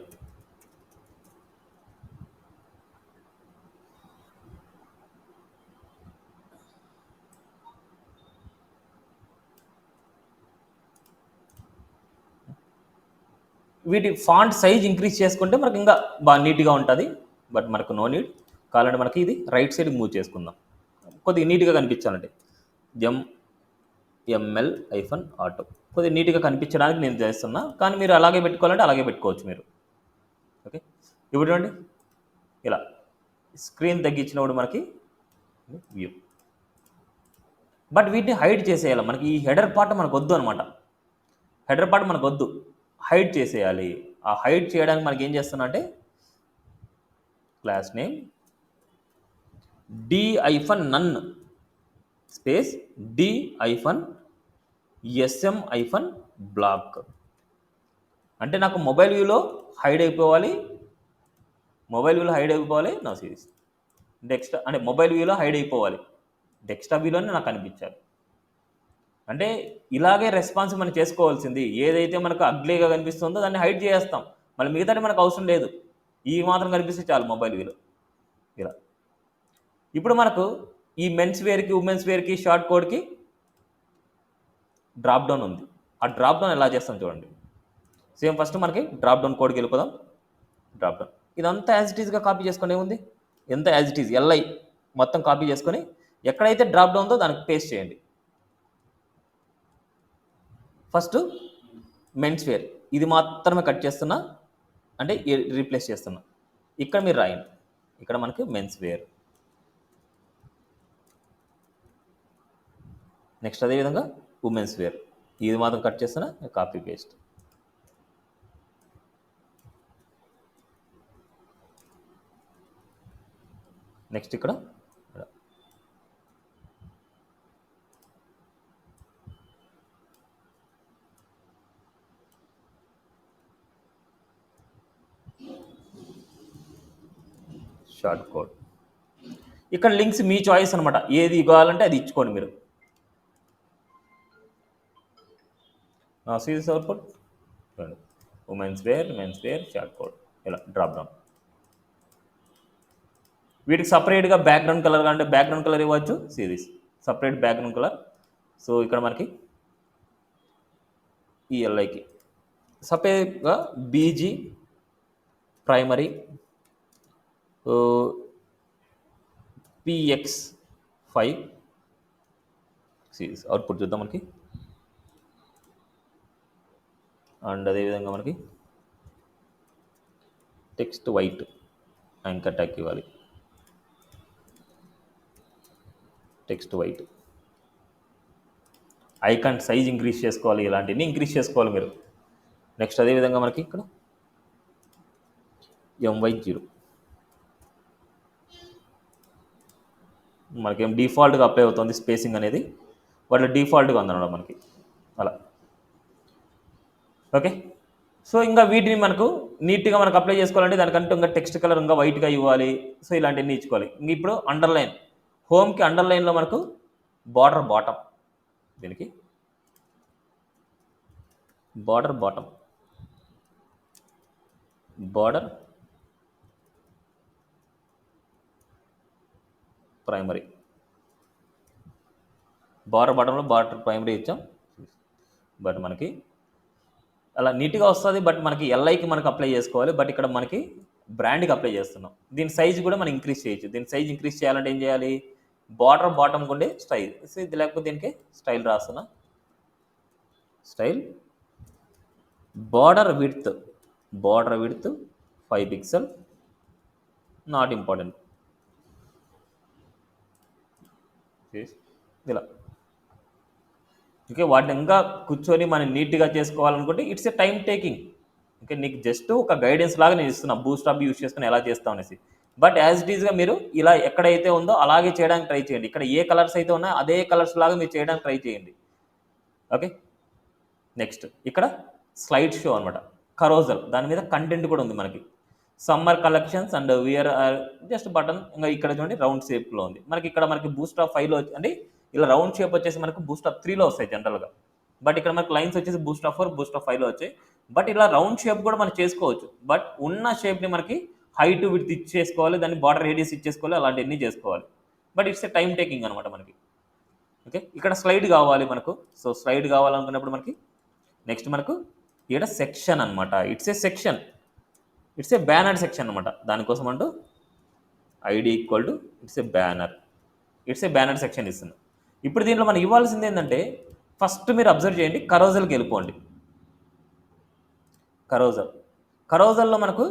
వీటి ఫాంట్ సైజ్ ఇంక్రీజ్ చేసుకుంటే మనకి ఇంకా బాగా నీట్గా ఉంటుంది. బట్ మనకు నో నీడ్. కావాలంటే మనకి ఇది రైట్ సైడ్ మూవ్ చేసుకుందాం కొద్దిగా నీట్గా కనిపించాలంటే. ML-auto కొద్దిగా నీట్గా కనిపించడానికి నేను చేస్తున్నా. కానీ మీరు అలాగే పెట్టుకోవాలంటే అలాగే పెట్టుకోవచ్చు మీరు. ఓకే, ఇప్పుడు చూడండి ఇలా స్క్రీన్ తగ్గించినప్పుడు మనకి వ్యూ. బట్ వీటిని హైడ్ చేసేయాలి. మనకి ఈ హెడర్ పార్ట్ మనకు వద్దు అనమాట. హెడర్ పార్ట్ మనకు వద్దు, హైడ్ చేసేయాలి. ఆ హైడ్ చేయడానికి మనకి ఏం చేస్తున్నా అంటే class name d-none space d-sm-block. అంటే నాకు మొబైల్ వ్యూలో హైడ్ అయిపోవాలి. నా సిరీస్ డెస్క్టాప్ అంటే మొబైల్ వ్యూలో హైడ్ అయిపోవాలి. డెస్క్టాప్ వ్యూలోనే నాకు కనిపించాలి. అంటే ఇలాగే రెస్పాన్స్ మనం చేసుకోవాల్సింది. ఏదైతే మనకు అగ్లీగా కనిపిస్తుందో దాన్ని హైడ్ చేస్తాం. మళ్ళీ మిగతాది మనకు అవసరం లేదు. ఈ మాత్రం కనిపిస్తే చాలు మొబైల్ వ్యూలో ఇలా. ఇప్పుడు మనకు ఈ మెన్స్ వేర్కి, ఉమెన్స్ వేర్కి, షార్ట్ కోడ్కి డ్రాప్ డౌన్ ఉంది. ఆ డ్రాప్ డౌన్ ఎలా చేస్తాం చూడండి. సేమ్ ఫస్ట్ మనకి డ్రాప్ డౌన్ కోడ్కి వెళ్ళిపోదాం. డ్రాప్ డౌన్ ఇదంతా యాజ్ ఇట్ ఈస్గా కాపీ చేసుకునే ఉంది. ఎంత యాజ్ ఇట్ ఈజ్ LI మొత్తం కాపీ చేసుకొని ఎక్కడైతే డ్రాప్ డౌన్ ఉందో దానికి పేస్ట్ చేయండి. ఫస్ట్ మెన్స్ వేర్ ఇది మాత్రమే కట్ చేస్తున్నా, అంటే రీప్లేస్ చేస్తున్నా. ఇక్కడ మీరు రాయండి. ఇక్కడ మనకి మెన్స్ వేర్. నెక్స్ట్ అదేవిధంగా ఉమెన్స్ వేర్ ఇది మాత్రం కట్ చేస్తున్నా, కాపీ పేస్ట్. నెక్స్ట్ ఇక్కడ షార్ట్ కోడ్. ఇక్కడ లింక్స్ మీ చాయిస్ అనమాట. ఏది కావాలంటే అది ఇచ్చుకోండి మీరు. See this output women's wear, men's wear, short code ఇలా డ్రాప్ డౌన్. వీటికి సపరేట్గా బ్యాక్గ్రౌండ్ కలర్ అంటే బ్యాక్గ్రౌండ్ కలర్ ఇవ్వచ్చు. See this separate background colour. So ఇక్కడ మనకి ఈ LIకి సపరేట్గా BG primary PX5 series output చూద్దాం మనకి. అండ్ అదేవిధంగా మనకి టెక్స్ట్ వైట్ యాంకర్ ట్యాగ్ ఇవ్వాలి. Text white. Icon size increase చేసుకోవాలి. ఇలాంటివన్నీ ఇంక్రీజ్ చేసుకోవాలి మీరు. నెక్స్ట్ అదేవిధంగా మనకి ఇక్కడ MY0 మనకేం డిఫాల్ట్గా అప్లై అవుతుంది స్పేసింగ్ అనేది. వాటిలో డిఫాల్ట్గా ఉందన్నమాట మనకి అలా. ఓకే, సో ఇంకా వీటిని మనకు నీట్గా మనకు అప్లై చేసుకోవాలంటే దానికంటే ఇంకా టెక్స్ట్ కలర్ ఇంకా వైట్గా ఇవ్వాలి. సో ఇలాంటివన్నీ ఇచ్చుకోవాలి. ఇంక ఇప్పుడు అండర్లైన్, హోమ్కి అండర్లైన్లో మనకు బార్డర్ బాటమ్, దీనికి border bottom, border primary. Border బాటంలో బార్డర్ ప్రైమరీ ఇచ్చాం. బట్ మనకి అలా నీట్గా వస్తుంది. బట్ మనకి LIకి మనకు అప్లై చేసుకోవాలి. బట్ ఇక్కడ మనకి బ్రాండ్కి అప్లై చేస్తున్నాం. దీని సైజ్ కూడా మనం ఇంక్రీజ్ చేయొచ్చు. దీని సైజ్ ఇంక్రీజ్ చేయాలంటే ఏం చేయాలి? బార్డర్ బాటమ్ ఉండే స్టైల్. సో ఇది లేకపోతే దీనికి స్టైల్ రాస్తున్నా. Style border width 5 pixel, not important. ఇలా ఓకే. వాటిని ఇంకా కూర్చొని మనం నీట్గా చేసుకోవాలనుకుంటే it's a time taking. Okay, నీకు జస్ట్ ఒక గైడెన్స్ లాగా నేను ఇస్తున్నా బూస్టాప్ యూస్ చేసుకుని ఎలా చేస్తాం అనేసి. బట్ యాజ్ ఇట్ ఈస్గా మీరు ఇలా ఎక్కడైతే ఉందో అలాగే చేయడానికి ట్రై చేయండి. ఇక్కడ ఏ కలర్స్ అయితే ఉన్నాయో అదే కలర్స్ లాగా మీరు చేయడానికి ట్రై చేయండి. ఓకే, నెక్స్ట్ ఇక్కడ స్లైడ్ షో అనమాట, కరోజల్, దాని మీద కంటెంట్ కూడా ఉంది మనకి. Summer collections and wear just button. ఇంకా ఇక్కడ చూడండి రౌండ్ షేప్లో ఉంది మనకి. ఇక్కడ మనకి బూస్టాప్ 5లో అంటే ఇలా రౌండ్ షేప్ వచ్చేసి మనకు బూస్టాప్ 3లో వస్తాయి జనరల్గా. బట్ ఇక్కడ మనకి లైన్స్ వచ్చేసి బూస్టాప్ 4, బూస్టాప్ 5లో వచ్చాయి. బట్ ఇలా రౌండ్ షేప్ కూడా మనం చేసుకోవచ్చు. బట్ ఉన్న షేప్ని మనకి హైట్ విడ్త్ ఇచ్చేసుకోవాలి, దాన్ని బార్డర్ రేడియస్ ఇచ్చేసుకోవాలి, అలాంటివన్నీ చేసుకోవాలి. But it's a time taking అనమాట మనకి. ఓకే, ఇక్కడ స్లైడ్ కావాలి మనకు. సో స్లైడ్ కావాలనుకున్నప్పుడు మనకి నెక్స్ట్ మనకు ఇక్కడ సెక్షన్ అనమాట. ఇట్స్ ఏ బ్యానర్ సెక్షన్ అనమాట. దానికోసం అంటూ ID equal to it's a banner section ఇస్తుంది. ఇప్పుడు దీంట్లో మనం ఇవ్వాల్సింది ఏంటంటే ఫస్ట్ మీరు అబ్జర్వ్ చేయండి, కరోజల్కి వెళ్ళిపోండి. కరోజల్లో మనకు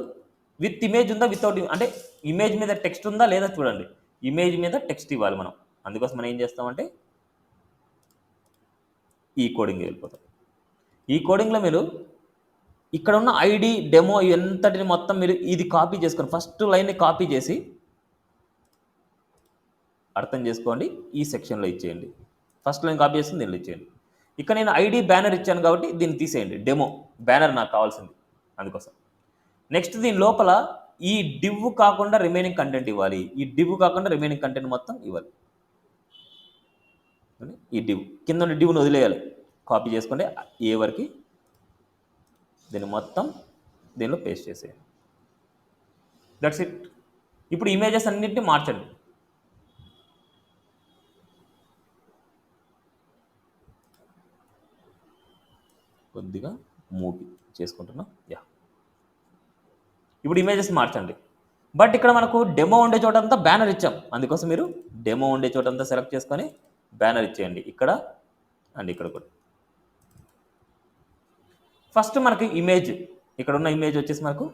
విత్ ఇమేజ్ ఉందా, వితౌట్, అంటే ఇమేజ్ మీద టెక్స్ట్ ఉందా లేదా చూడండి. ఇమేజ్ మీద టెక్స్ట్ ఇవ్వాలి మనం. అందుకోసం మనం ఏం చేస్తామంటే ఈ కోడింగ్ వెళ్ళిపోతాం. ఈ కోడింగ్లో మీరు ఇక్కడ ఉన్న ఐడి డెమో ఎంతటిని మొత్తం మీరు ఇది కాపీ చేసుకొని ఫస్ట్ లైన్ని కాపీ చేసి అర్థం చేసుకోండి, ఈ సెక్షన్లో ఇచ్చేయండి. ఫస్ట్ లైన్ కాపీ చేసి దీనిలో ఇచ్చేయండి. ఇక్కడ నేను ఐడి బ్యానర్ ఇచ్చాను కాబట్టి దీన్ని తీసేయండి. డెమో బ్యానర్ నాకు కావాల్సింది, అందుకోసం. నెక్స్ట్ దీని లోపల ఈ డివ్ కాకుండా రిమైనింగ్ కంటెంట్ ఇవ్వాలి. ఈ డివ్ కాకుండా రిమైనింగ్ కంటెంట్ మొత్తం ఇవ్వాలి. ఈ డివ్ కింద ఉన్న డివ్ను వదిలేయాలి, కాపీ చేసుకోండి ఏ వరకు. దీన్ని మొత్తం దీనిలో పేస్ట్ చేసేయండి. That's it. ఇప్పుడు ఇమేజెస్ అన్నింటినీ మార్చండి. కొద్దిగా మూవ్ చేసుకుంటున్నా. ఇప్పుడు ఇమేజెస్ మార్చండి. బట్ ఇక్కడ మనకు డెమో ఉండే చోటంతా బ్యానర్ ఇచ్చాం, అందుకోసం మీరు డెమో ఉండే చోటంతా సెలెక్ట్ చేసుకొని బ్యానర్ ఇచ్చేయండి, ఇక్కడ అండ్ ఇక్కడ కూడా. ఫస్ట్ మనకి ఇమేజ్, ఇక్కడ ఉన్న ఇమేజ్ వచ్చేసి మనకు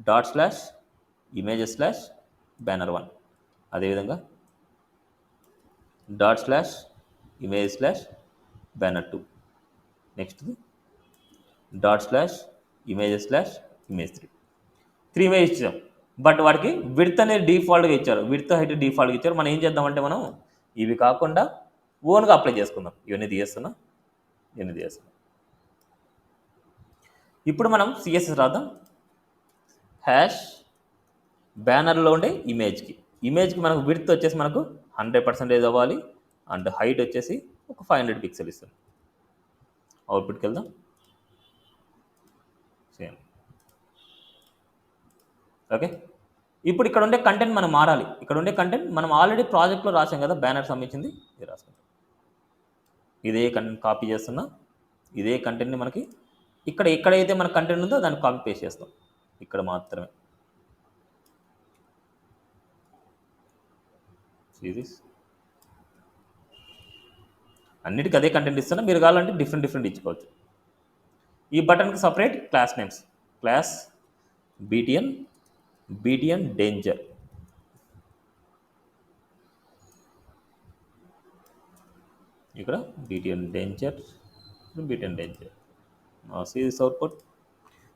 ./images/banner1, అదేవిధంగా ./image/banner2, నెక్స్ట్ ./images/image3. 3 ఇమేజ్ ఇచ్చాం. బట్ వాటికి విడ్త్ అనేది డిఫాల్ట్గా ఇచ్చారు, విడ్త్ హైట్ డిఫాల్ట్గా ఇచ్చారు. మనం ఏం చేద్దామంటే మనం ఇవి కాకుండా ఓన్గా అప్లై చేసుకుందాం. ఇవన్నీ తీసేస్తున్నా. ఇప్పుడు మనం సిఎస్ఎస్ రాద్దాం. హ్యాష్ బ్యానర్లో ఉండే ఇమేజ్కి మనకు విడ్త్ వచ్చేసి మనకు 100% అవ్వాలి, అండ్ హైట్ వచ్చేసి ఒక 500 పిక్సెల్ ఇస్తుంది. అవుట్పుట్కి వెళ్దాం. సేమ్. ఓకే, ఇప్పుడు ఇక్కడ ఉండే కంటెంట్ మనం మారాలి. ఇక్కడ ఉండే కంటెంట్ మనం ఆల్రెడీ ప్రాజెక్ట్లో రాసాం కదా, బ్యానర్ సంబంధించింది ఇది రాసుకుంటాం. ఇదే కంటెంట్ కాపీ చేస్తున్నా. ఇదే కంటెంట్ని మనకి ఎక్కడైతే మన కంటెంట్ ఉందో దాన్ని కాపీ పేస్ట్ చేస్తాం, ఇక్కడ మాత్రమే. సిరీస్ అన్నిటికీ అదే కంటెంట్ ఇస్తున్నా. మీరు కావాలంటే డిఫరెంట్ ఇచ్చుకోవచ్చు. ఈ బటన్కి separate class names, class btn danger, ఇక్కడ btn danger. సిరీస్ అవుట్పుట్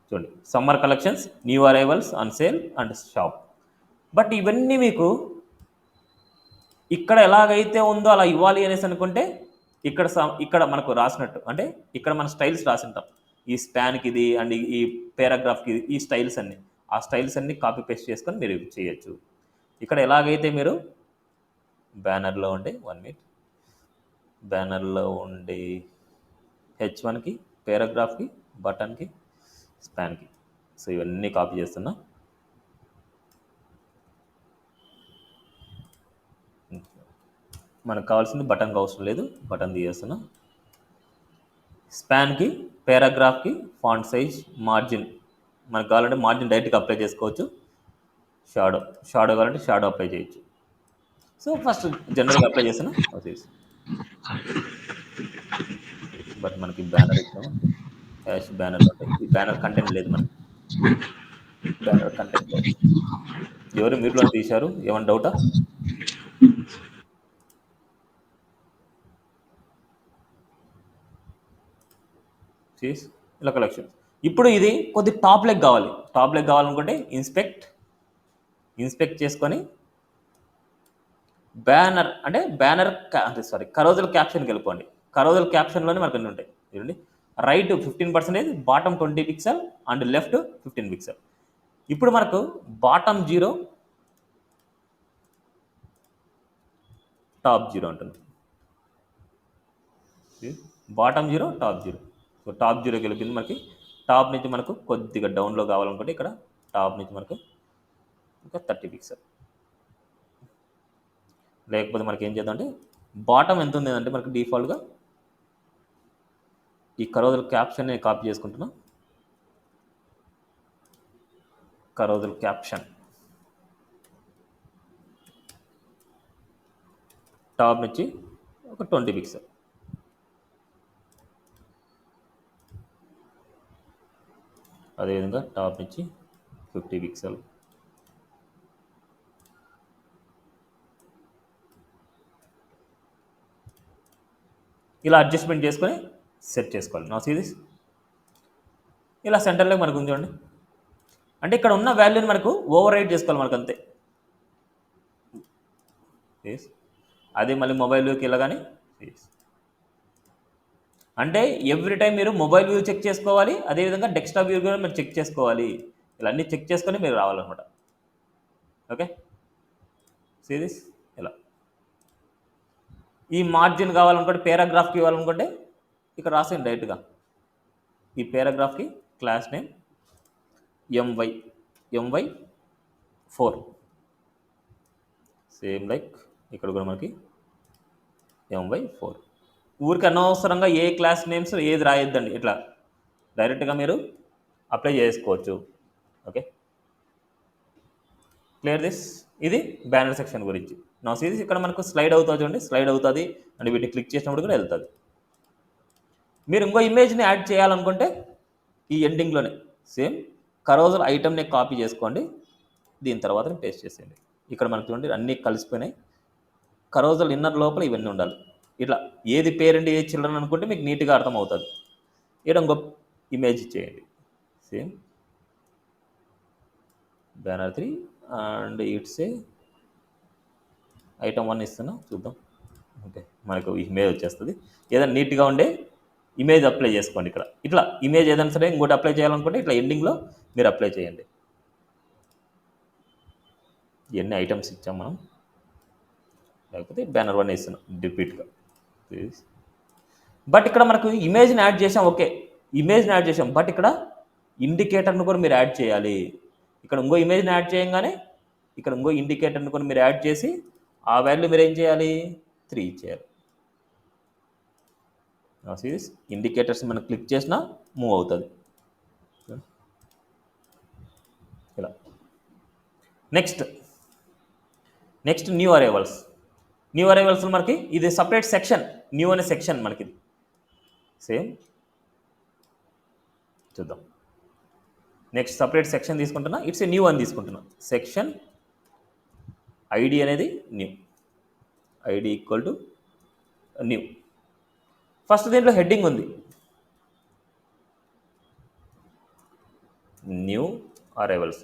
చూడండి, summer collections, new arrivals, on sale and shop. But ఇవన్నీ మీకు ఇక్కడ ఎలాగైతే ఉందో అలా ఇవ్వాలి అనేసి అనుకుంటే ఇక్కడ మనకు రాసినట్టు, అంటే ఇక్కడ మన స్టైల్స్ రాసింటాం. ఈ స్పాన్కి ఇది అండ్ ఈ పారాగ్రాఫ్కి ఇది, ఈ స్టైల్స్ అన్నీ, ఆ స్టైల్స్ అన్నీ కాపీ పేస్ట్ చేసుకొని మీరు చేయొచ్చు. ఇక్కడ ఎలాగైతే మీరు బ్యానర్లో ఉండే H1కి, పారాగ్రాఫ్కి, బటన్కి, స్పాన్కి, సో ఇవన్నీ కాపీ చేస్తున్నా. మనకు కావాల్సింది బటన్కి అవసరం లేదు, బటన్ తీసేస్తున్నా. స్పాన్కి, పారాగ్రాఫ్కి ఫాంట్ సైజ్, మార్జిన్, మనకు కావాలంటే మార్జిన్ డైరెక్ట్గా అప్లై చేసుకోవచ్చు. షాడో కావాలంటే షాడో అప్లై చేయొచ్చు. సో ఫస్ట్ జనరల్గా అప్లై చేస్తున్నా. బట్ మనకి బ్యానర్ ఇచ్చాము, హ్యాష్ బ్యానర్లు ఉంటాయి. ఈ బ్యానర్ కంటెంట్ లేదు మనకి, బ్యానర్ కంటెంట్ లేదు. ఎవరు మీరులో తీశారు? ఏమైనా డౌటా? ఇలా కలెక్షన్. ఇప్పుడు ఇది కొద్ది టాప్ లెగ్ కావాలి. టాప్ లెగ్ కావాలనుకుంటే ఇన్స్పెక్ట్ చేసుకొని బ్యానర్ అంటే కరోజల్ క్యాప్షన్కి వెళ్ళిపోండి. కరోజల్ క్యాప్షన్లోనే మనకు అన్నీ ఉంటాయి. చూడండి, right 15%, bottom 20 pixel and left 15 pixel. ఇప్పుడు మనకు బాటమ్ 0, టాప్ 0 అంటుంది. Bottom 0, top 0. సో టాప్ 0కి వెళ్ళిపోయింది. మనకి టాప్ నుంచి మనకు కొద్దిగా డౌన్లో కావాలనుకుంటే ఇక్కడ టాప్ నుంచి మనకు ఇంకా 30 పిక్సెల్. లేకపోతే మనకి ఏం చేద్దాం అంటే బాటమ్ ఎంత ఉంది అంటే మనకి డిఫాల్ట్గా ఈ కరోజల్ క్యాప్షన్ నేను కాపీ చేసుకుంటున్నా. కరోజల్ క్యాప్షన్ టాప్ నుంచి ఒక 20 పిక్సెల్. అదేవిధంగా టాప్ నుంచి 50 పిక్సెల్. ఇలా అడ్జస్ట్మెంట్ చేసుకొని సెట్ చేసుకోవాలి. నా సీరీస్ ఇలా సెంటర్లో మనకు ఉంది చూడండి. అంటే ఇక్కడ ఉన్న వాల్యూని మనకు ఓవర్ రైట్ చేసుకోవాలి మనకు అంతే. అది మళ్ళీ మొబైల్లోకి వెళ్ళగానే అంటే ఎవ్రీ టైం మీరు మొబైల్ వ్యూ చెక్ చేసుకోవాలి, అదేవిధంగా డెస్క్టాప్ వ్యూ కూడా మీరు చెక్ చేసుకోవాలి. ఇలా అన్నీ చెక్ చేసుకొని మీరు రావాలన్నమాట. ఓకే, సిరీస్ ఇలా ఈ మార్జిన్ కావాలనుకుంటే పేరాగ్రాఫ్కి ఇవ్వాలనుకుంటే ఇక్కడ రాసేయండి డైరెక్ట్గా. ఈ పేరాగ్రాఫ్కి class name MY4, same like ఇక్కడ కూడా మనకి MY4. ఊరికి అనవసరంగా ఏ క్లాస్ నేమ్స్ ఏది రాయొద్దండి, ఇట్లా డైరెక్ట్గా మీరు అప్లై చేసుకోవచ్చు. Okay, clear this. ఇది బ్యానర్ సెక్షన్ గురించి. నా సిరీస్ ఇక్కడ మనకు స్లైడ్ అవుతుంది చూడండి, స్లైడ్ అవుతుంది అండ్ వీటిని క్లిక్ చేసినప్పుడు కూడా వెళ్తుంది. మీరు ఇంకో ఇమేజ్ని యాడ్ చేయాలనుకుంటే ఈ ఎండింగ్లోనే సేమ్ కరోజల్ ఐటమ్ని కాపీ చేసుకోండి, దీని తర్వాత పేస్ట్ చేసేయండి. ఇక్కడ మనకు చూడండి అన్నీ కలిసిపోయినాయి. కరోజల్ ఇన్నర్ లోపల ఇవన్నీ ఉండాలి. ఇట్లా ఏది పేరెంట్ ఏది చిల్డ్రన్ అనుకుంటే మీకు నీట్గా అర్థమవుతుంది. ఇక్కడ ఇంకో ఇమేజ్ చేయండి, same banner 3 and it's a item 1 ఇస్తున్నా, చూద్దాం. ఓకే, మనకు ఇమేజ్ వచ్చేస్తుంది. ఏదైనా నీట్గా ఉండే ఇమేజ్ అప్లై చేసుకోండి. ఇక్కడ ఇట్లా ఇమేజ్ ఏదైనా సరే ఇంకోటి అప్లై చేయాలనుకుంటే ఇట్లా ఎండింగ్లో మీరు అప్లై చేయండి. ఎన్ని ఐటమ్స్ ఇచ్చాం మనం, లేకపోతే బ్యానర్ 1 ఇస్తున్నాం రిపీట్గా. బట్ ఇక్కడ మనకు ఇమేజ్ని యాడ్ చేసాం. ఓకే, ఇమేజ్ని యాడ్ చేసాం, బట్ ఇక్కడ ఇండికేటర్ను కూడా మీరు యాడ్ చేయాలి. ఇక్కడ ఇంకో ఇమేజ్ని యాడ్ చేయగానే ఇక్కడ ఇంకో ఇండికేటర్ని కూడా మీరు యాడ్ చేసి ఆ వాల్యూ మీరు ఏం చేయాలి, 3 ఇచ్చేయాలి. సిరీస్ ఇండికేటర్స్ మనం క్లిక్ చేసినా మూవ్ అవుతుంది ఇలా. Next new arrivals. New arrivals మనకి ఇది సపరేట్ సెక్షన్, న్యూ అనే సెక్షన్ మనకి సేమ్ చూద్దాం. నెక్స్ట్ సపరేట్ సెక్షన్ తీసుకుంటున్నా, ఇట్స్ ఏ న్యూ అని తీసుకుంటున్నా. సెక్షన్ ఐడి అనేది new, ID equal to new. First దీంట్లో హెడ్డింగ్ ఉంది, న్యూ అరైవల్స్.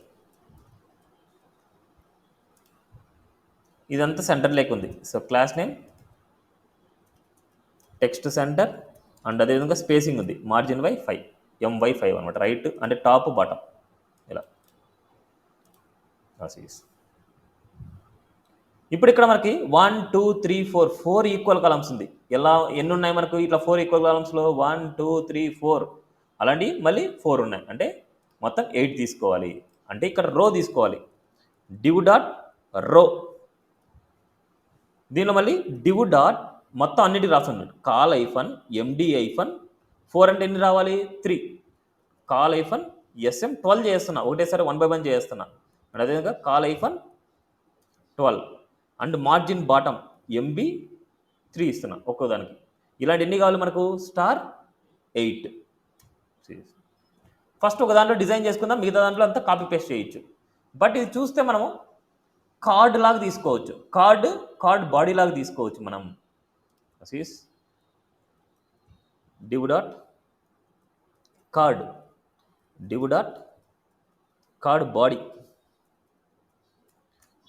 ఇదంతా సెంటర్ లేక ఉంది. So class name text centre and అదేవిధంగా స్పేసింగ్ ఉంది, మార్జిన్ బై 5, MY5 అనమాట. రైట్ అంటే టాప్ బాటమ్ ఇలా. ఇప్పుడు ఇక్కడ మనకి 1 2 3 4 ఈక్వల్ కాలమ్స్ ఉంది. ఎలా ఎన్ని ఉన్నాయి మనకు ఇట్లా 4 ఈక్వల్ కాలమ్స్లో 1 2 3 4 అలాంటివి మళ్ళీ 4 ఉన్నాయి. అంటే మొత్తం 8 తీసుకోవాలి. అంటే ఇక్కడ రో తీసుకోవాలి, div డాట్ రో. దీనిలో మళ్ళీ div డాట్ మొత్తం అన్నిటికి రాస్తుంది. కాల్ ఐఫన్ MD ఐఫన్ 4 అంటే ఎన్ని రావాలి, 3. కాల్ ఐఫన్ SM 12 చేస్తున్నా, ఒకటేసారి 1 by 1 చేస్తున్నా. అండ్ అదేవిధంగా call hyphen 12 and margin bottom MB 3 ఇస్తున్నా ఒక్కోదానికి. ఇలాంటి ఎన్ని కావాలి మనకు, స్టార్ 8. ఫస్ట్ ఒక దాంట్లో డిజైన్ చేసుకుందాం, మిగతా దాంట్లో అంతా కాపీ పేస్ట్ చేయొచ్చు. బట్ ఇది చూస్తే మనము కార్డ్ లాగా తీసుకోవచ్చు, కార్డ్ బాడీ లాగా తీసుకోవచ్చు మనం. Is div dot card, div dot card body.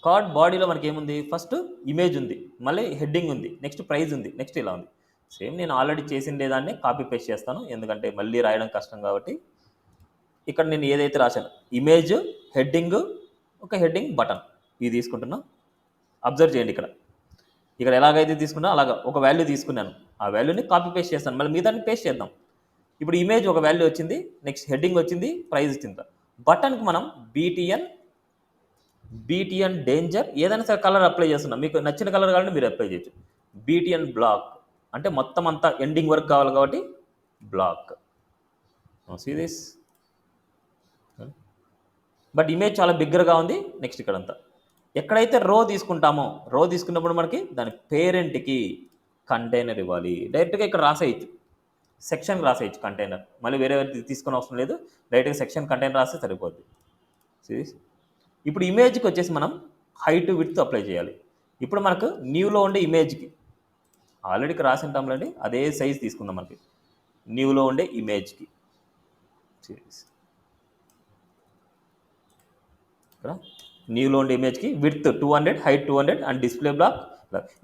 Card బాడీలో మనకి ఏముంది, ఫస్ట్ ఇమేజ్ ఉంది, మళ్ళీ హెడ్డింగ్ ఉంది, నెక్స్ట్ ప్రైజ్ ఉంది, నెక్స్ట్ ఇలా ఉంది. సేమ్ నేను ఆల్రెడీ చేసిండే దాన్ని కాపీ పేస్ట్ చేస్తాను, ఎందుకంటే మళ్ళీ రాయడం కష్టం కాబట్టి. ఇక్కడ నేను ఏదైతే రాశాను, ఇమేజ్, హెడ్డింగ్, ఒక హెడ్డింగ్ బటన్, ఇది తీసుకుంటున్నా. అబ్జర్వ్ చేయండి, ఇక్కడ ఎలాగైతే తీసుకున్నా అలాగా ఒక వాల్యూ తీసుకున్నాను, ఆ వాల్యూని కాపీ పేస్ట్ చేస్తాను, మళ్ళీ మిగతాన్ని పేస్ట్ చేద్దాం. ఇప్పుడు ఇమేజ్ ఒక వాల్యూ వచ్చింది, నెక్స్ట్ హెడ్డింగ్ వచ్చింది, ప్రైజ్ వచ్చింది. బటన్కి మనం బీటీఎన్ డేంజర్ ఏదైనా సరే కలర్ అప్లై చేస్తున్నాం, మీకు నచ్చిన కలర్ కావాలంటే మీరు అప్లై చేయొచ్చు. బీటీఎన్ బ్లాక్ అంటే మొత్తం అంతా ఎండింగ్ వర్క్ కావాలి కాబట్టి block. See this, but image చాలా బిగ్గరగా ఉంది. నెక్స్ట్ ఇక్కడంతా ఎక్కడైతే రో తీసుకుంటామో, రో తీసుకున్నప్పుడు మనకి దాని పేరెంట్కి కంటైనర్ ఇవ్వాలి. డైరెక్ట్గా ఇక్కడ రాసేయచ్చు, సెక్షన్ రాసేయచ్చు కంటైనర్, మళ్ళీ వేరే తీసుకునే అవసరం లేదు, డైరెక్ట్గా సెక్షన్ కంటైనర్ రాస్తే సరిపోద్ది. సిరీస్. ఇప్పుడు ఇమేజ్కి వచ్చేసి మనం హైట్ విడ్త్ అప్లై చేయాలి. ఇప్పుడు మనకు న్యూలో ఉండే ఇమేజ్కి ఆల్రెడీ ఇక్కడ రాసి ఉంటాంలేండి, అదే సైజ్ తీసుకుందాం. మనకి న్యూలో ఉండే ఇమేజ్కి సిరీస్, ఇక్కడ న్యూలో ఉండే ఇమేజ్కి width 200, height 200 and display block.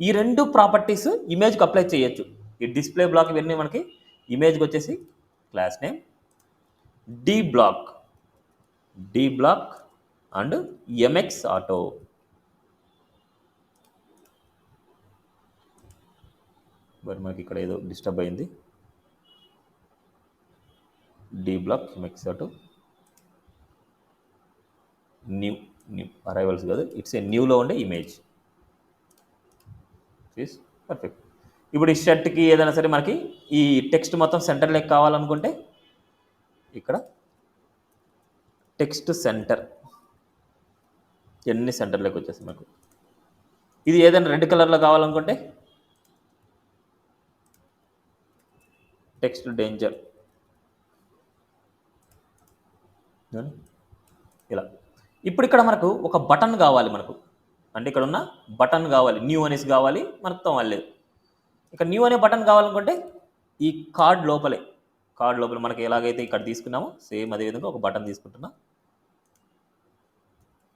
ఈ రెండు ప్రాపర్టీస్ ఇమేజ్కి అప్లై చేయొచ్చు. ఈ డిస్ప్లే బ్లాక్ ఇవన్నీ మనకి ఇమేజ్కి వచ్చేసి class name D block and MX auto. మరి మనకి ఇక్కడ ఏదో డిస్టర్బ్ అయింది. D block MX auto new arrivals కాదు, ఇట్స్ ఏ న్యూలో ఉండే ఇమేజ్. పర్ఫెక్ట్. ఇప్పుడు ఈ షర్ట్కి ఏదైనా సరే మనకి ఈ టెక్స్ట్ మొత్తం సెంటర్ లెక్క కావాలనుకుంటే ఇక్కడ టెక్స్ట్ సెంటర్, ఎన్ని సెంటర్ లెక్క వచ్చేస్తాయి మనకు. ఇది ఏదైనా రెడ్ కలర్లో కావాలనుకుంటే టెక్స్ట్ డేంజర్, ఇలా. ఇప్పుడు ఇక్కడ మనకు ఒక బటన్ కావాలి మనకు, అంటే ఇక్కడ ఉన్న బటన్ కావాలి, న్యూ అనేసి కావాలి, మనకు వాళ్ళలేదు. ఇక్కడ న్యూ అనే బటన్ కావాలనుకుంటే ఈ కార్డ్ లోపల మనకి ఎలాగైతే ఇక్కడ తీసుకున్నామో సేమ్ అదేవిధంగా ఒక బటన్ తీసుకుంటున్నా.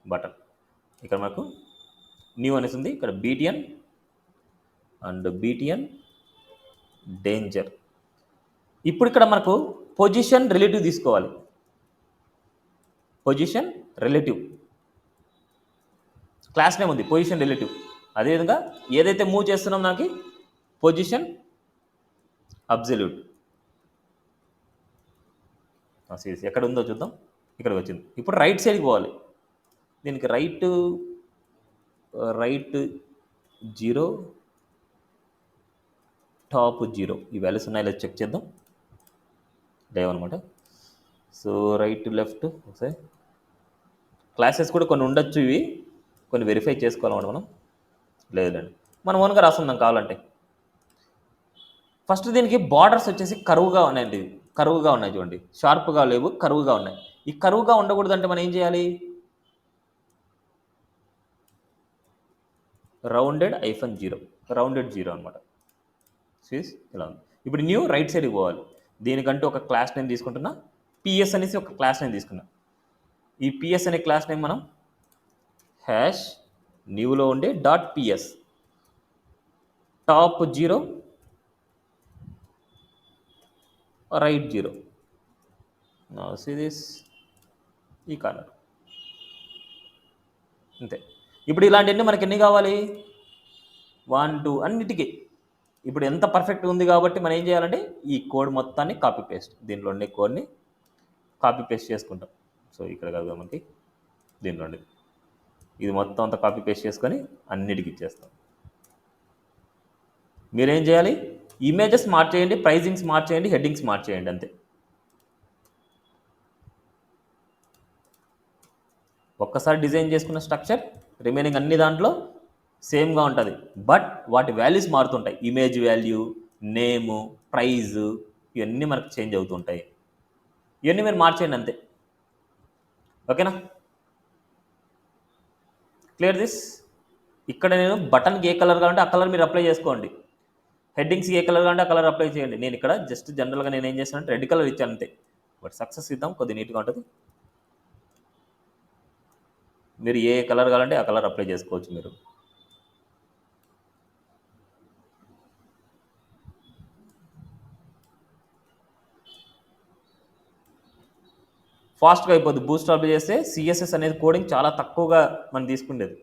బటన్ ఇక్కడ మనకు న్యూ అనేసి ఉంది, ఇక్కడ బీటీఎన్ అండ్ బీటీఎన్ డేంజర్. ఇప్పుడు ఇక్కడ మనకు పొజిషన్ రిలేటివ్ తీసుకోవాలి, పొజిషన్ రిలేటివ్ క్లాస్ నేమ్ ఉంది, పొజిషన్ రిలేటివ్. అదేవిధంగా ఏదైతే మూవ్ చేస్తున్నాం దానికి పొజిషన్ అబ్జల్యూట్. సిరీస్ ఎక్కడ ఉందో చూద్దాం, ఇక్కడ వచ్చింది. ఇప్పుడు రైట్ సైడ్కి పోవాలి, దీనికి రైట్ 0 టాప్ 0 ఈ వాల్యూస్ ఉన్నాయి లేదా చెక్ చేద్దాం. లేవన్నమాట. సో రైట్ లెఫ్ట్ ఒకసారి క్లాసెస్ కూడా కొన్ని ఉండొచ్చు, ఇవి కొన్ని వెరిఫై చేసుకోవాలన్నమాట మనం. లేదండి, మనం ఓన్గా రాసుకుందాం కావాలంటే. ఫస్ట్ దీనికి బార్డర్స్ వచ్చేసి కరువుగా ఉన్నాయండి, కరువుగా ఉన్నాయి చూడండి, షార్ప్గా లేవు, కరువుగా ఉన్నాయి. ఈ కరువుగా ఉండకూడదంటే మనం ఏం చేయాలి, రౌండెడ్ -0 అనమాట. సీస్ ఇలా ఉంది. ఇప్పుడు న్యూ రైట్ సైడ్కి పోవాలి, దీనికంటూ ఒక క్లాస్ నేమ్ తీసుకుంటున్నా, పిఎస్ అనేసి ఒక క్లాస్ నేమ్ తీసుకున్నా. ఈ పిఎస్ అనే క్లాస్ నేమ్ మనం హ్యాష్ న్యూలో ఉండే .ps top 0 right 0. See this, ఈ కార్నర్ అంతే. ఇప్పుడు ఇలాంటివన్నీ మనకి ఎన్ని కావాలి, 1 2 అన్నిటికీ. ఇప్పుడు ఎంత పర్ఫెక్ట్ ఉంది కాబట్టి మనం ఏం చేయాలంటే ఈ కోడ్ మొత్తాన్ని కాపీ పేస్ట్, దీంట్లో ఉండే కోడ్ని కాపీ పేస్ట్ చేసుకుంటాం. సో ఇక్కడ కాదు మనకి దీంట్లో ఉండేది, ఇది మొత్తం అంతా కాపీ పేస్ట్ చేసుకొని అన్నిటికీ ఇచ్చేస్తాం. మీరేం చేయాలి, ఇమేజెస్ మార్చేయండి, ప్రైజింగ్స్ మార్చేయండి, హెడ్డింగ్స్ మార్చేయండి, అంతే. ఒక్కసారి డిజైన్ చేసుకున్న స్ట్రక్చర్ రిమైనింగ్ అన్ని దాంట్లో సేమ్గా ఉంటుంది, బట్ వాటి వాల్యూస్ మారుతుంటాయి. ఇమేజ్ వాల్యూ, నేము, ప్రైజు, ఇవన్నీ మనకు చేంజ్ అవుతుంటాయి. ఇవన్నీ మీరు మార్చేయండి అంతే. ఓకేనా? Clear this. ఇక్కడ నేను బటన్కి ఏ కలర్ కావాలంటే ఆ కలర్ మీరు అప్లై చేసుకోండి. హెడ్డింగ్స్కి ఏ కలర్ కావాలంటే ఆ కలర్ అప్లై చేయండి. నేను ఇక్కడ జస్ట్ జనరల్గా నేను ఏం చేస్తానంటే రెడ్ కలర్ ఇచ్చాను అంతే. బట్ సక్సెస్ ఇద్దాం, కొద్దిగా నీట్గా ఉంటుంది. మీరు ఏ కలర్ కావాలంటే ఆ కలర్ అప్లై చేసుకోవచ్చు మీరు. ఫాస్ట్గా అయిపోద్ది. బూస్ట్ అప్లై చేస్తే సిఎస్ఎస్ అనేది కోడింగ్ చాలా తక్కువగా మనం తీసుకునేది.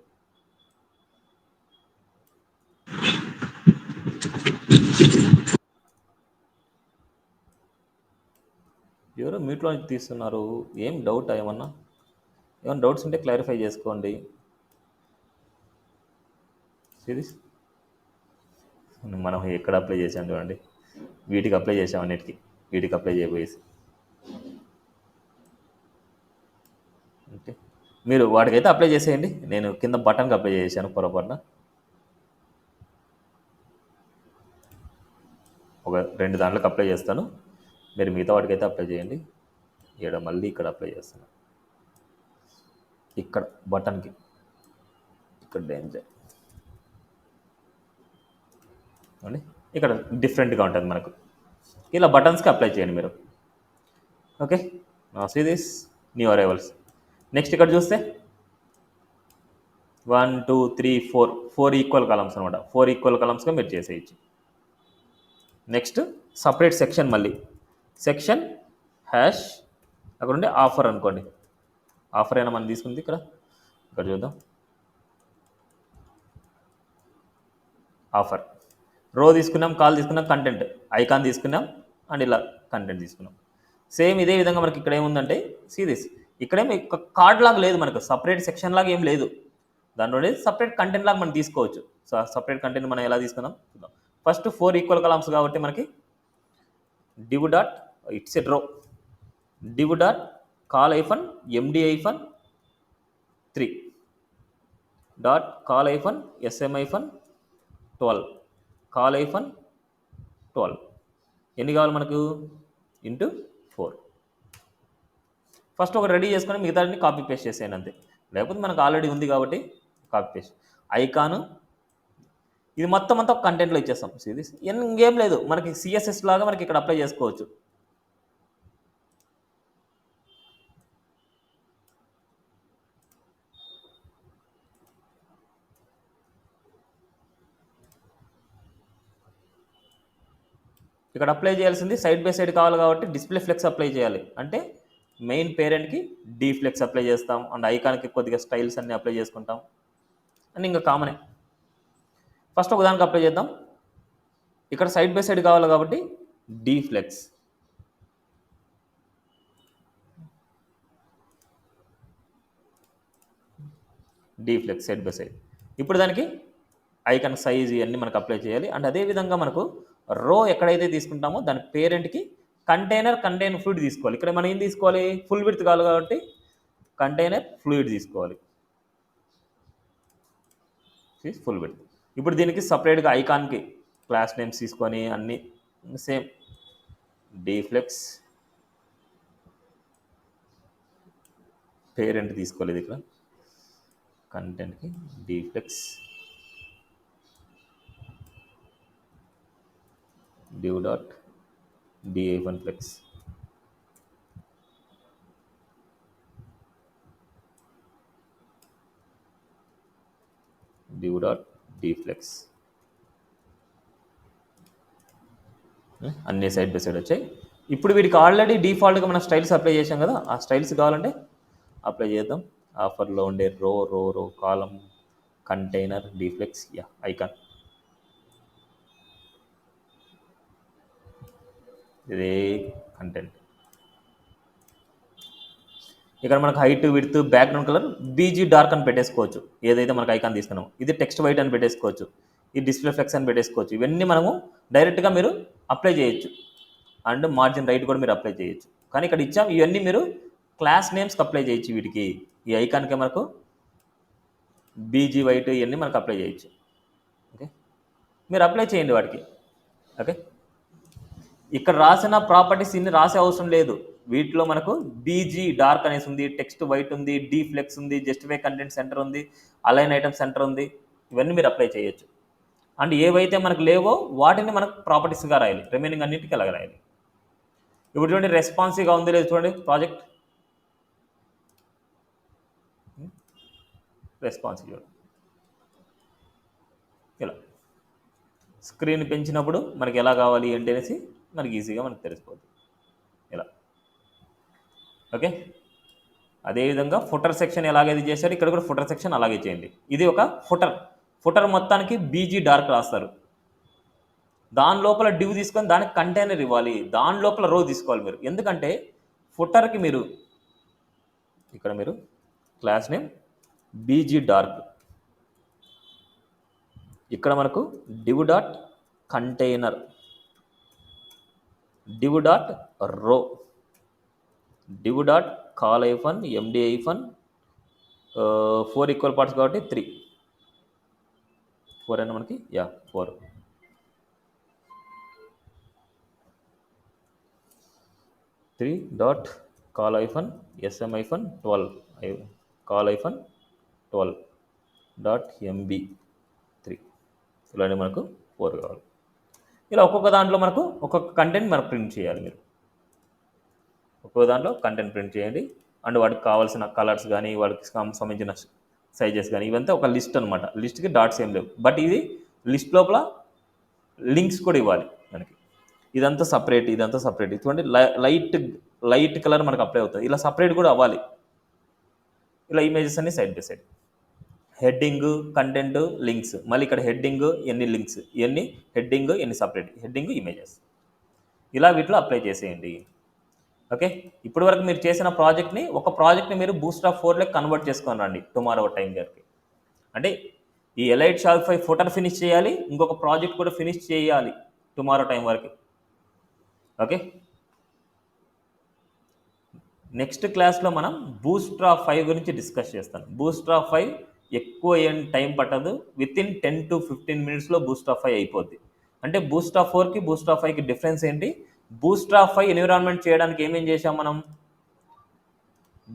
ఎవరో మీట్లో తీస్తున్నారు, ఏం డౌట్ ఏమన్నా డౌట్స్ ఉంటే క్లారిఫై చేసుకోండి. సిరీస్ మనం ఎక్కడ అప్లై చేసాం చూడండి, వీటికి అప్లై చేసాం, అన్నిటికీ వీటికి అప్లై చేయబోయేసి. ఓకే, మీరు వాటికైతే అప్లై చేసేయండి. నేను కింద బటన్కి అప్లై చేశాను పొరపాటున. ఒక 2 దాంట్లోకి అప్లై చేస్తాను, మీరు మిగతా వాటికైతే అప్లై చేయండి. మళ్ళీ ఇక్కడ అప్లై చేస్తాను, ఇక్కడ బటన్కి, ఇక్కడ డేంజర్ అండి. ఇక్కడ డిఫరెంట్గా ఉంటుంది మనకు. ఇలా బటన్స్కి అప్లై చేయండి మీరు. Okay, see this new arrivals. Next ఇక్కడ చూస్తే 1 2 3 4 ఈక్వల్ కాలమ్స్ అనమాట. 4 ఈక్వల్ కాలమ్స్గా మీరు చేసేయచ్చు. నెక్స్ట్ సపరేట్ సెక్షన్, మళ్ళీ సెక్షన్ హ్యాష్ అక్కడ ఉండే ఆఫర్ అనుకోండి. ఆఫర్ అయినా మనం తీసుకుంది ఇక్కడ చూద్దాం. ఆఫర్ రో తీసుకున్నాం, కాల్ తీసుకున్నాం, కంటెంట్ ఐకాన్ తీసుకున్నాం, అండ్ ఇలా కంటెంట్ తీసుకున్నాం. సేమ్ ఇదే విధంగా మనకి ఇక్కడ ఏముందంటే సీరీస్, ఇక్కడేమో కార్డ్ లాగా లేదు మనకు, సపరేట్ సెక్షన్ లాగా ఏం లేదు. దాంట్లో సపరేట్ కంటెంట్ లాగా మనం తీసుకోవచ్చు. సో సపరేట్ కంటెంట్ మనం ఎలా తీసుకుందాం చూద్దాం. ఫస్ట్ 4 ఈక్వల్ కాలమ్స్ కాబట్టి మనకి div dot it's a row, div dot col hyphen MD hyphen 3 dot col hyphen SM hyphen 12 col hyphen 12. ఎన్ని కావాలి మనకు? ఇంటూ 4. ఫస్ట్ ఒక రెడీ చేసుకొని మిగతా కాపీ పేస్ట్ చేసేయండి అంతే. లేకపోతే మనకు ఆల్రెడీ ఉంది కాబట్టి కాపీ పేస్ట్. ఐకాను ఇది మొత్తం అంతా ఒక కంటెంట్లో ఇచ్చేస్తాం. సిరీస్ ఇంకేం లేదు మనకి, సిఎస్ఎస్ లాగా మనకి ఇక్కడ అప్లై చేసుకోవచ్చు. ఇక్కడ అప్లై చేయాల్సింది సైడ్ బై సైడ్ కావాలి కాబట్టి డిస్ప్లే ఫ్లెక్స్ అప్లై చేయాలి. అంటే మెయిన్ పేరెంట్కి డీ ఫ్లెక్స్ అప్లై చేస్తాం, అండ్ ఐకాన్కి కొద్దిగా స్టైల్స్ అన్నీ అప్లై చేసుకుంటాం, అండ్ ఇంకా కామనే. ఫస్ట్ ఒక దానికి అప్లై చేద్దాం. ఇక్కడ సైడ్ బై సైడ్ కావాలి కాబట్టి D flex, D flex side by side. ఇప్పుడు దానికి ఐకాన్ సైజ్ ఇవన్నీ మనకు అప్లై చేయాలి. అండ్ అదేవిధంగా మనకు రో ఎక్కడైతే తీసుకుంటామో దాని పేరెంట్కి కంటైనర్ ఫ్లూయిడ్ తీసుకోవాలి. ఇక్కడ మనం ఏం తీసుకోవాలి? ఫుల్ విడ్త్ కావాలి కాబట్టి కంటైనర్ ఫ్లూయిడ్ తీసుకోవాలి, ఫుల్ విడ్త్. ఇప్పుడు దీనికి సపరేట్గా ఐకాన్కి క్లాస్ నేమ్స్ తీసుకొని అన్నీ సేమ్ డీఫ్లెక్స్ పేరెంట్ తీసుకోలేదు, ఇక్కడ కంటెంట్కి d flex div dot d1 flex, div dot d flex. అన్ని సైడ్ బై సైడ్ వచ్చాయి. ఇప్పుడు వీటికి ఆల్రెడీ డిఫాల్ట్గా మనం స్టైల్స్ అప్లై చేసాం కదా, ఆ స్టైల్స్ కావాలంటే అప్లై చేద్దాం. ఆఫర్లో ఉండే row column container d flex icon, ఇదే కంటెంట్. ఇక్కడ మనకు height width background colour BG dark అని పెట్టేసుకోవచ్చు, ఏదైతే మనకు ఐకాన్ తీసుకున్నామో. ఇది టెక్స్ట్ వైట్ అని పెట్టేసుకోవచ్చు, ఈ డిస్ప్లే ఫ్లెక్స్ అని పెట్టేసుకోవచ్చు. ఇవన్నీ మనము డైరెక్ట్గా మీరు అప్లై చేయొచ్చు, అండ్ మార్జిన్ రైట్ కూడా మీరు అప్లై చేయొచ్చు. కానీ ఇక్కడ ఇచ్చాం ఇవన్నీ మీరు క్లాస్ నేమ్స్కి అప్లై చేయొచ్చు. వీటికి ఈ ఐకాన్కి మనకు బీజీ వైట్ ఇవన్నీ మనకు అప్లై చేయొచ్చు. ఓకే, మీరు అప్లై చేయండి వాటికి. ఓకే, ఇక్కడ రాసిన ప్రాపర్టీస్ ఇన్ని రాసే అవసరం లేదు. వీటిలో మనకు బీజీ డార్క్ అనేసి ఉంది, టెక్స్ట్ వైట్ ఉంది, డీ ఫ్లెక్స్ ఉంది, జస్టిఫై కంటెంట్ సెంటర్ ఉంది, అలైన్ ఐటమ్ సెంటర్ ఉంది. ఇవన్నీ మీరు అప్లై చేయొచ్చు. అండ్ ఏవైతే మనకు లేవో వాటిని మనకు ప్రాపర్టీస్గా రాయాలి. రిమైనింగ్ అన్నింటికి అలాగ రాయాలి. ఇప్పుడు చూడండి రెస్పాన్సివ్గా ఉంది లేదు చూడండి ప్రాజెక్ట్ రెస్పాన్సివ్ చూడండి ఇలా స్క్రీన్ పెంచినప్పుడు మనకి ఎలా కావాలి ఏంటి అనేసి మనకి ఈజీగా మనకు తెలిసిపోతుంది ఇలా. ఓకే, అదేవిధంగా ఫుటర్ సెక్షన్ ఎలాగైతే చేశారు ఇక్కడ కూడా ఫుటర్ సెక్షన్ అలాగే చేయండి. ఇది ఒక ఫుటర్ మొత్తానికి బీజీ డార్క్ రాస్తారు. దాని లోపల డివ్ తీసుకొని దానికి కంటైనర్ ఇవ్వాలి, దాని లోపల రో తీసుకోవాలి మీరు. ఎందుకంటే ఫుటర్కి మీరు ఇక్కడ మీరు క్లాస్ నేమ్ బీజీ డార్క్, ఇక్కడ మనకు div dot container, div dot row, div dot col hyphen MD hyphen 4 equal parts కాబట్టి 3 అయినా మనకి 4 3 dot col hyphen SM hyphen 12 col hyphen 12 dot MB 3 ఇలానే మనకు 4 కావాలి. ఇలా ఒక్కొక్క దాంట్లో మనకు ఒక్కొక్క కంటెంట్ మనం ప్రింట్ చేయాలి. మీరు ఒక్కొక్క దాంట్లో కంటెంట్ ప్రింట్ చేయండి. అండ్ వాటికి కావాల్సిన కలర్స్ కానీ వాటికి సంబంధించిన సైజెస్ కానీ ఇవంతా ఒక లిస్ట్ అనమాట. లిస్ట్కి డాట్స్ ఏం లేవు, బట్ ఇది లిస్ట్ లోపల లింక్స్ కూడా ఇవ్వాలి మనకి. ఇదంతా సపరేట్, ఇదంతా సపరేట్. చూడండి లైట్ కలర్ మనకు అప్లై అవుతుంది, ఇలా సపరేట్ కూడా అవ్వాలి. ఇలా ఇమేజెస్ అన్ని side by side, heading content links, మళ్ళీ ఇక్కడ హెడ్డింగ్ ఎన్ని లింక్స్, ఎన్ని హెడ్డింగ్ ఎన్ని సపరేట్ హెడ్డింగ్ ఇమేజెస్, ఇలా వీటిలో అప్లై చేసేయండి. ఓకే, ఇప్పటి వరకు మీరు చేసిన ప్రాజెక్ట్ని ఒక ప్రాజెక్ట్ని మీరు బూస్ట్రాప్ 4లోకి కన్వర్ట్ చేసుకొని రండి టుమారో టైం గారికి. అంటే ఈ ఎలైట్ షాపిఫై ఫుటర్ ఫినిష్ చేయాలి, ఇంకొక ప్రాజెక్ట్ కూడా ఫినిష్ చేయాలి టుమారో టైం వరకు. ఓకే, నెక్స్ట్ క్లాస్లో మనం బూస్ట్రాప్ 5 గురించి డిస్కస్ చేస్తాను. బూస్ట్రాప్ 5 ఎక్కువ ఏం టైం పట్టదు, వితిన్ 10 to 15 మినిట్స్లో బూస్ట్రాప్ 5 అయిపోద్ది. అంటే బూస్ట్రాప్ 4కి బూస్ట్రాప్ 5కి డిఫరెన్స్ ఏంటి? బూస్ట్రాప్ 5 ఎన్విరాన్మెంట్ చేయడానికి ఏమేం చేసాం మనం?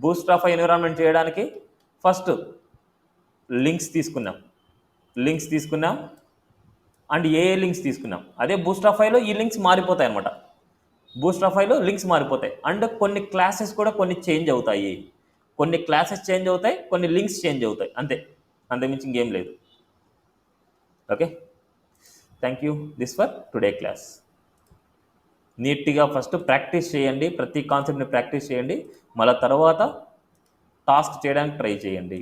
బూస్ట్రాప్ 5 ఎన్విరాన్మెంట్ చేయడానికి ఫస్ట్ లింక్స్ తీసుకున్నాం అండ్ ఏ లింక్స్ తీసుకున్నాం. అదే బూస్ట్రాప్ 5లో ఈ లింక్స్ మారిపోతాయి అనమాట. బూస్ట్రాప్ 5లో లింక్స్ మారిపోతాయి అండ్ కొన్ని క్లాసెస్ కూడా కొన్ని చేంజ్ అవుతాయి. కొన్ని క్లాసెస్ చేంజ్ అవుతాయి, కొన్ని లింక్స్ చేంజ్ అవుతాయి, అంతకుమించి ఇంకేం లేదు. Okay, thank you. This for today class. నీట్గా ఫస్ట్ ప్రాక్టీస్ చేయండి, ప్రతి కాన్సెప్ట్ని ప్రాక్టీస్ చేయండి, మళ్ళీ తర్వాత టాస్క్ చేయడానికి ట్రై చేయండి.